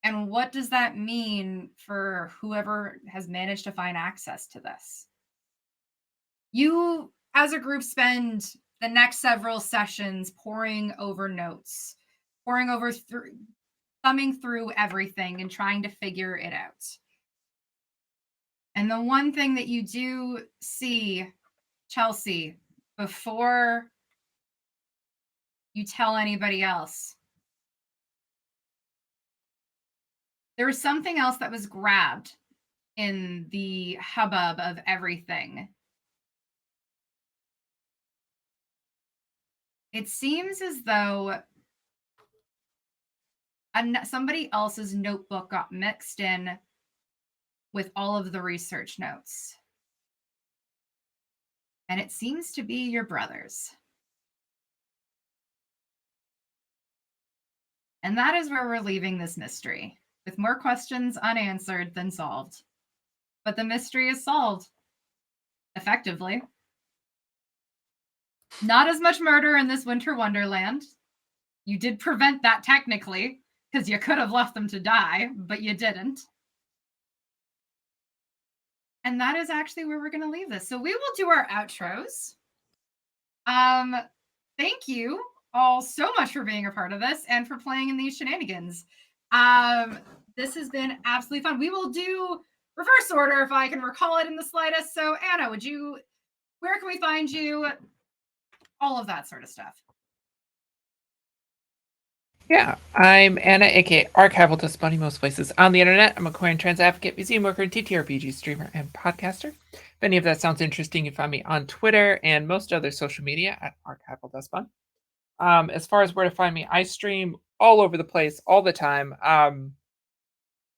S1: And what does that mean for whoever has managed to find access to this? You, as a group, spend the next several sessions poring over notes, thumbing through everything and trying to figure it out. And the one thing that you do see, Chelsea, before you tell anybody else, there was something else that was grabbed in the hubbub of everything. It seems as though somebody else's notebook got mixed in with all of the research notes. And it seems to be your brother's. And that is where we're leaving this mystery, with more questions unanswered than solved. But the mystery is solved, effectively. Not as much murder in this winter wonderland. You did prevent that technically, because you could have left them to die, but you didn't. And that is actually where we're going to leave this. So we will do our outros. Thank you all so much for being a part of this and for playing in these shenanigans. This has been absolutely fun. We will do reverse order if I can recall it in the slightest. So Anna, where can we find you? All of that sort of stuff.
S5: Yeah, I'm Anna, aka Archival Dust Bunny, most places on the internet. I'm a queer and trans advocate, museum worker, and TTRPG streamer and podcaster. If any of that sounds interesting, you can find me on Twitter and most other social media at Archival Dust Bunny. As far as where to find me, I stream all over the place, all the time.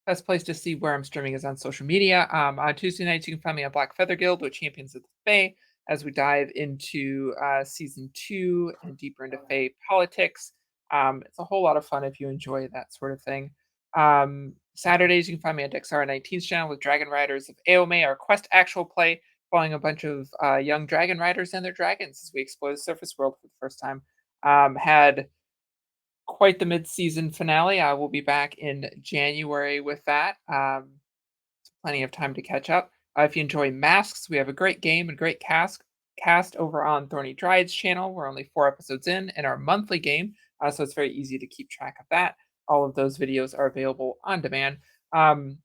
S5: Best place to see where I'm streaming is on social media. On Tuesday nights, you can find me on Black Feather Guild with Champions of the Fae as we dive into season 2 and deeper into Fae politics. It's a whole lot of fun if you enjoy that sort of thing. Saturdays, you can find me on Dexara 19's channel with Dragon Riders of Aome, our quest actual play, following a bunch of young dragon riders and their dragons as we explore the surface world for the first time. Had quite the mid-season finale. I will be back in January with that. Plenty of time to catch up. If you enjoy Masks, we have a great game and great cast over on Thorny Dryad's channel. We're only 4 episodes in our monthly game, so it's very easy to keep track of that. All of those videos are available on demand. And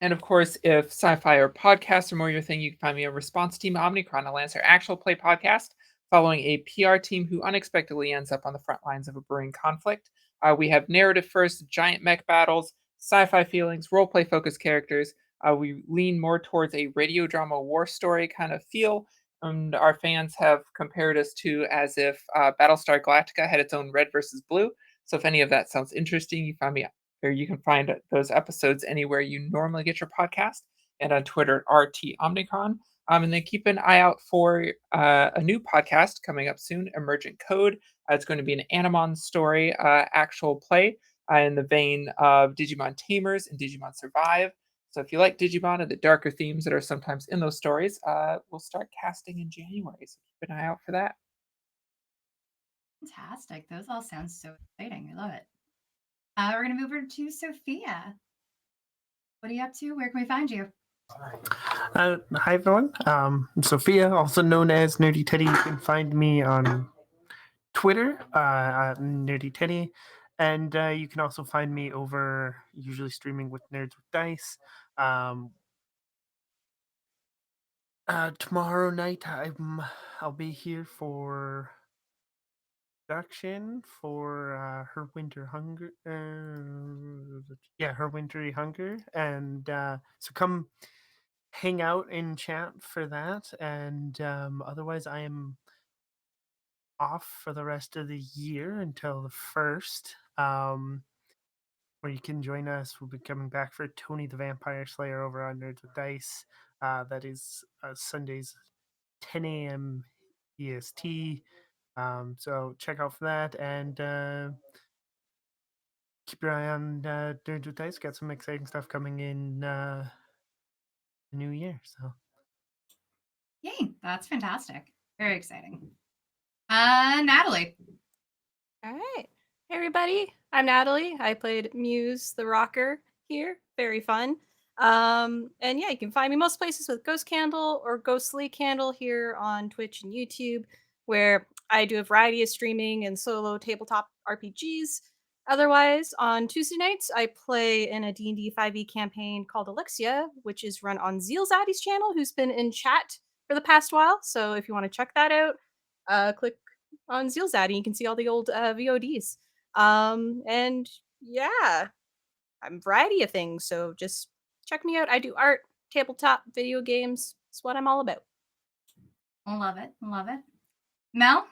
S5: of course, if sci-fi or podcasts are more your thing, you can find me on Response Team Omnicron, a Lancer actual play podcast, following a PR team who unexpectedly ends up on the front lines of a brewing conflict. We have narrative first, giant mech battles, sci-fi feelings, roleplay focused characters. We lean more towards a radio drama war story kind of feel. And our fans have compared us to as if Battlestar Galactica had its own red versus blue. So if any of that sounds interesting, you can find those episodes anywhere you normally get your podcast, and on Twitter at RT Omnicron. And then keep an eye out for a new podcast coming up soon, Emergent Code. It's going to be an Animon story, actual play in the vein of Digimon Tamers and Digimon Survive. So if you like Digimon and the darker themes that are sometimes in those stories, we'll start casting in January. So keep an eye out for that.
S1: Fantastic. Those all sound so exciting. I love it. We're going to move over to Sophia. What are you up to? Where can we find you?
S4: Hi everyone. I'm Sophia, also known as Nerdy Teddy. You can find me on Twitter at Nerdy Teddy, and you can also find me over usually streaming with Nerds with Dice. Tomorrow night I'll be here for production for her winter hunger. Her wintry hunger, and so come hang out and chat for that. And otherwise, I am off for the rest of the year until the 1st, where you can join us. We'll be coming back for Tony the Vampire Slayer over on Nerds with Dice. That is Sundays, 10 a.m. EST. So check out for that, and keep your eye on Nerds with Dice. Got some exciting stuff coming in the new year. So
S1: Yay, that's fantastic. Very exciting. Natalie.
S3: All right. Hey, everybody. I'm Natalie. I played Muse the Rocker here. Very fun. And yeah, you can find me most places with Ghost Candle or Ghostly Candle here on Twitch and YouTube, where I do a variety of streaming and solo tabletop RPGs. Otherwise, on Tuesday nights, I play in a D&D 5e campaign called Alexia, which is run on Zealzaddy's channel, who's been in chat for the past while. So if you want to check that out, click on Zealzaddy. You can see all the old VODs. And yeah, I'm a variety of things. So just check me out. I do art, tabletop, video games. It's what I'm all about.
S1: Love it. Love it. Mel?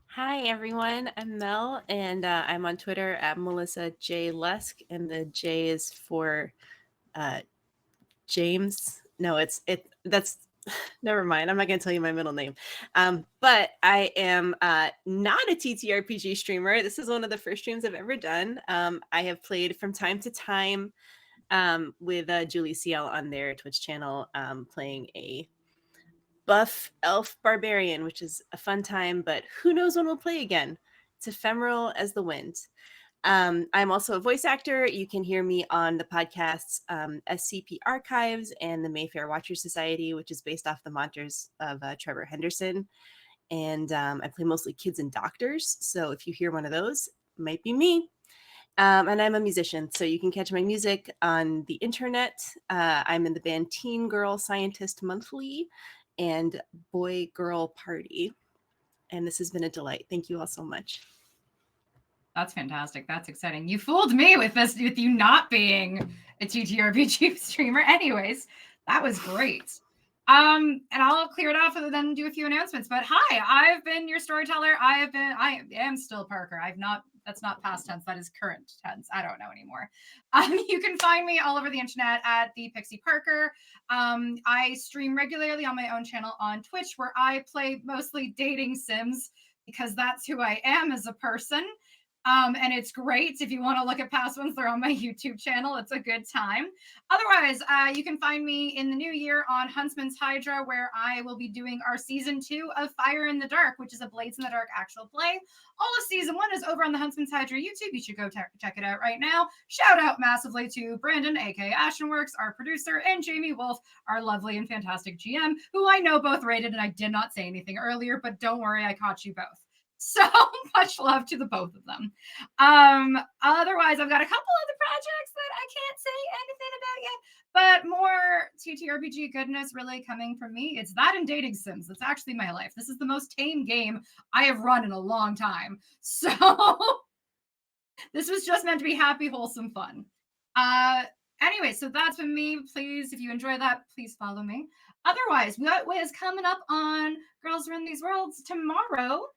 S2: Hi, everyone. I'm Mel, and I'm on Twitter at Melissa J. Lusk, and the J is for James. No, that's never mind. I'm not going to tell you my middle name. But I am not a TTRPG streamer. This is one of the first streams I've ever done. I have played from time to time with Julie CL on their Twitch channel, playing a buff elf barbarian, which is a fun time, but who knows when we'll play again. It's ephemeral as the wind. I'm also a voice actor. You can hear me on the podcasts SCP Archives and the Mayfair Watchers Society, which is based off the monsters of Trevor Henderson. And I play mostly kids and doctors. So if you hear one of those, it might be me. And I'm a musician, so you can catch my music on the internet. I'm in the band Teen Girl Scientist Monthly and Boy Girl Party. And this has been a delight. Thank you all so much.
S1: That's fantastic. That's exciting. You fooled me with this, with you not being a TTRPG streamer. Anyways, that was great. And I'll clear it off and then do a few announcements. But hi, I've been your storyteller. I am still Parker. That's not past tense. That is current tense. I don't know anymore. You can find me all over the internet at the Pixie Parker. I stream regularly on my own channel on Twitch, where I play mostly dating sims because that's who I am as a person. And it's great. If you want to look at past ones, they're on my YouTube channel. It's a good time. Otherwise, you can find me in the new year on Huntsman's Hydra, where I will be doing our season 2 of Fire in the Dark, which is a Blades in the Dark actual play. All of season 1 is over on the Huntsman's Hydra YouTube. You should go check it out right now. Shout out massively to Brandon, aka Ashenworks, our producer, and Jamie Wolf, our lovely and fantastic GM, who I know both rated, and I did not say anything earlier, but don't worry, I caught you both. So much love to the both of them. Otherwise, I've got a couple other projects that I can't say anything about yet, but more TTRPG goodness really coming from me. It's that and dating sims. That's actually my life. This is the most tame game I have run in a long time. So this was just meant to be happy, wholesome fun. Anyway, so that's been me. Please, if you enjoy that, please follow me. Otherwise, what is coming up on Girls Run These Worlds tomorrow?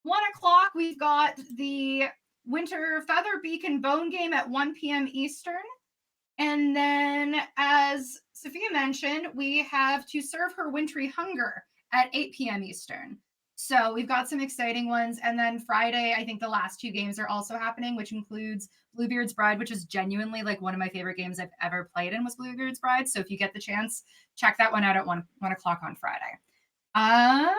S1: 1 o'clock, we've got the Winter Feather Beacon Bone game at 1 p.m. Eastern. And then, as Sophia mentioned, we have To Serve Her Wintry Hunger at 8 p.m. Eastern. So we've got some exciting ones. And then Friday, I think the last 2 games are also happening, which includes Bluebeard's Bride, which is genuinely like one of my favorite games I've ever played in was Bluebeard's Bride. So if you get the chance, check that one out at 1 o'clock on Friday. I'm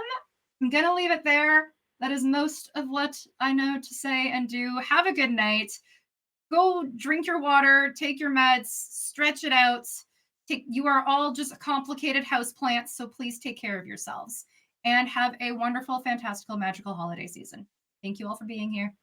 S1: going to leave it there. That is most of what I know to say and do. Have a good night. go drink your water, take your meds, stretch it out. You are all just complicated houseplants, so please take care of yourselves and have a wonderful, fantastical, magical holiday season. Thank you all for being here.